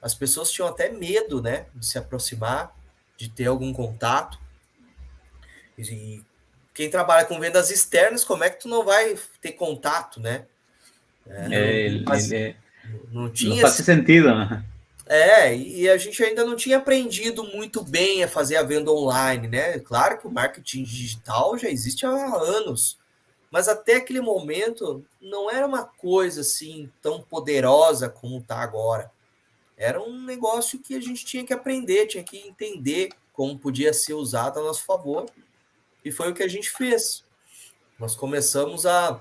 as pessoas tinham até medo, né, de se aproximar, de ter algum contato. E quem trabalha com vendas externas, como é que tu não vai ter contato, né? Não Não tinha faz esse. sentido, né? E a gente ainda não tinha aprendido muito bem a fazer a venda online, né? Claro que o marketing digital já existe há anos, mas até aquele momento não era uma coisa assim tão poderosa como está agora. Era um negócio que a gente tinha que aprender, tinha que entender como podia ser usado a nosso favor, e foi o que a gente fez. Nós começamos a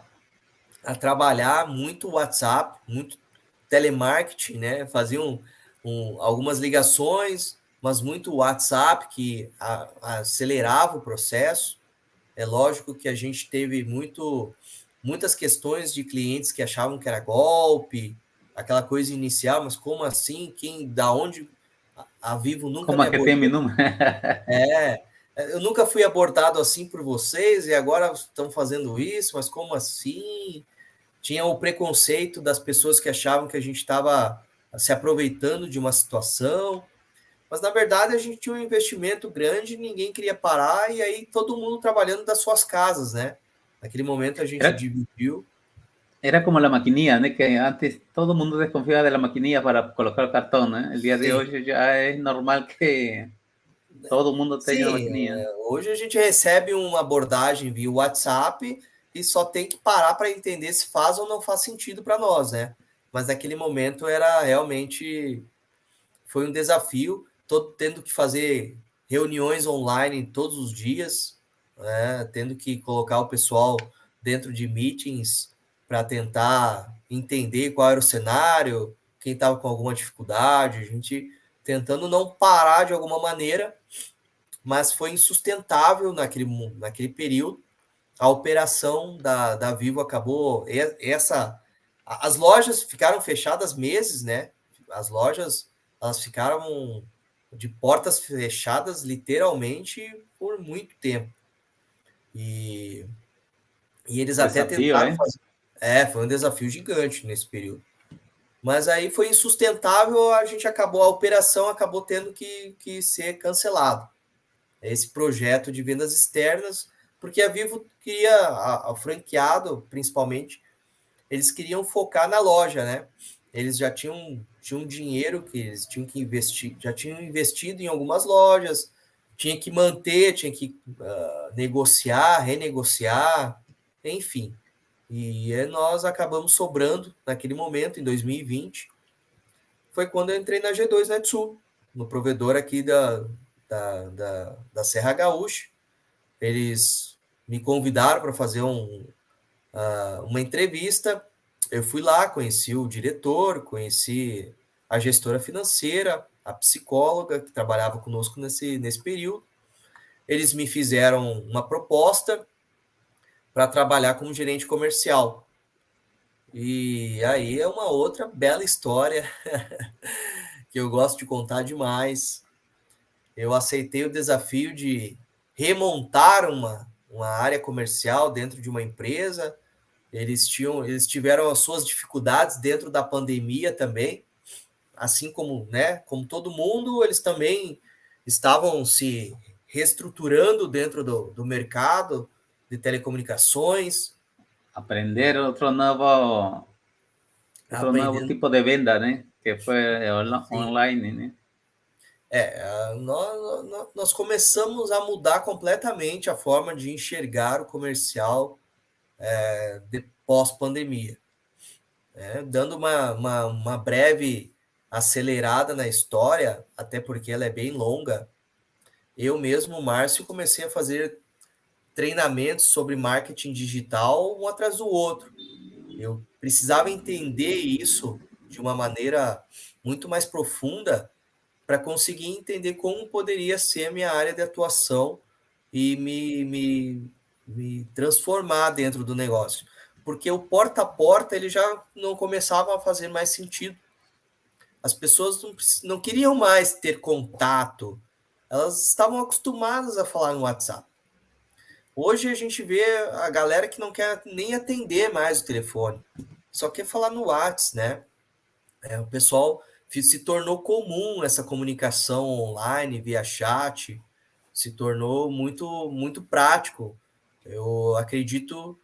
trabalhar muito WhatsApp, muito telemarketing, né? Faziam algumas ligações, mas muito WhatsApp que acelerava o processo. É lógico que a gente teve muitas questões de clientes que achavam que era golpe, aquela coisa inicial, mas como assim? Da onde a Vivo nunca Como me é que tem meu abordou? número? É, eu nunca fui abordado assim por vocês e agora estão fazendo isso, mas como assim? Tinha o preconceito das pessoas que achavam que a gente estava se aproveitando de uma situação, mas na verdade a gente tinha um investimento grande, ninguém queria parar, e aí todo mundo trabalhando das suas casas, né? Naquele momento a gente Era, dividiu. era como la maquinilla, ¿no? Que antes todo el mundo desconfiaba de la maquinilla para colocar el cartón, ¿no? El día de Sim, hoy ya es normal que todo el mundo tenga una sim. maquinilla. Hoje a gente recebe uma abordagem via WhatsApp e só tem que parar para entender se faz ou não faz sentido para nós, né? Mas naquele momento era realmente foi um desafio. Estou tendo que fazer reuniões online todos os dias, né? Tendo que colocar o pessoal dentro de meetings para tentar entender qual era o cenário, quem estava com alguma dificuldade, a gente tentando não parar de alguma maneira, mas foi insustentável naquele período. A operação da Vivo acabou. As lojas ficaram fechadas meses, né? As lojas elas ficaram de portas fechadas literalmente por muito tempo. E, e eles até Desafío, tentaram ¿eh? fazer. Foi um desafio gigante nesse período. Mas aí foi insustentável, a operação acabou tendo que ser cancelada. Esse projeto de vendas externas, porque a Vivo queria, o franqueado principalmente, eles queriam focar na loja, né? Eles já tinham dinheiro que eles tinham que investir, já tinham investido em algumas lojas, tinha que manter, tinha que negociar, renegociar, enfim. E nós acabamos sobrando naquele momento, em 2020. Foi quando eu entrei na G2 Netsul, no provedor aqui da Serra Gaúcha. Eles me convidaram para fazer uma entrevista. Eu fui lá, conheci o diretor, conheci a gestora financeira, a psicóloga que trabalhava conosco nesse período. Eles me fizeram uma proposta para trabalhar como gerente comercial. E aí é uma outra bela história que eu gosto de contar demais. Eu aceitei o desafio de remontar uma área comercial dentro de uma empresa. Eles tiveram as suas dificuldades dentro da pandemia também, assim como, né, como todo mundo, eles também estavam se reestruturando dentro do mercado de telecomunicações, Aprender otro nuevo aprendendo. tipo de venta, ¿no? Que fue Sim. online, ¿no? Nós começamos a mudar completamente a forma de enxergar o comercial de pós-pandemia, né? Dando uma breve acelerada na história, até porque ela é bem longa. eu mesmo, Márcio, comecei a fazer treinamentos sobre marketing digital um atrás do outro. Eu precisava entender isso de uma maneira muito mais profunda para conseguir entender como poderia ser a minha área de atuação e me transformar dentro do negócio. Porque o porta a porta ele já não começava a fazer mais sentido. As pessoas não queriam mais ter contato, elas estavam acostumadas a falar no WhatsApp. Hoje a gente vê a galera que não quer nem atender mais o telefone, só quer falar no WhatsApp, né? O pessoal se tornou comum essa comunicação online, via chat, se tornou muito prático. Eu acredito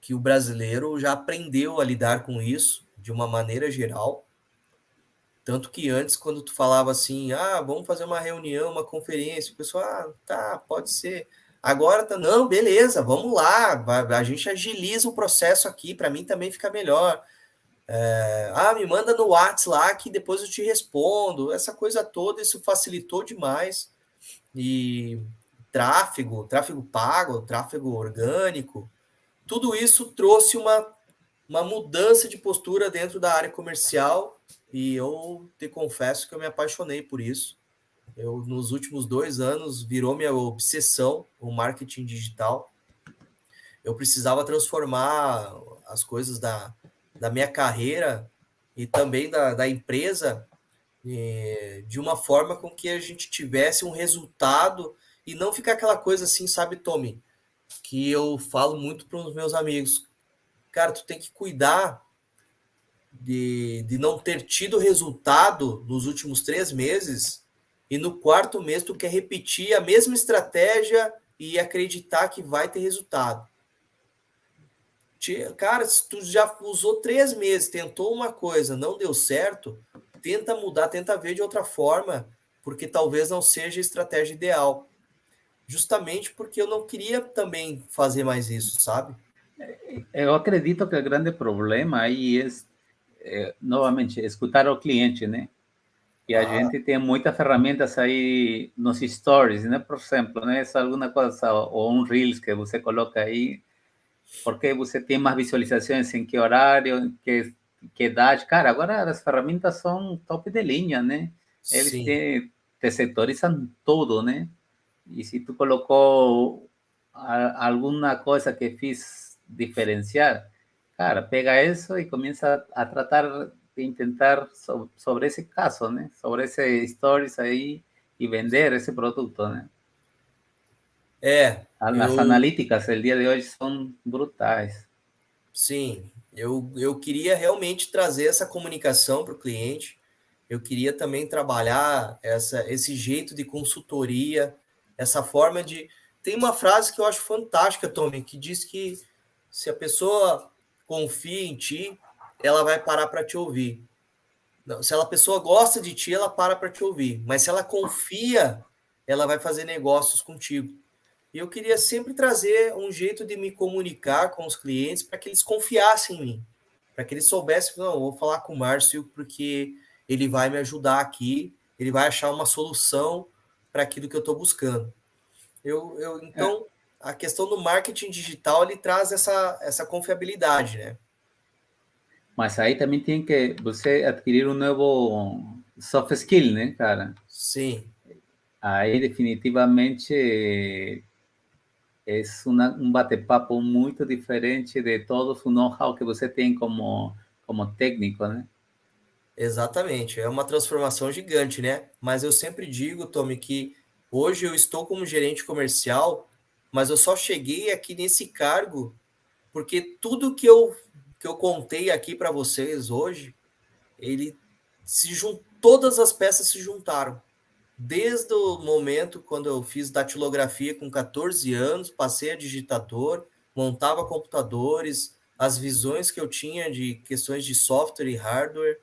que o brasileiro já aprendeu a lidar com isso de uma maneira geral. Tanto que antes, quando tu falava assim, vamos fazer uma reunião, uma conferência, o pessoal, tá, pode ser. Agora tá, não, beleza, vamos lá, a gente agiliza o processo aqui, para mim também fica melhor. Me manda no WhatsApp lá que depois eu te respondo. Essa coisa toda, isso facilitou demais. E tráfego pago, tráfego orgânico, tudo isso trouxe uma mudança de postura dentro da área comercial e eu te confesso que eu me apaixonei por isso. Eu, nos últimos 2 anos, virou minha obsessão o marketing digital. Eu precisava transformar as coisas da minha carreira e também da empresa de uma forma com que a gente tivesse um resultado e não ficar aquela coisa assim, sabe, Tommy, que eu falo muito para os meus amigos. Cara, tu tem que cuidar de não ter tido resultado nos últimos 3 meses e no quarto mês tu quer repetir a mesma estratégia e acreditar que vai ter resultado. Cara, se tu já usou 3 meses, tentou uma coisa, não deu certo, tenta mudar, tenta ver de outra forma, porque talvez não seja a estratégia ideal. Justamente porque eu não queria também fazer mais isso, sabe? Eu acredito que o grande problema aí é, novamente, escutar o cliente, né? E a Ah, gente tem muitas ferramentas aí nos stories, né? Por exemplo, né? É alguma coisa, ou um Reels que você coloca aí, porque você tem mais visualizações em que horário, que idade. Cara, agora as ferramentas são top de linha, né? Eles sim. te setorizam tudo, né? E se tu colocou alguma coisa que fiz diferenciar, cara, pega isso e comienza a tratar de intentar sobre ese caso, ¿no? Sobre ese stories ahí y vender ese producto, ¿no? É, Las eu analíticas el día de hoy son brutales. sim, eu queria realmente trazer essa comunicação para o cliente. Eu queria também trabalhar esse jeito de consultoria, essa forma de. Tem uma frase que eu acho fantástica, Tommy, que diz que se a pessoa confia em ti, ela vai parar para te ouvir. Não, se a pessoa gosta de ti, ela para te ouvir. Mas se ela confia, ela vai fazer negócios contigo. E eu queria sempre trazer um jeito de me comunicar com os clientes para que eles confiassem em mim, para que eles soubessem, não, eu vou falar com o Márcio porque ele vai me ajudar aqui, ele vai achar uma solução para aquilo que eu estou buscando. Eh, Então, a questão do marketing digital, ele traz essa confiabilidade, né? Mas aí também tem que você adquirir um novo soft skill, né, cara? Sim, Aí definitivamente é um bate-papo muito diferente de todo o know-how que você tem como técnico, né? exatamente. É uma transformação gigante, né? Mas eu sempre digo, Tommy, que hoje eu estou como gerente comercial, mas eu só cheguei aqui nesse cargo porque tudo que eu contei aqui para vocês hoje, ele todas as peças se juntaram. Desde o momento quando eu fiz datilografia com 14 anos, passei a digitador, montava computadores, as visões que eu tinha de questões de software e hardware,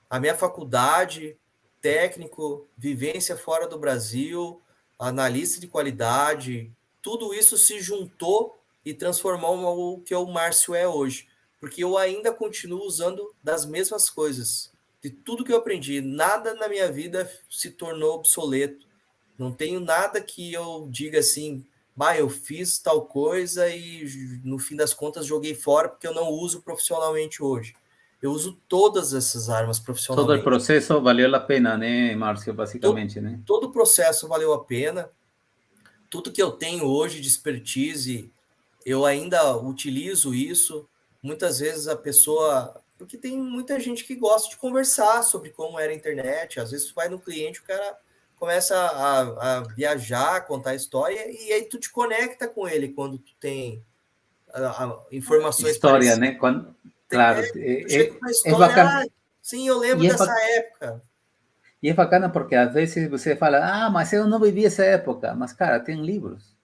a minha faculdade, técnico, vivência fora do Brasil, analista de qualidade, tudo isso se juntou e transformou o que o Márcio é hoje. Porque eu ainda continuo usando das mesmas coisas. De tudo que eu aprendi, nada na minha vida se tornou obsoleto. Não tenho nada que eu diga assim, bah, eu fiz tal coisa e no fim das contas joguei fora porque eu não uso profissionalmente hoje. Eu uso todas essas armas Todo el profissionalmente. proceso valió la pena, né, Márcio, To- basicamente, né? Todo o processo valeu a pena. Tudo que eu tenho hoje de expertise, eu ainda utilizo isso. Muitas vezes a pessoa. Porque tem muita gente que gosta de conversar sobre como era a internet. Às vezes tu vai no cliente, o cara começa a viajar, contar a história, e aí tu te conecta com ele quando tu tem informações História, parecidas. né? Quando, É, claro, tu chega com a é história, bacana. sim, eu lembro E é, dessa época. e é bacana porque às vezes você fala, ah, mas eu não vivi essa época. Mas, cara, tem livros.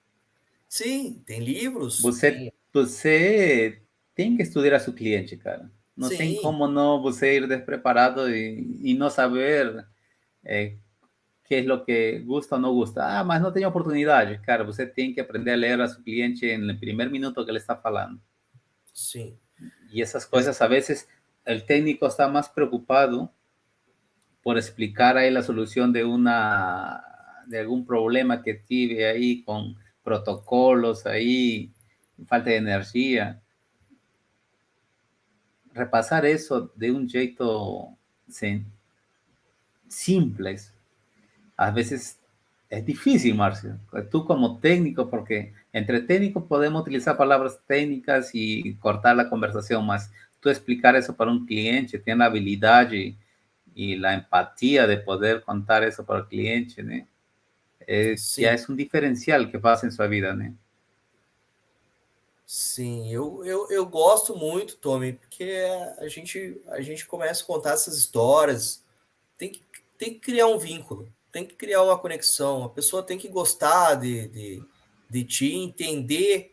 Sim, tem livros, Você, tem. você tem que estudar a seu cliente, cara. Não tem Sim, como não você ir despreparado e não saber qué es lo que gusta o no gusta. Ah, mas não tenho oportunidade. Cara, você tem que aprender a ler a seu cliente no primeiro minuto que ele está falando. sim. Y esas cosas a veces el técnico está más preocupado por explicar ahí la solución de algún problema que tiene ahí con protocolos ahí, falta de energía. Repasar eso de un jeito simples, a veces es difícil, Marcio. Tú como técnico, porque entre técnicos podemos utilizar palabras técnicas y cortar la conversación, más tú explicar eso para un cliente, tiene la habilidad y la empatía de poder contar eso para el cliente, ¿no? Ya Sim, es un diferencial que pasa en su vida, ¿no? sim. Eu gosto muito, Tommy, porque a gente começa a contar essas histórias, tem que, tem que criar um vínculo, tem que criar uma conexão. A pessoa tem que gostar de ti, entender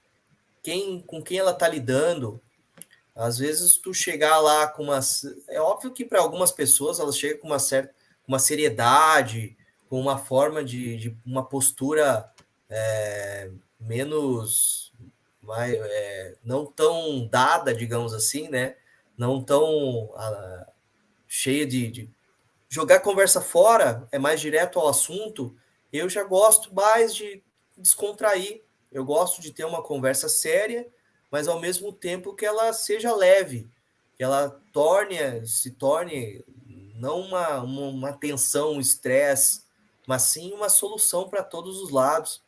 com quem ela está lidando. Às vezes tu chegar lá com uma. É óbvio que para algumas pessoas elas chegam com uma certa uma seriedade, com uma forma de uma postura menos não tão dada, digamos assim, né? Não tão cheia de jogar conversa fora, é mais direto ao assunto. Eu já gosto mais de descontrair. Eu gosto de ter uma conversa séria, mas ao mesmo tempo que ela seja leve, que ela se torne não uma tensão, um estresse, mas sim uma solução para todos os lados.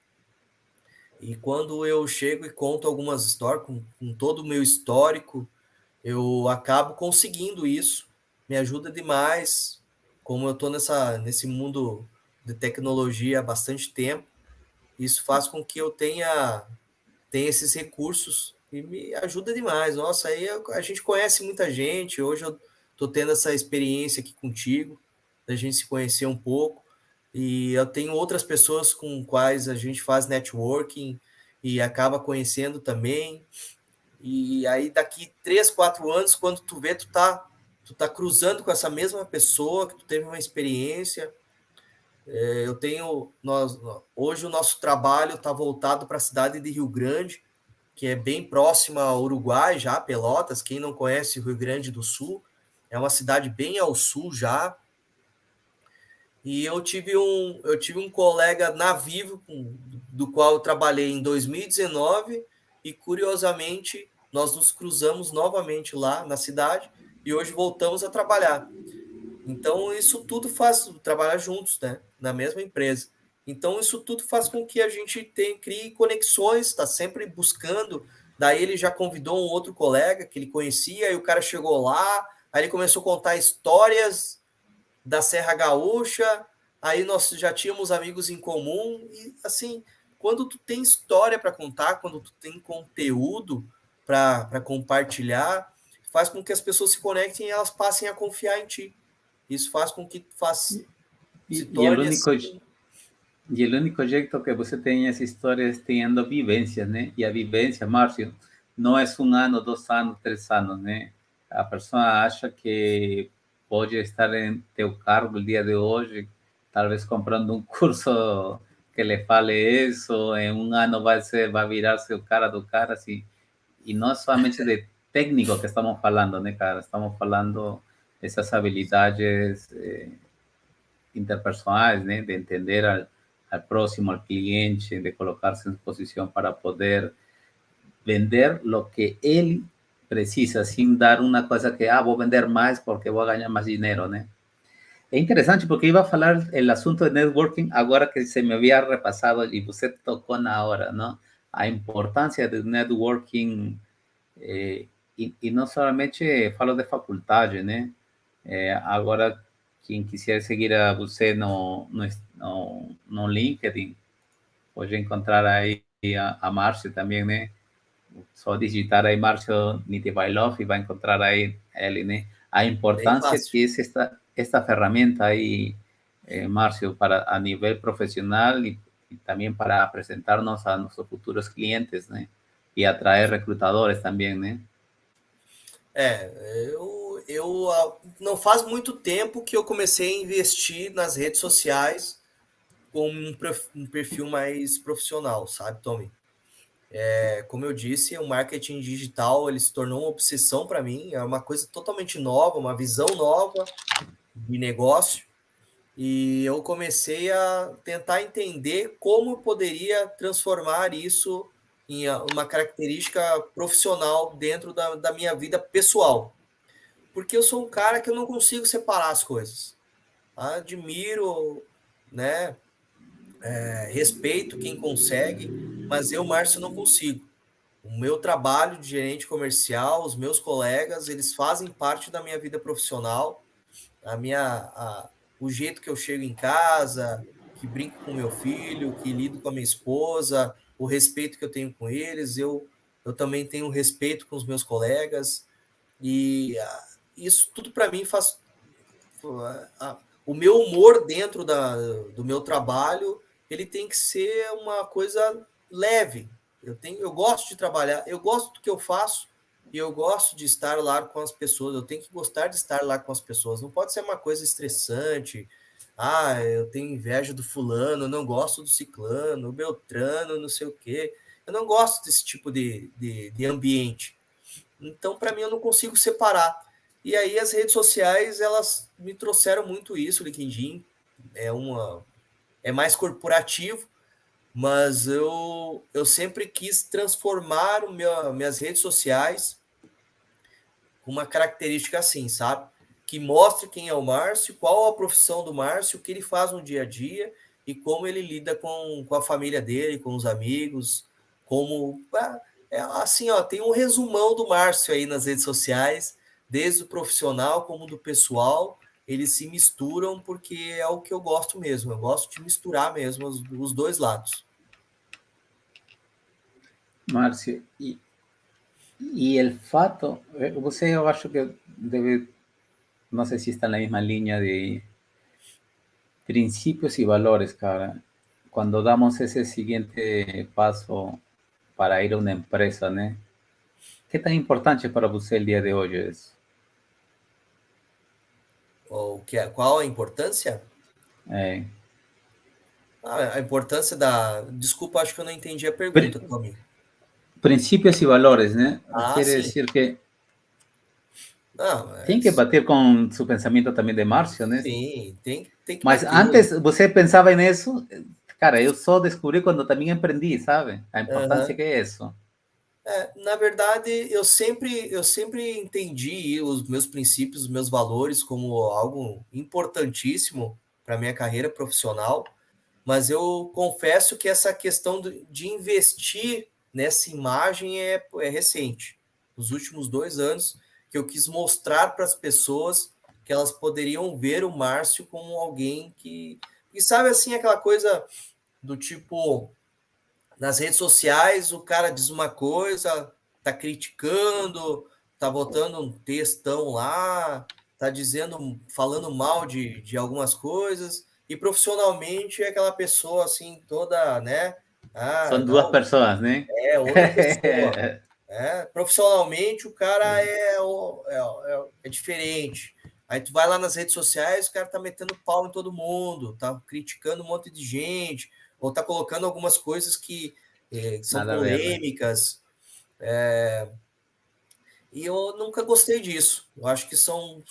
E quando eu chego e conto algumas histórias com todo o meu histórico, eu acabo conseguindo isso. Me ajuda demais. Como eu estou nesse mundo de tecnologia há bastante tempo, isso faz com que eu tenha esses recursos e me ajuda demais. Nossa, a gente conhece muita gente. Hoje eu estou tendo essa experiência aqui contigo, da gente se conhecer um pouco. E eu tenho outras pessoas com quais a gente faz networking e acaba conhecendo também. E aí, daqui 3, 4 anos, quando tu vê, tu tá cruzando com essa mesma pessoa, que tu teve uma experiência. Eu tenho. Hoje o nosso trabalho está voltado para a cidade de Rio Grande, que é bem próxima ao Uruguai, já, Pelotas. Quem não conhece o Rio Grande do Sul, é uma cidade bem ao sul já. E eu tive um colega na Vivo, do qual eu trabalhei em 2019, e curiosamente nós nos cruzamos novamente lá na cidade e hoje voltamos a trabalhar. Então, isso tudo faz trabalhar juntos, né? Na mesma empresa. Então, isso tudo faz com que a gente crie conexões, está sempre buscando. Daí ele já convidou um outro colega que ele conhecia, e o cara chegou lá, aí ele começou a contar histórias da Serra Gaúcha, aí nós já tínhamos amigos em comum, e assim, quando tu tem história para contar, quando tu tem conteúdo para compartilhar, faz com que as pessoas se conectem e elas passem a confiar em ti. Isso faz com que se Y el torne único, assim. y el único jeito que você tem essa história é tendo vivências, né? E a vivência, Márcio, não é um ano, 2 anos, 3 anos, né? A pessoa acha que pode estar em teu cargo no dia de hoje, talvez comprando um curso que lhe fale isso, em um ano vai virar seu cara do cara, assim. E não é somente de técnico que estamos falando, né, cara? Estamos falando dessas habilidades interpersonais, né? De entender al próximo, al cliente, de colocarse en posición para poder vender lo que él precisa, sin dar uma coisa que, vou vender mais porque vou ganhar mais dinheiro, né? É interessante porque iba a falar o assunto de networking agora que se me havia repassado e você tocou na hora, não? A importância do networking, e não somente falo de faculdade, né? Agora, quem quiser seguir a você no LinkedIn, pode encontrar aí a Márcio também, né? Só digitar aí Márcio Nitivailov e vai encontrar aí ele, né? A Bem importância fácil. que é esta ferramenta aí, Márcio, para a nível profissional e também para apresentarnos a nossos futuros clientes, né? E atrair recrutadores também, né? Eu não faz muito tempo que eu comecei a investir nas redes sociais com um perfil mais profissional, sabe, Tommy? Como eu disse, o marketing digital ele se tornou uma obsessão para mim, é uma coisa totalmente nova, uma visão nova de negócio, e eu comecei a tentar entender como eu poderia transformar isso em uma característica profissional dentro da minha vida pessoal. Porque eu sou um cara que eu não consigo separar as coisas. Admiro, né? Respeito quem consegue, mas eu, Márcio, não consigo. O meu trabalho de gerente comercial, os meus colegas, eles fazem parte da minha vida profissional, o jeito que eu chego em casa, que brinco com meu filho, que lido com a minha esposa, o respeito que eu tenho com eles, eu também tenho respeito com os meus colegas, e isso tudo para mim faz o meu humor dentro do meu trabalho, ele tem que ser uma coisa leve. Eu gosto de trabalhar, eu gosto do que eu faço e eu gosto de estar lá com as pessoas. Eu tenho que gostar de estar lá com as pessoas. Não pode ser uma coisa estressante. Eu tenho inveja do fulano, não gosto do ciclano, o Beltrano, não sei o quê. Eu não gosto desse tipo de ambiente. Então, para mim, eu não consigo separar. E aí, as redes sociais, elas me trouxeram muito isso. O LinkedIn é mais corporativo, mas eu sempre quis transformar minhas redes sociais com uma característica assim, sabe? Que mostre quem é o Márcio, qual a profissão do Márcio, o que ele faz no dia a dia e como ele lida com a família dele, com os amigos, como... assim, tem um resumão do Márcio aí nas redes sociais, desde o profissional como do pessoal, eles se misturam porque é o que eu gosto mesmo, eu gosto de misturar mesmo os dois lados. Márcio, e o fato, você eu acho que deve, não sei se está na mesma linha de principios y valores, cara. Cuando damos ese siguiente paso para ir a una empresa, ¿no? ¿Qué tan importante para você el día de hoy es? Qual a importância? É, A importância da... Desculpa, acho que eu não entendi a pri- pergunta, Tommy. Principios y valores, ¿no? Quiere Sim. decir que Não, tem que bater com seu pensamento também de Márcio, né? sim, tem que Mas bater. antes você pensava nisso? Cara, eu só descobri quando também empreendi, sabe? A importância Uhum. que é isso. Na verdade, eu sempre entendi os meus princípios, os meus valores como algo importantíssimo para minha carreira profissional, mas eu confesso que essa questão de investir nessa imagem é recente. Nos últimos 2 anos, que eu quis mostrar para as pessoas que elas poderiam ver o Márcio como alguém que... E sabe assim, aquela coisa do tipo, nas redes sociais, o cara diz uma coisa, tá criticando, tá botando um textão lá, tá dizendo, falando mal de algumas coisas, e profissionalmente é aquela pessoa assim, toda, né? São duas Não, pessoas, né? é outra pessoa. Profissionalmente o cara é diferente. Aí tu vai lá nas redes sociais, o cara tá metendo pau em todo mundo, tá criticando um monte de gente, ou tá colocando algumas coisas que são Nada a ver, né? polêmicas. E eu nunca gostei disso. Eu acho que são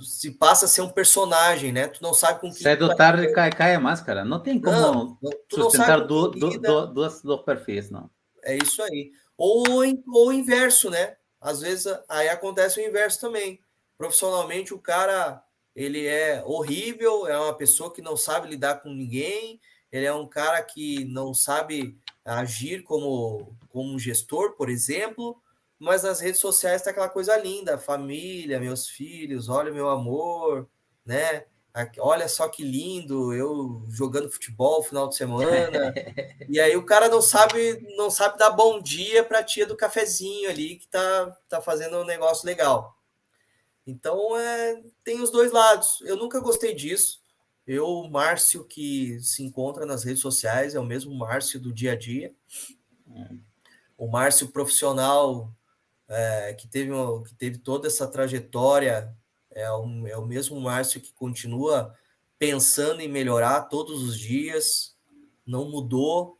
se passa a ser um personagem, né? Tu não sabe com quem tu Cedo ou vai. tarde cai a máscara. Não tem Não, como tu não sabe sustentar com quem lida. dois perfis, não. É isso aí. Ou o inverso, né? Às vezes aí acontece o inverso também. Profissionalmente, o cara ele é horrível, é uma pessoa que não sabe lidar com ninguém, ele é um cara que não sabe agir como um gestor, por exemplo, mas nas redes sociais está aquela coisa linda, família, meus filhos, olha meu amor, né? Olha só que lindo, eu jogando futebol no final de semana. E aí o cara não sabe dar bom dia para a tia do cafezinho ali que tá fazendo um negócio legal. Então tem os dois lados. Eu nunca gostei disso. O Márcio que se encontra nas redes sociais é o mesmo Márcio do dia a dia. O Márcio profissional que teve toda essa trajetória é o mesmo Márcio que continua pensando em melhorar todos os dias, não mudou.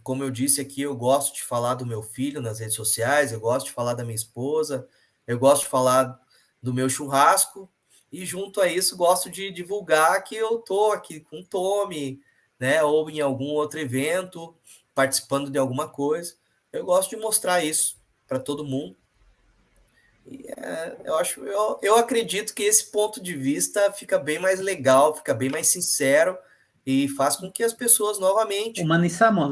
Como eu disse aqui, eu gosto de falar do meu filho nas redes sociais, eu gosto de falar da minha esposa, eu gosto de falar do meu churrasco, e junto a isso gosto de divulgar que eu tô aqui com o Tommy, né? Ou em algum outro evento, participando de alguma coisa. Eu gosto de mostrar isso para todo mundo. Eu acredito que esse ponto de vista fica bem mais legal, fica bem mais sincero e faz com que as pessoas novamente Humanizamos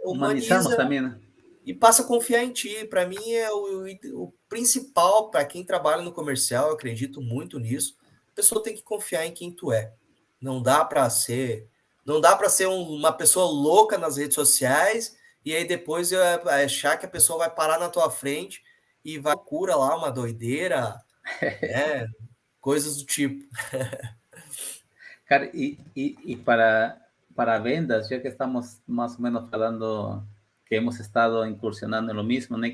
humaniza también. e passa a confiar em ti. Para mim é o principal para quem trabalha no comercial, eu acredito muito nisso. A pessoa tem que confiar em quem tu é. Não dá para ser, não dá para ser uma pessoa louca nas redes sociais e aí depois achar que a pessoa vai parar na tua frente e vai cura lá uma doideira, né? Coisas do tipo. Cara, y para vendas, ya que estamos más o menos hablando que hemos estado incursionando en lo mismo, ¿no?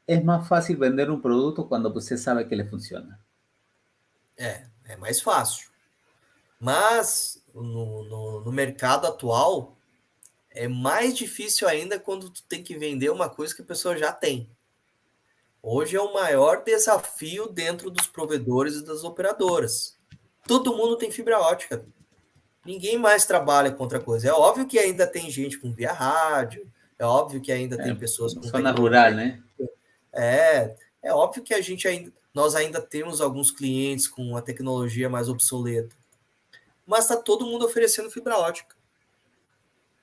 Es más fácil vender un producto cuando usted sabe que le funciona. É mais fácil. Mas no mercado atual é mais difícil ainda quando tu tem que vender uma coisa que a pessoa já tem. Hoje é o maior desafio dentro dos provedores e das operadoras. Todo mundo tem fibra ótica. Ninguém mais trabalha com outra coisa. É óbvio que ainda tem gente com via rádio, é óbvio que ainda tem pessoas com Zona tecnologia. rural, né? É óbvio que nós ainda temos alguns clientes com a tecnologia mais obsoleta. Mas está todo mundo oferecendo fibra ótica.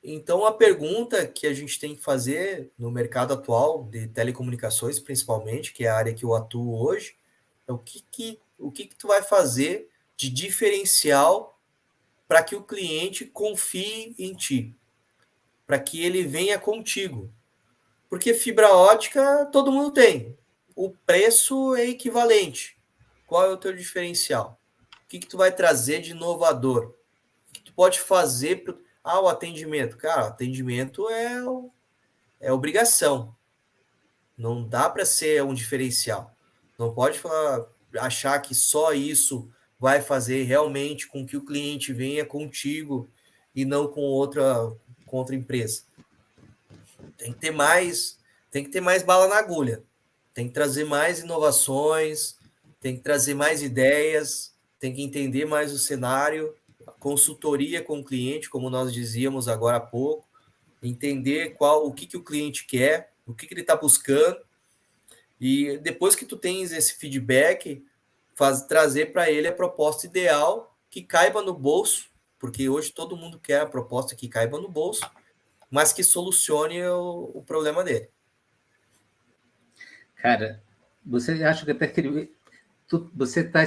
Então, a pergunta que a gente tem que fazer no mercado atual de telecomunicações, principalmente, que é a área que eu atuo hoje, é o que tu vai fazer de diferencial para que o cliente confie em ti, para que ele venha contigo. Porque fibra ótica todo mundo tem. O preço é equivalente. Qual é o teu diferencial? O que tu vai trazer de inovador? O que tu pode fazer para o atendimento? Cara, o atendimento é obrigação. Não dá para ser um diferencial. Não pode achar que só isso vai fazer realmente com que o cliente venha contigo e não com outra empresa. Tem que ter mais bala na agulha. Tem que trazer mais inovações, tem que trazer mais ideias, tem que entender mais o cenário, a consultoria com o cliente, como nós dizíamos agora há pouco, entender o que o cliente quer, o que ele está buscando, e depois que tu tens esse feedback, trazer para ele a proposta ideal que caiba no bolso, porque hoje todo mundo quer a proposta que caiba no bolso, mas que solucione o problema dele. Cara, você acha que está escrevendo, você está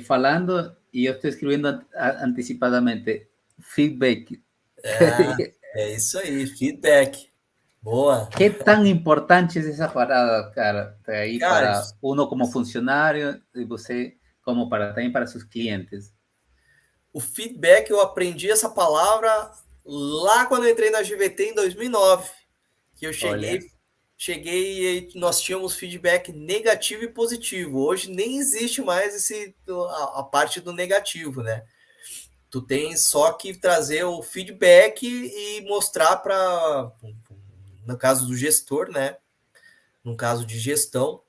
falando e eu estou escrevendo antecipadamente feedback. É isso aí, feedback. Boa. ¿Qué tan importante es esa parada, cara, ahí Cara, para uno como funcionário e você como também para seus clientes? o feedback eu aprendi essa palavra lá quando eu entrei na GVT em 2009, que eu Olha, cheguei e nós tínhamos feedback negativo e positivo. Hoje nem existe mais a parte do negativo, né? Tu tens só que trazer o feedback e mostrar no caso do gestor, né? No caso de gestão,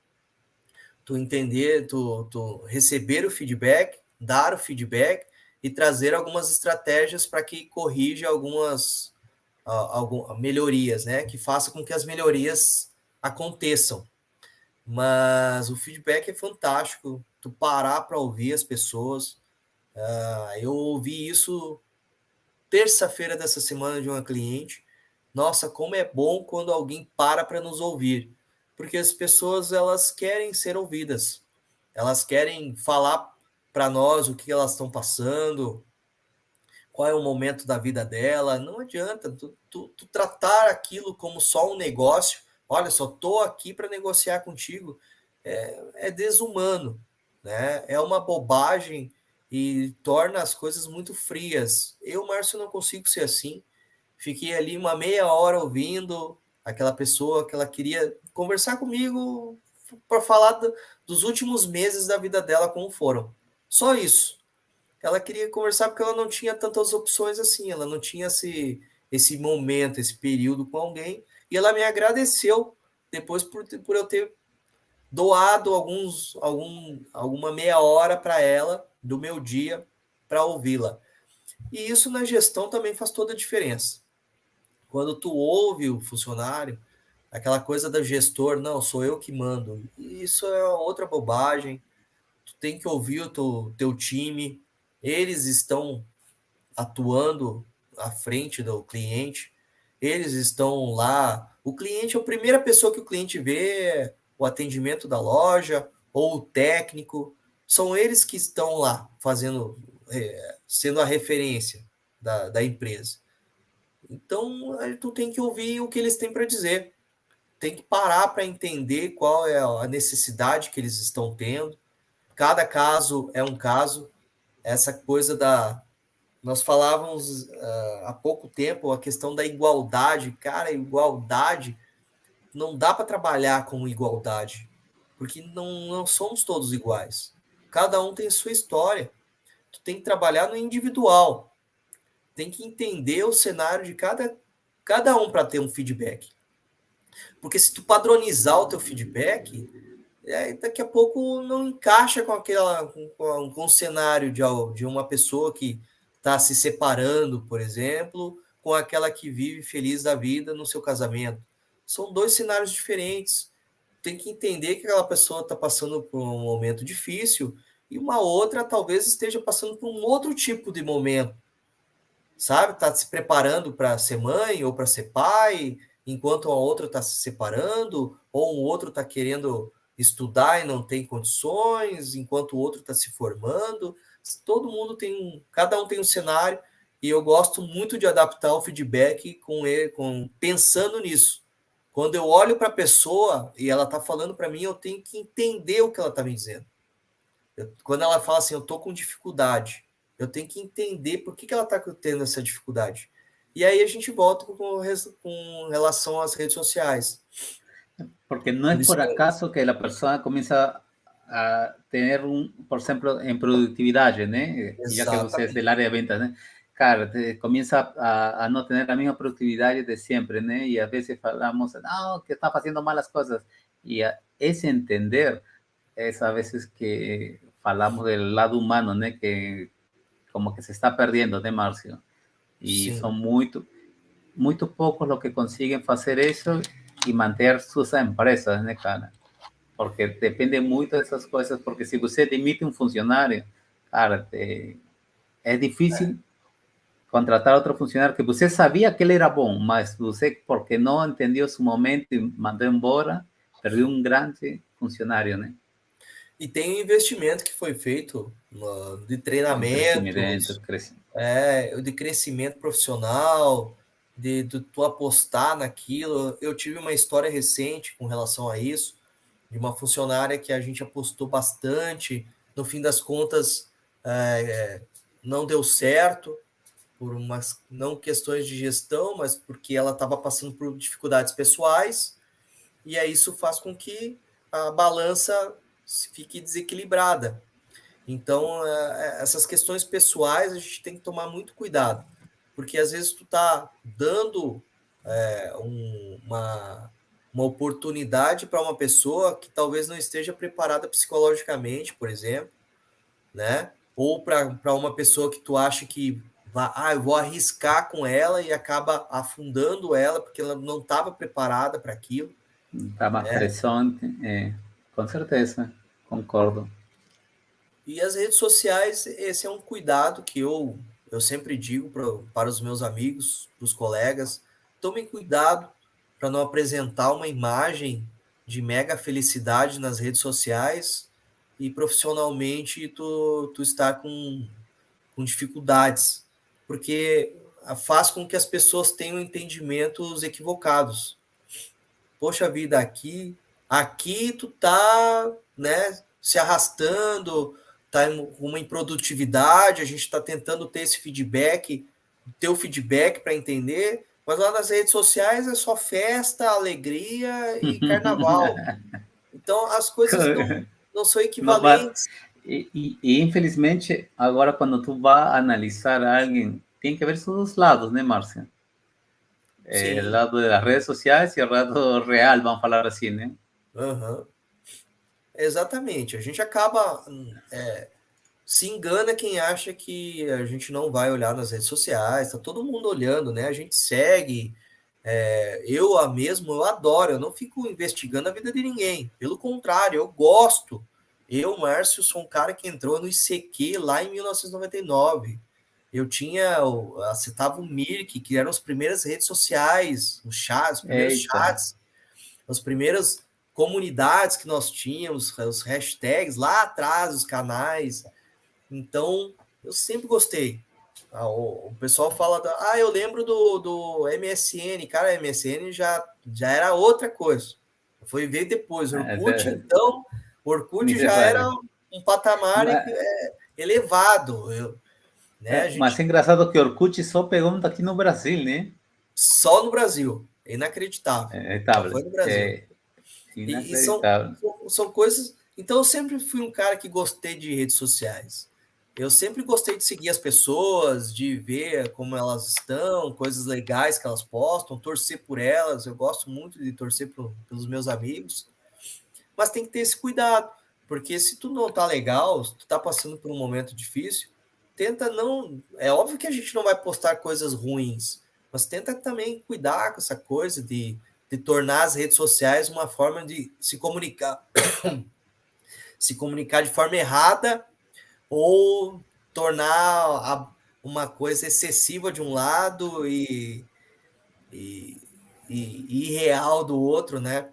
tu entender, tu receber o feedback, dar o feedback e trazer algumas estratégias para que corrija algumas melhorias, né? Que faça com que as melhorias aconteçam. Mas o feedback é fantástico, tu parar para ouvir as pessoas. Eu ouvi isso terça-feira dessa semana de uma cliente. Nossa, como é bom quando alguém para nos ouvir, porque as pessoas elas querem ser ouvidas, elas querem falar para nós o que elas estão passando, qual é o momento da vida dela. Não adianta tu tratar aquilo como só um negócio. Olha, só estou aqui para negociar contigo. É desumano, né? É uma bobagem e torna as coisas muito frias. Eu, Márcio, não consigo ser assim. Fiquei ali uma meia hora ouvindo aquela pessoa que ela queria conversar comigo para falar dos últimos meses da vida dela, como foram. Só isso. Ela queria conversar porque ela não tinha tantas opções assim, ela não tinha esse momento, esse período com alguém, e ela me agradeceu depois por eu ter doado alguma meia hora para ela do meu dia para ouvi-la. E isso na gestão também faz toda a diferença. Quando tu ouve o funcionário, aquela coisa do gestor, não, sou eu que mando. Isso é outra bobagem. Tu tem que ouvir o teu time, eles estão atuando à frente do cliente, eles estão lá. O cliente é a primeira pessoa que o cliente vê, o atendimento da loja ou o técnico, são eles que estão lá fazendo, sendo a referência da empresa. Então, tu tem que ouvir o que eles têm para dizer, tem que parar para entender qual é a necessidade que eles estão tendo. Cada caso é um caso. Essa coisa nós falávamos há pouco tempo a questão da igualdade. Cara, igualdade não dá para trabalhar com igualdade, porque não somos todos iguais. Cada um tem sua história. Tu tem que trabalhar no individual. Tem que entender o cenário de cada um para ter um feedback. Porque se tu padronizar o teu feedback, daqui a pouco não encaixa com o cenário de uma pessoa que está se separando, por exemplo, com aquela que vive feliz da vida no seu casamento. São dois cenários diferentes. Tem que entender que aquela pessoa está passando por um momento difícil e uma outra talvez esteja passando por um outro tipo de momento, sabe? Está se preparando para ser mãe ou para ser pai, enquanto a outra está se separando, ou o outro está querendo estudar e não tem condições, enquanto o outro está se formando. Todo mundo cada um tem um cenário, e eu gosto muito de adaptar o feedback com ele, pensando nisso. Quando eu olho para a pessoa e ela está falando para mim, eu tenho que entender o que ela está me dizendo. Quando ela fala assim, eu estou com dificuldade, eu tenho que entender por que ela está tendo essa dificuldade. E aí a gente volta com relação às redes sociais. Porque no es Por isso por acaso que la persona comienza a tener por ejemplo, en productividad, ¿no? Ya que usted es del área de ventas, ¿no? Claro, comienza a no tener la misma productividad de siempre, ¿no? Y a veces hablamos, no, que está haciendo malas cosas. Y ese entender es a veces que hablamos del lado humano, ¿no? Que como que se está perdiendo, ¿no, Marcio? Y sim. son muy pocos los que consiguen hacer eso y mantener sus empresas, ¿no, cara? Porque depende mucho de esas cosas, porque si usted dimite un funcionario, cara, es difícil contratar a otro funcionario que usted sabía que él era bom, mas usted, porque no entendió su momento y mandó embora, perdió un gran funcionario, né? E tem um investimento que foi feito de En crecimiento, treinamentos, crecimiento. de crescimento profissional, de tu apostar naquilo. Eu tive uma história recente com relação a isso, de uma funcionária que a gente apostou bastante, no fim das contas não deu certo, por umas não questões de gestão, mas porque ela estava passando por dificuldades pessoais, e aí isso faz com que a balança fique desequilibrada. Então, essas questões pessoais a gente tem que tomar muito cuidado, porque às vezes tu tá dando uma oportunidade para uma pessoa que talvez não esteja preparada psicologicamente, por exemplo, né? Ou para uma pessoa que tu acha que eu vou arriscar com ela e acaba afundando ela porque ela não estava preparada para aquilo. Está más presente, com certeza, concordo. E as redes sociais, esse é um cuidado que eu sempre digo para os meus amigos, para os colegas, tomem cuidado para não apresentar uma imagem de mega felicidade nas redes sociais e profissionalmente tu está com dificuldades, porque faz com que as pessoas tenham entendimentos equivocados. Poxa vida, aqui tu tá, né, se arrastando, tá com uma improdutividade, a gente está tentando ter esse feedback, ter o feedback para entender, mas lá nas redes sociais é só festa, alegria e carnaval. Então as coisas não são equivalentes. Infelizmente, agora quando tu vai analisar a alguém, tem que ver os dois lados, né, Márcia? O lado das redes sociais e o lado real, vamos falar assim, né? Uhum. Exatamente. A gente acaba se engana quem acha que a gente não vai olhar nas redes sociais. Tá todo mundo olhando, né? A gente segue. Eu adoro. Eu não fico investigando a vida de ninguém. Pelo contrário, eu gosto. Eu, Márcio, sou um cara que entrou no ICQ lá em 1999. Eu acessava o Mirk, que eram as primeiras redes sociais, os chats, os primeiros chats, as primeiras comunidades que nós tínhamos, os hashtags lá atrás, os canais. Então, eu sempre gostei. O pessoal fala, eu lembro do MSN. Cara, MSN já era outra coisa. Foi ver depois. Orkut, então, Orkut já era um patamar elevado. Né? Mas é engraçado que Orkut só pegou aqui no Brasil, né? Só no Brasil. É inacreditável. Só foi no Brasil. E são coisas... Então, eu sempre fui um cara que gostei de redes sociais. Eu sempre gostei de seguir as pessoas, de ver como elas estão, coisas legais que elas postam, torcer por elas. Eu gosto muito de torcer pelos meus amigos. Mas tem que ter esse cuidado, porque se tu não tá legal, se tu tá passando por um momento difícil, tenta não... É óbvio que a gente não vai postar coisas ruins, mas tenta também cuidar com essa coisa de tornar as redes sociais uma forma de se comunicar se comunicar de forma errada ou tornar uma coisa excessiva de um lado e irreal do outro, né?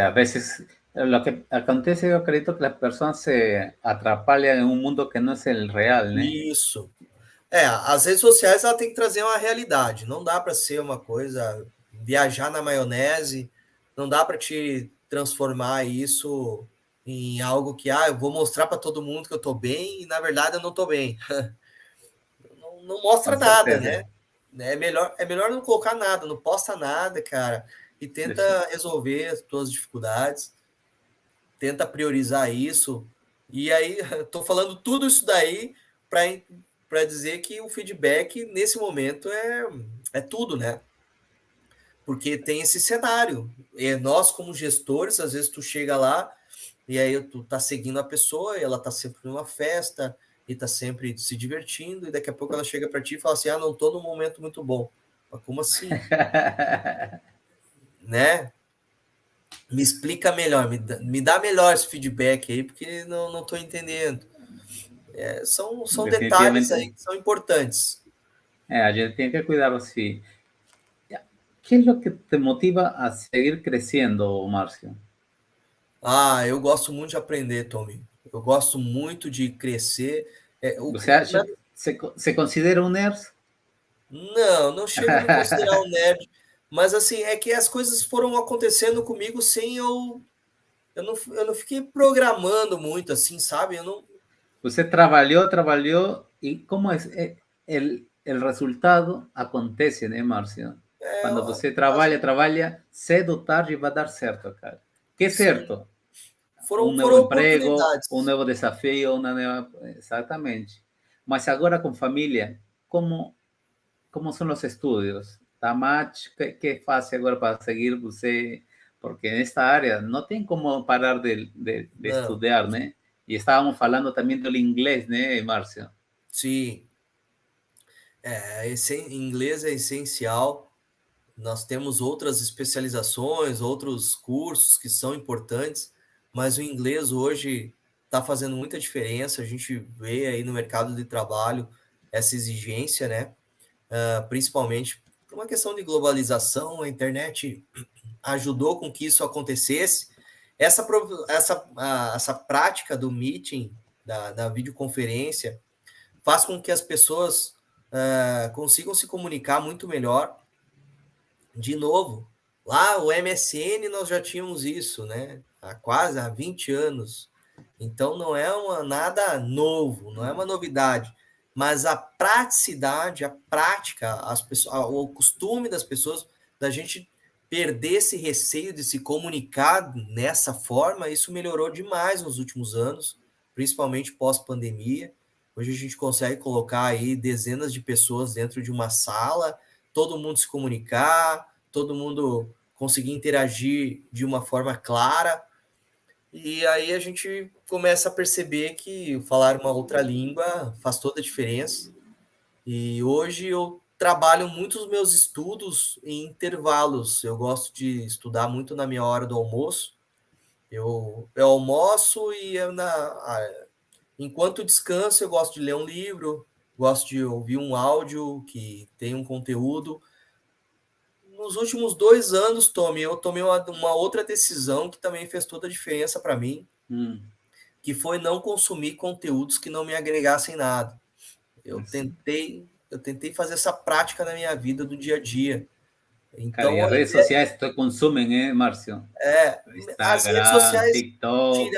A veces lo que acontece, yo acredito que las personas se atrapalhan en un mundo que no es el real, né? Isso. As redes sociais ela tem que trazer uma realidade. Não dá para ser uma coisa viajar na maionese. Não dá para te transformar isso em algo que eu vou mostrar para todo mundo que eu tô bem e na verdade eu não tô bem. não mostra nada, né? É melhor não colocar nada, não posta nada, cara, e tenta resolver as tuas dificuldades, tenta priorizar isso. E aí, tô falando tudo isso daí para dizer que o feedback nesse momento é tudo, né? Porque tem esse cenário. E nós, como gestores, às vezes tu chega lá e aí tu tá seguindo a pessoa e ela tá sempre numa festa e tá sempre se divertindo e daqui a pouco ela chega para ti e fala assim, não tô num momento muito bom. Mas como assim? Né? Me explica melhor, me dá melhor esse feedback aí, porque não tô entendendo. São detalhes aí que são importantes. A gente tem que cuidar, sí. ¿Qué es lo que te motiva a seguir creciendo, Márcio? Eu gosto muito de aprender, Tommy. Eu gosto muito de crescer. Você acha, se considera um nerd? Não chego a me considerar um nerd. Mas, assim, é que as coisas foram acontecendo comigo sem eu não fiquei programando muito, assim, sabe? Você trabalhou e como é o resultado acontece, né, Márcio? Quando você trabalha, cedo ou tarde vai dar certo, cara. Que é certo? Foram novo emprego, oportunidades. novo desafio, uma nova... Exatamente. Mas agora com família, como são os estudos? Tamach, que faz agora para seguir você? Porque nesta área não tem como parar de Não, estudar, né? E estávamos falando também do inglês, né, Márcio? sim, inglês é essencial. Nós temos outras especializações, outros cursos que são importantes, mas o inglês hoje está fazendo muita diferença. A gente vê aí no mercado de trabalho essa exigência, né? Principalmente por uma questão de globalização, a internet ajudou com que isso acontecesse. Essa prática do meeting, da videoconferência, faz com que as pessoas consigam se comunicar muito melhor. De novo, lá o MSN nós já tínhamos isso, né? Há 20 anos. Então não é nada novo, não é uma novidade. Mas a praticidade, a prática, o costume das pessoas, da gente perder esse receio de se comunicar nessa forma, isso melhorou demais nos últimos anos, principalmente pós-pandemia. Hoje a gente consegue colocar aí dezenas de pessoas dentro de uma sala, todo mundo se comunicar, todo mundo conseguir interagir de uma forma clara, e aí a gente começa a perceber que falar uma outra língua faz toda a diferença. E hoje eu trabalho muito os meus estudos em intervalos. Eu gosto de estudar muito na minha hora do almoço. Eu almoço e enquanto descanso eu gosto de ler um livro, gosto de ouvir um áudio que tem um conteúdo. Nos últimos 2 anos, Tommy, eu tomei uma outra decisão que também fez toda a diferença para mim, que foi não consumir conteúdos que não me agregassem nada. Eu tentei fazer essa prática na minha vida do dia a dia. Cara, Então, y redes sociales te consumen, Marcio? as redes Instagram, sociais, TikTok,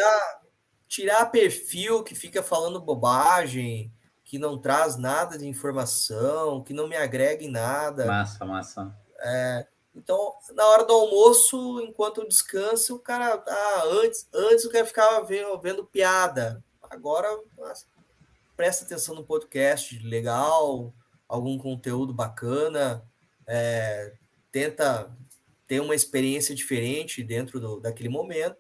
tirar perfil que fica falando bobagem, que não traz nada de informação, que não me agrega em nada. massa, massa. Então, na hora do almoço, enquanto eu descanso, o cara. Antes o cara ficava vendo piada. Agora, presta atenção no podcast legal, algum conteúdo bacana, tenta ter uma experiência diferente dentro daquele momento.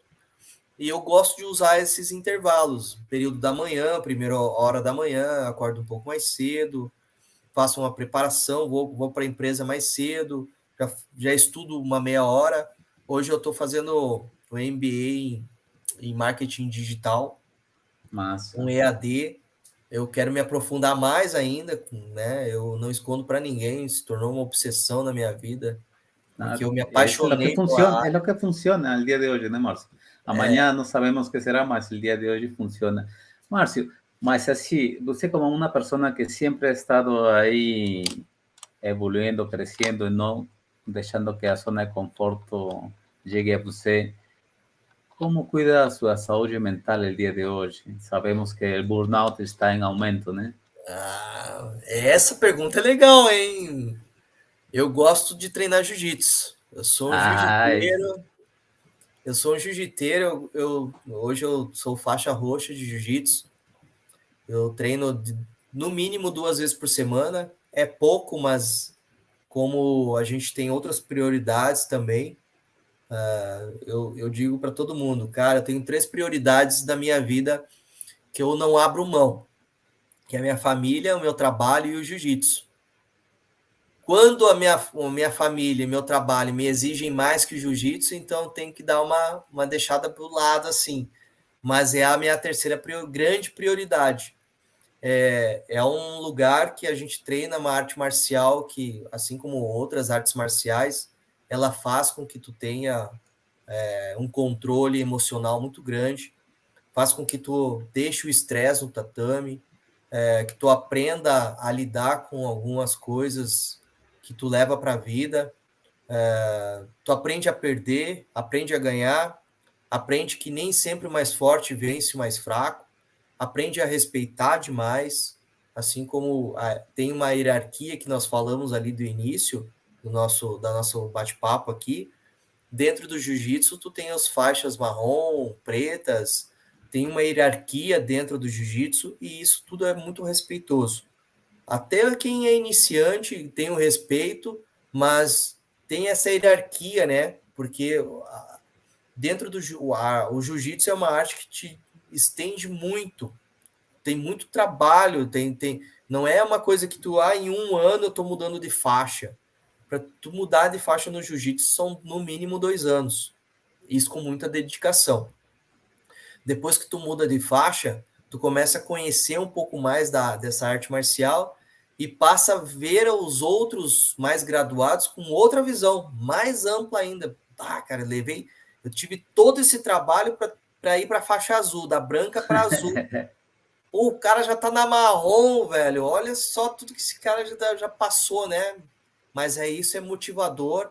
E eu gosto de usar esses intervalos, período da manhã, primeira hora da manhã, acordo um pouco mais cedo, faço uma preparação, vou para a empresa mais cedo, já estudo uma meia hora. Hoje eu estou fazendo um MBA em marketing digital, Massa. um EAD. Eu quero me aprofundar mais ainda, né? Eu não escondo para ninguém, se tornou uma obsessão na minha vida, porque eu Claro. me Es lo que apaixonei pela funciona, es área. lo que funciona el día de hoy, ¿no, Marcio? Amanhã não sabemos o que será, mas o dia de hoje funciona. Márcio, mas assim, você como uma pessoa que sempre ha estado aí evoluindo, crescendo e não deixando que a zona de conforto chegue a você, como cuida a sua saúde mental el dia de hoje? Sabemos que o burnout está em aumento, né? Essa pergunta é legal, hein? Eu gosto de treinar jiu-jitsu. Eu sou um Ai, jiu-jiteiro. Hoje eu sou faixa roxa de jiu-jitsu. Eu treino no mínimo 2 vezes por semana. É pouco, mas como a gente tem outras prioridades também, eu digo para todo mundo, cara, eu tenho 3 prioridades da minha vida que eu não abro mão, que é a minha família, o meu trabalho e o jiu-jitsu. Quando a minha família e meu trabalho me exigem mais que o jiu-jitsu, então tem que dar uma deixada para o lado assim. Mas é a minha terceira grande prioridade. É um lugar que a gente treina uma arte marcial que, assim como outras artes marciais, ela faz com que tu tenha um controle emocional muito grande, faz com que tu deixe o estresse no tatame, que tu aprenda a lidar com algumas coisas que tu leva para a vida. Tu aprende a perder, aprende a ganhar, aprende que nem sempre o mais forte vence o mais fraco, aprende a respeitar demais, assim como tem uma hierarquia que nós falamos ali do início da nosso bate-papo aqui. Dentro do jiu-jitsu, tu tem as faixas marrom, pretas, tem uma hierarquia dentro do jiu-jitsu e isso tudo é muito respeitoso. Até quem é iniciante tem o respeito, mas tem essa hierarquia, né? Porque dentro do o jiu-jitsu é uma arte que te estende muito, tem muito trabalho, não é uma coisa que tu, em um ano eu tô mudando de faixa. Para tu mudar de faixa no jiu-jitsu são no mínimo 2 anos. Isso com muita dedicação. Depois que tu muda de faixa, tu começa a conhecer um pouco mais dessa arte marcial e passa a ver os outros mais graduados com outra visão, mais ampla ainda. Cara, eu tive todo esse trabalho para ir para a faixa azul, da branca para azul. Pô, o cara já tá na marrom, velho. Olha só tudo que esse cara já passou, né? Mas isso é motivador.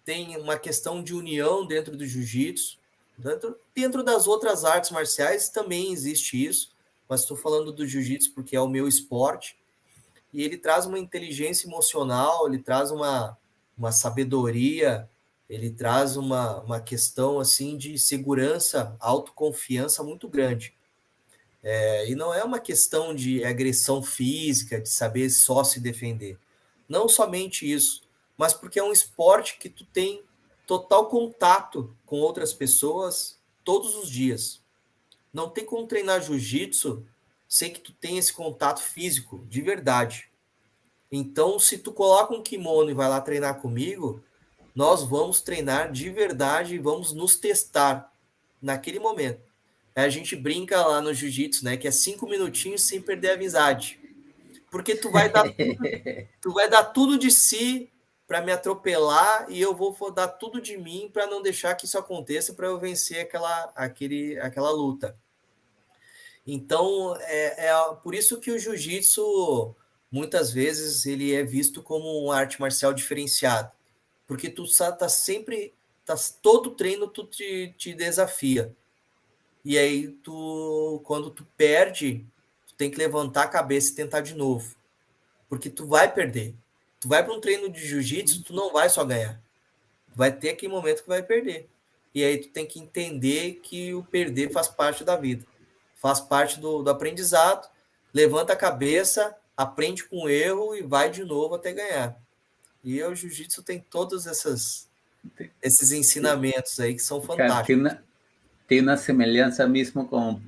Tem uma questão de união dentro do jiu-jitsu. Dentro das outras artes marciais também existe isso. Mas estou falando do jiu-jitsu porque é o meu esporte. E ele traz uma inteligência emocional, ele traz uma sabedoria, ele traz uma questão assim de segurança, autoconfiança muito grande. E não é uma questão de agressão física, de saber só se defender. Não somente isso, mas porque é um esporte que tu tem total contato com outras pessoas todos os dias. Não tem como treinar jiu-jitsu sem que tu tenha esse contato físico, de verdade. Então, se tu coloca um kimono e vai lá treinar comigo, nós vamos treinar de verdade e vamos nos testar naquele momento. A gente brinca lá no jiu-jitsu, né, que é 5 minutinhos sem perder a amizade. Porque tu vai dar tudo de si para me atropelar e eu vou dar tudo de mim para não deixar que isso aconteça para eu vencer aquela luta. Então, por isso que o jiu-jitsu, muitas vezes, ele é visto como uma arte marcial diferenciada. Porque tu tá sempre, todo treino tu te desafia. E aí, quando tu perde, tu tem que levantar a cabeça e tentar de novo. Porque tu vai perder. Tu vai para um treino de jiu-jitsu, tu não vai só ganhar. Vai ter aquele momento que vai perder. E aí tu tem que entender que o perder faz parte da vida. Faz parte do aprendizado. Levanta a cabeça, aprende com o erro e vai de novo até ganhar. E o jiu-jitsu tem todos esses ensinamentos aí que são Cara, fantásticos. tiene una semejanza mismo con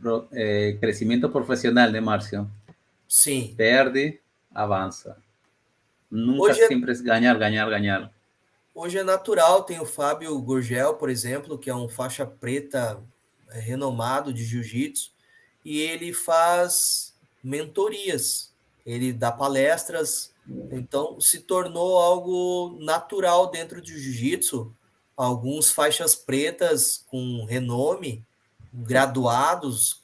crecimiento profesional de Márcio. Sim. Perde, avança. Nunca Hoje é, sempre é ganhar, ganhar, ganhar. hoje é natural, tem o Fábio Gurgel, por exemplo, que é um faixa preta renomado de jiu-jitsu, e ele faz mentorias, ele dá palestras, então se tornou algo natural dentro do jiu-jitsu. Alguns faixas pretas com renome, graduados,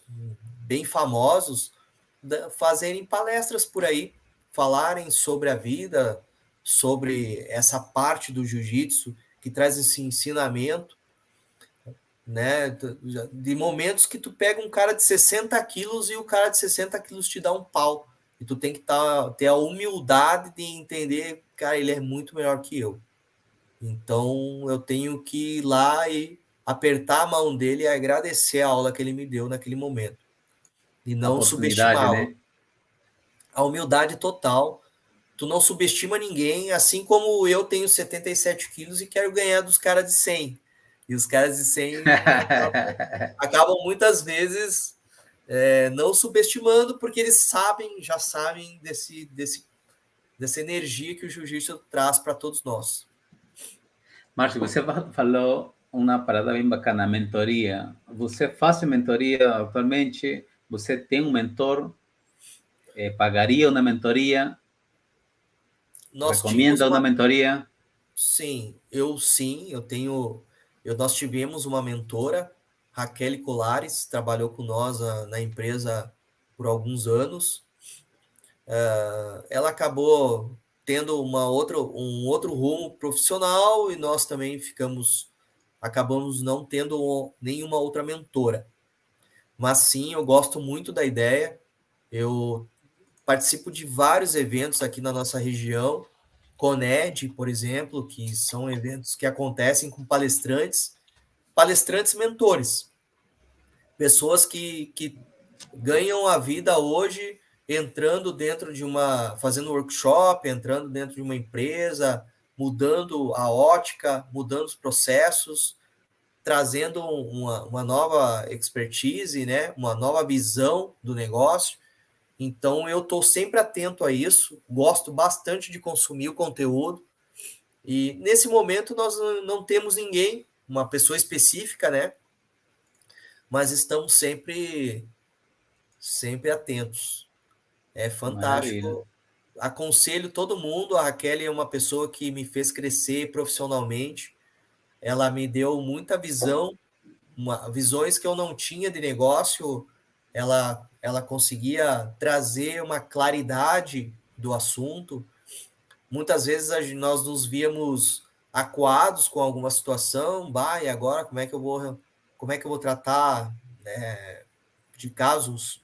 bem famosos, fazerem palestras por aí, falarem sobre a vida, sobre essa parte do jiu-jitsu que traz esse ensinamento, né? De momentos que tu pega um cara de 60 quilos e o cara de 60 quilos te dá um pau. E tu tem que ter a humildade de entender, cara, ele é muito melhor que eu. Então eu tenho que ir lá e apertar a mão dele e agradecer a aula que ele me deu naquele momento. E A não oportunidade, subestimá-lo. né? A humildade total. Tu não subestima ninguém, assim como eu tenho 77 quilos e quero ganhar dos caras de 100. E os caras de 100 acabam muitas vezes não subestimando, porque eles já sabem dessa energia que o jiu-jitsu traz para todos nós. Márcio, você falou uma parada bem bacana, mentoria. Você faz mentoria atualmente? Você tem um mentor? Pagaria uma mentoria? Nós tínhamos Recomenda uma mentoria? sim, eu tenho, nós tivemos uma mentora, Raquel Colares, trabalhou com nós na empresa por alguns anos. Ela acabou tendo um outro rumo profissional e nós também acabamos não tendo nenhuma outra mentora. Mas sim, eu gosto muito da ideia. Eu participo de vários eventos aqui na nossa região, Coned, por exemplo, que são eventos que acontecem com palestrantes mentores, pessoas que ganham a vida hoje entrando fazendo workshop, entrando dentro de uma empresa, mudando a ótica, mudando os processos, trazendo uma nova expertise, né? Uma nova visão do negócio. Então, eu estou sempre atento a isso, gosto bastante de consumir o conteúdo. E nesse momento nós não temos ninguém, uma pessoa específica, né? Mas estamos sempre atentos. É Maravilha. fantástico. Aconselho todo mundo. A Raquel é uma pessoa que me fez crescer profissionalmente. Ela me deu muita visão, visões que eu não tinha de negócio. Ela conseguia trazer uma claridade do assunto. Muitas vezes nós nos víamos acuados com alguma situação. Bah, e agora como é que eu vou tratar, né, de casos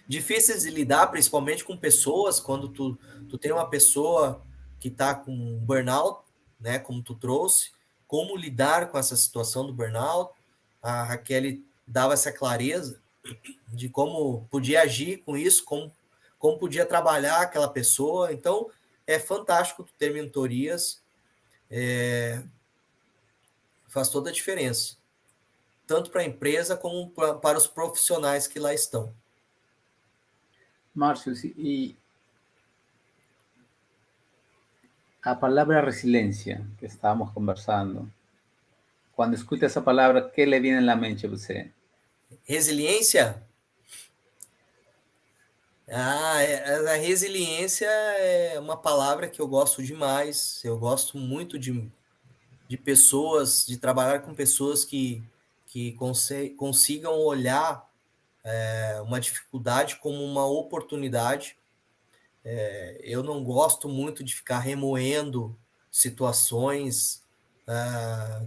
difíceis de lidar, principalmente com pessoas, quando tu tem uma pessoa que está com burnout, né, como tu trouxe, como lidar com essa situação do burnout. A Raquel dava essa clareza de como podia agir com isso, como podia trabalhar aquela pessoa. Então, é fantástico tu ter mentorias, faz toda a diferença, tanto para a empresa como para os profissionais que lá estão. Márcio, y a palabra resiliencia que estábamos conversando, cuando escucha esa palabra, ¿qué le viene en la mente a usted? Resiliência? A resiliência é uma palavra que eu gosto demais. Eu gosto muito de pessoas, de trabalhar com pessoas que consigam olhar uma dificuldade como uma oportunidade. Eu não gosto muito de ficar remoendo situações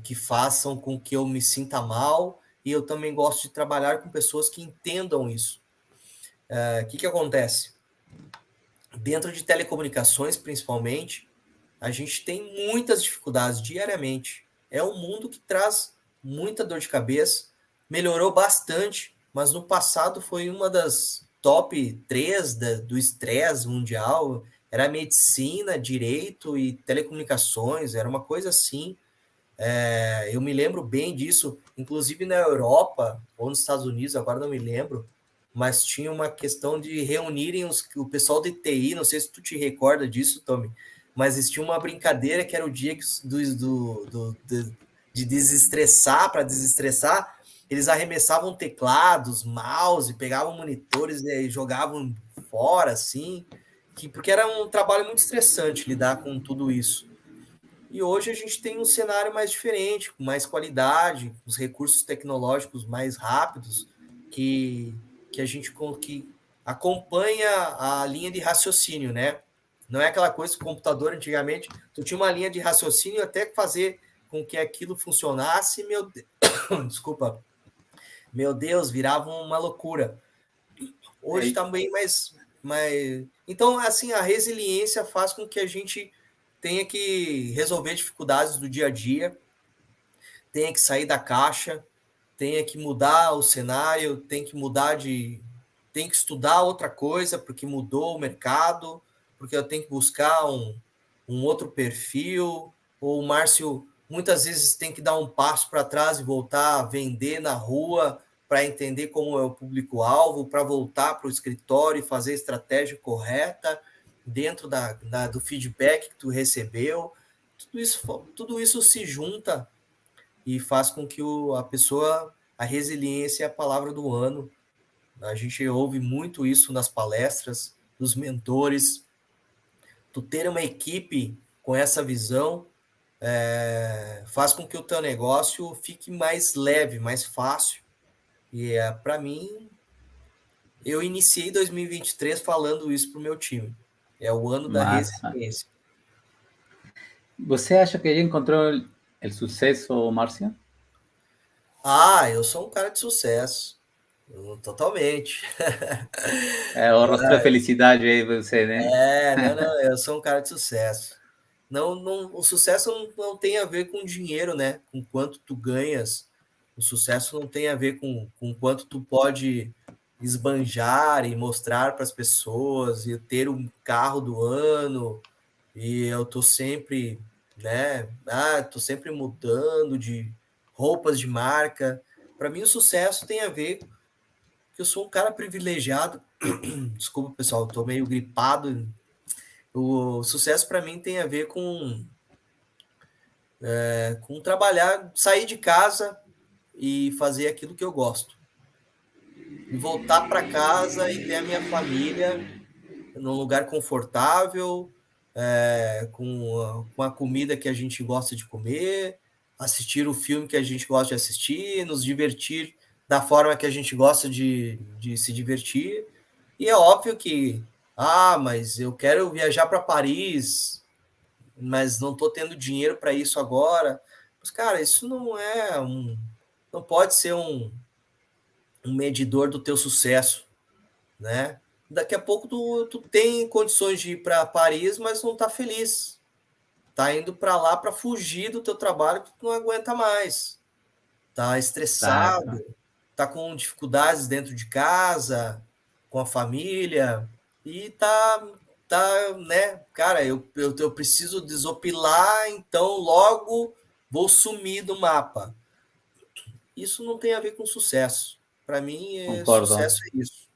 que façam com que eu me sinta mal, e eu também gosto de trabalhar com pessoas que entendam isso. O que acontece? Dentro de telecomunicações, principalmente, a gente tem muitas dificuldades diariamente. É um mundo que traz muita dor de cabeça, melhorou bastante, mas no passado foi uma das top 3 do estresse mundial. Era medicina, direito e telecomunicações, era uma coisa assim. Eu me lembro bem disso, inclusive na Europa ou nos Estados Unidos, agora não me lembro, mas tinha uma questão de reunirem o pessoal de TI, não sei se tu te recorda disso, Tommy, mas existia uma brincadeira que era o dia de desestressar, para desestressar, eles arremessavam teclados, mouse, pegavam monitores e jogavam fora, assim, porque era um trabalho muito estressante lidar com tudo isso. E hoje a gente tem um cenário mais diferente, com mais qualidade, os recursos tecnológicos mais rápidos, que a gente que acompanha a linha de raciocínio, né? Não é aquela coisa que o computador antigamente, tu tinha uma linha de raciocínio até fazer com que aquilo funcionasse, desculpa, meu Deus, virava uma loucura. Hoje está bem mais. Então, assim, a resiliência faz com que a gente tenha que resolver dificuldades do dia a dia, tenha que sair da caixa, tenha que mudar o cenário, tem que estudar outra coisa, porque mudou o mercado, porque eu tenho que buscar um outro perfil, ou o Márcio muitas vezes tem que dar um passo para trás e voltar a vender na rua para entender como é o público-alvo, para voltar para o escritório e fazer a estratégia correta dentro do feedback que tu recebeu. Tudo isso se junta e faz com que a resiliência é a palavra do ano. A gente ouve muito isso nas palestras dos mentores. Tu ter uma equipe com essa visão faz com que o teu negócio fique mais leve, mais fácil. E para mim, eu iniciei 2023 falando isso para o meu time. É o ano da Massa. resiliência. ¿Você acha que ya encontró el suceso, Márcio? Eu sou um cara de sucesso. Totalmente. O rostro de felicidade aí você, né? Não, eu sou um cara de sucesso. O sucesso não tem a ver com dinheiro, né? Com quanto tu ganhas. O sucesso não tem a ver com quanto tu pode esbanjar e mostrar para as pessoas e ter um carro do ano e eu tô sempre, né? Tô sempre mudando de roupas de marca. Para mim, o sucesso tem a ver que eu sou um cara privilegiado. Desculpa, pessoal, eu tô meio gripado. O sucesso para mim tem a ver com trabalhar, sair de casa e fazer aquilo que eu gosto. E voltar para casa e ter a minha família num lugar confortável, com a comida que a gente gosta de comer, assistir o filme que a gente gosta de assistir, nos divertir da forma que a gente gosta de se divertir. E é óbvio que, mas eu quero viajar para Paris, mas não estou tendo dinheiro para isso agora. Mas, cara, isso não pode ser um medidor do teu sucesso, né? Daqui a pouco tu tem condições de ir para Paris, mas não tá feliz. Tá indo para lá para fugir do teu trabalho que tu não aguenta mais. Tá Claro, estressado, tá com dificuldades dentro de casa, com a família e né? Cara, eu preciso desopilar, então logo vou sumir do mapa. Isso não tem a ver com sucesso. Para mim, concordo. sucesso é isso.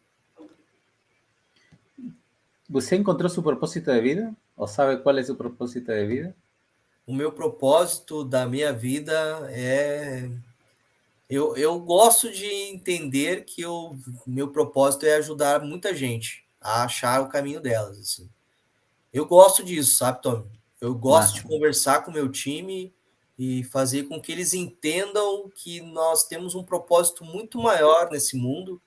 ¿Você encontró su propósito de vida? ¿O sabe cuál es su propósito de vida? O meu propósito da minha vida é. Eu gosto de entender que o meu propósito é ajudar muita gente a achar o caminho delas. Assim. Eu gosto disso, sabe, Tommy? Eu gosto de Massa. conversar com o meu time e fazer com que eles entendam que nós temos um propósito muito maior nesse mundo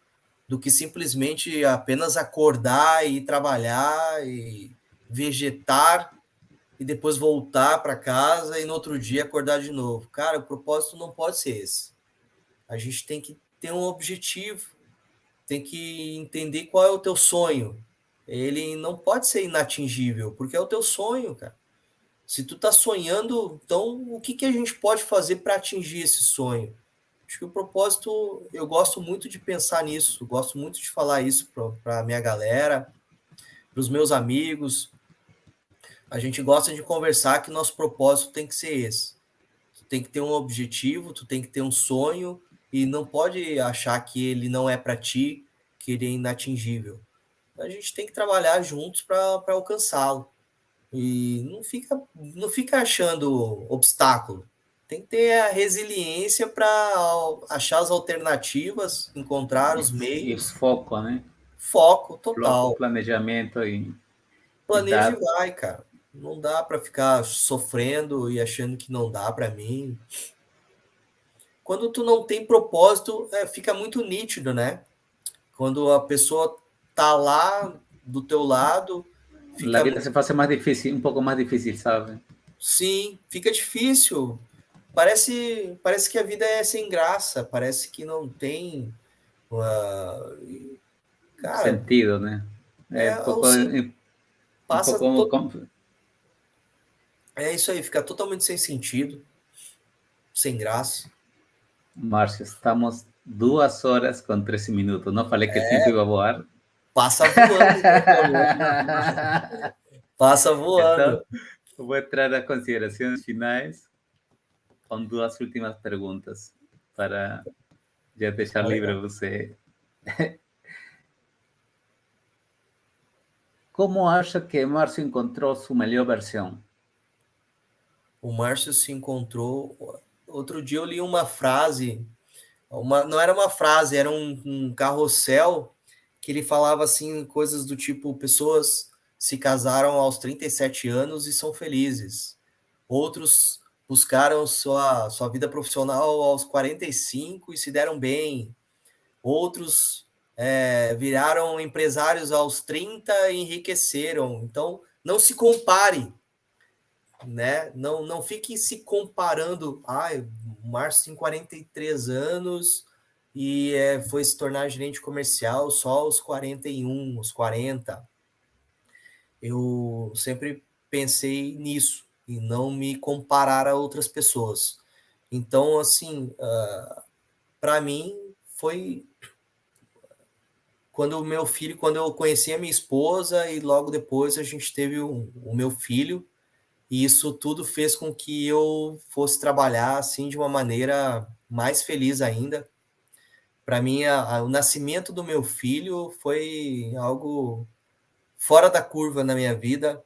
do que simplesmente apenas acordar e trabalhar e vegetar e depois voltar para casa e no outro dia acordar de novo. Cara, o propósito não pode ser esse. A gente tem que ter um objetivo, tem que entender qual é o teu sonho. Ele não pode ser inatingível, porque é o teu sonho, cara. Se tu tá sonhando, então o que a gente pode fazer para atingir esse sonho? Acho que o propósito, eu gosto muito de pensar nisso, gosto muito de falar isso para minha galera, para os meus amigos. A gente gosta de conversar que nosso propósito tem que ser esse. Tu tem que ter um objetivo, tu tem que ter um sonho e não pode achar que ele não é para ti, que ele é inatingível. A gente tem que trabalhar juntos para alcançá-lo. E não fica achando obstáculo. Tem que ter a resiliência para achar as alternativas, encontrar os E meios, foco, né? foco Foco, total. planejamento e Planeja e dar. vai, cara. Não dá para ficar sofrendo e achando que não dá para mim. Quando tu não tem propósito, fica muito nítido, né? Quando a pessoa tá lá do teu lado, La fica vida se hace más difícil, un poco más difícil, ¿sabes? sim, fica difícil. Parece que a vida é sem graça, parece que não tem uma... Cara, Sentido, ¿no? é Un o poco, sim, un passa poco, é isso aí, fica totalmente sem sentido, sem graça. Márcio, estamos 2 horas con 13 minutos. No falei que el tiempo iba a voar. Passa voando, né, Paulo? Passa voando. Então, vou entrar nas considerações finais com 2 últimas perguntas para já deixar Tá livre legal. você. Como acha que Márcio encontrou sua melhor versão? O Márcio se encontrou. Outro dia eu li uma frase, não era uma frase, era um carrossel que ele falava assim, coisas do tipo: pessoas se casaram aos 37 anos e são felizes. Outros buscaram sua vida profissional aos 45 e se deram bem. Outros viraram empresários aos 30 e enriqueceram. Então, não se compare, né? Não fique se comparando. O Márcio tem 43 anos e foi se tornar gerente comercial só aos 41, aos 40. Eu sempre pensei nisso e não me comparar a outras pessoas. Então, assim, para mim foi quando eu conheci a minha esposa e logo depois a gente teve o meu filho, e isso tudo fez com que eu fosse trabalhar assim de uma maneira mais feliz ainda. Para mim, o nascimento do meu filho foi algo fora da curva na minha vida.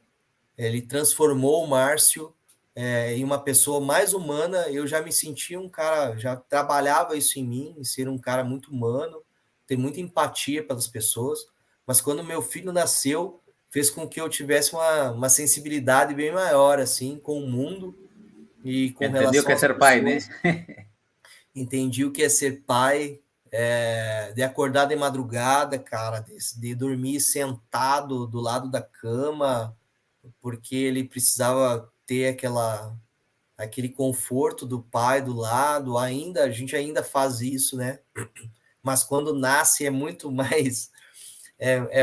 Ele transformou o Márcio em uma pessoa mais humana. Eu já me sentia um cara, já trabalhava isso em mim, em ser um cara muito humano, ter muita empatia pelas pessoas. Mas quando meu filho nasceu, fez com que eu tivesse uma sensibilidade bem maior assim com o mundo e com Entendió relação que às ser pai, ¿no? pessoas. Entendi o que é ser pai, de acordar de madrugada, cara, de dormir sentado do lado da cama, porque ele precisava ter aquele conforto do pai do lado. A gente ainda faz isso, né? Mas quando nasce é muito mais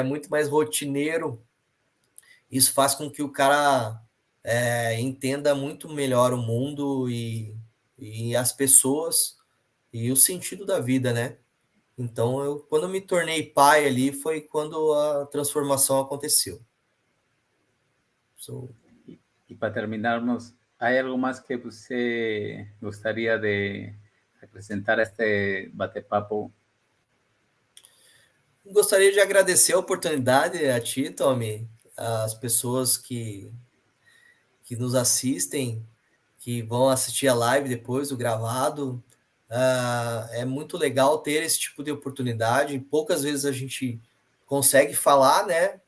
muito mais rotineiro. Isso faz com que o cara entenda muito melhor o mundo e as pessoas e o sentido da vida, né? Então, quando eu me tornei pai ali, foi quando a transformação aconteceu. So, Y para terminarnos, ¿hay algo más que usted gustaría de acrescentar a este bate-papo? gostaria de agradecer a oportunidade a ti, Tommy, as pessoas que nos assistem, que vão assistir a live depois, o gravado. É muito legal ter esse tipo de oportunidade. Poucas vezes a gente consegue falar, né,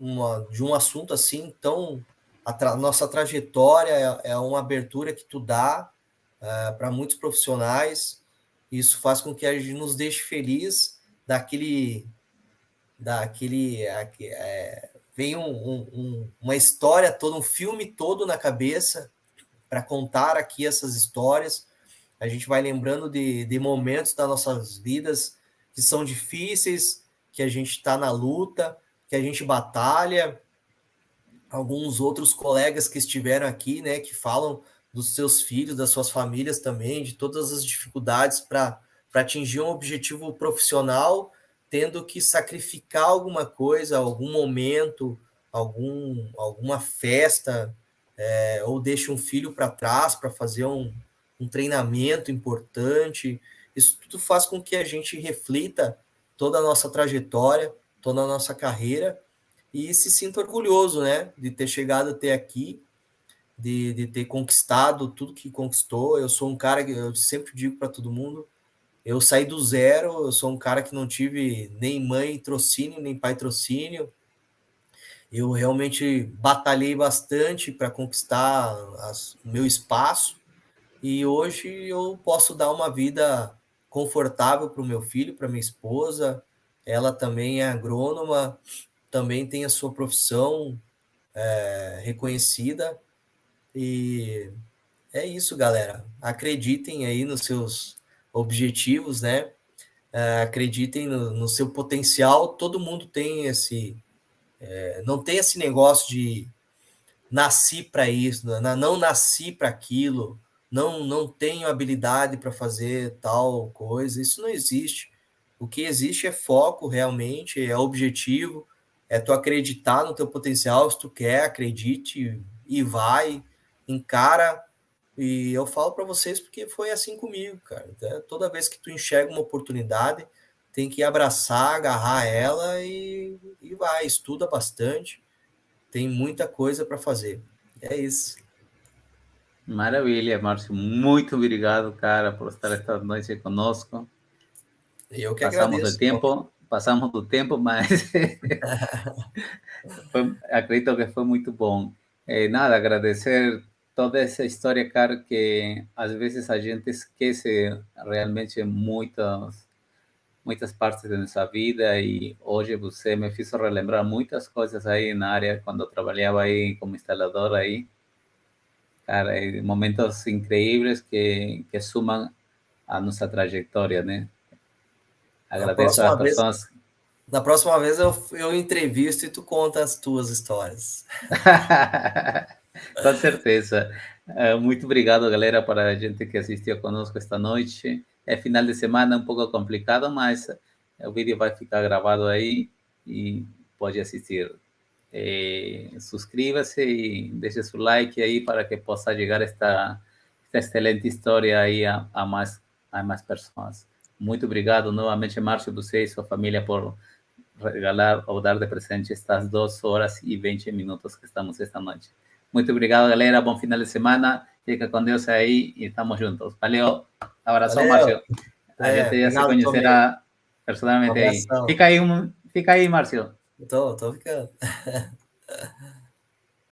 de um assunto assim. Então, nossa trajetória é uma abertura que tu dá para muitos profissionais. Isso faz com que a gente nos deixe feliz daquele vem uma história toda, um filme todo na cabeça para contar aqui essas histórias. A gente vai lembrando de momentos das nossas vidas que são difíceis, que a gente está na luta, que a gente batalha. Alguns outros colegas que estiveram aqui, né, que falam dos seus filhos, das suas famílias também, de todas as dificuldades para atingir um objetivo profissional, tendo que sacrificar alguma coisa, algum momento, alguma festa, ou deixa um filho para trás para fazer um treinamento importante. Isso tudo faz com que a gente reflita toda a nossa trajetória, toda a nossa carreira e se sinta orgulhoso, né, de ter chegado até aqui, de ter conquistado tudo que conquistou. Eu sou um cara que eu sempre digo para todo mundo, eu saí do zero, eu sou um cara que não tive nem mãe trocínio, nem pai trocínio. Eu realmente batalhei bastante para conquistar o meu espaço e hoje eu posso dar uma vida confortável para o meu filho, para minha esposa. Ela também é agrônoma, também tem a sua profissão reconhecida. E é isso, galera. Acreditem aí nos seus objetivos, né? Acreditem no seu potencial. Todo mundo tem não tem esse negócio de nasci para isso, não nasci para aquilo, não tenho habilidade para fazer tal coisa. Isso não existe. O que existe é foco, realmente, é objetivo, é tu acreditar no teu potencial. Se tu quer, acredite e vai, encara. E eu falo para vocês porque foi assim comigo, cara. Toda vez que tu enxerga uma oportunidade, tem que abraçar, agarrar ela e vai, estuda bastante. Tem muita coisa para fazer. É isso. Maravilha, Márcio. Muito obrigado, cara, por estar esta noite conosco. Eu que agradeço, Tommy. Passamos do tempo, mas acredito que foi muito bom. Nada, agradecer toda essa história, cara, que às vezes a gente esquece realmente muitas partes da nossa vida e hoje você me fez relembrar muitas coisas aí na área quando eu trabalhava aí como instalador aí. Cara, momentos increíbles que sumam a nossa trajetória, né? Na Agradeço às próxima vez, pessoas. na próxima vez eu entrevisto e tu conta as tuas histórias. Com certeza. Muito obrigado, galera, para a gente que assistiu conosco esta noite. É final de semana um pouco complicado, mas o vídeo vai ficar gravado aí. e pode assistir. Suscríbase y deje su like ahí para que pueda llegar esta excelente história aí a mais pessoas. Muito obrigado novamente, Márcio, você e sua família por regalar ou dar de presente estas 2 horas e 20 minutos que estamos esta noite. Muito obrigado, galera. Bom final de semana. Fica com Deus aí e estamos juntos. Valeu. Abração, Márcio. A gente já se conhecerá personalmente aí. Fica aí, Márcio. Tô ficando.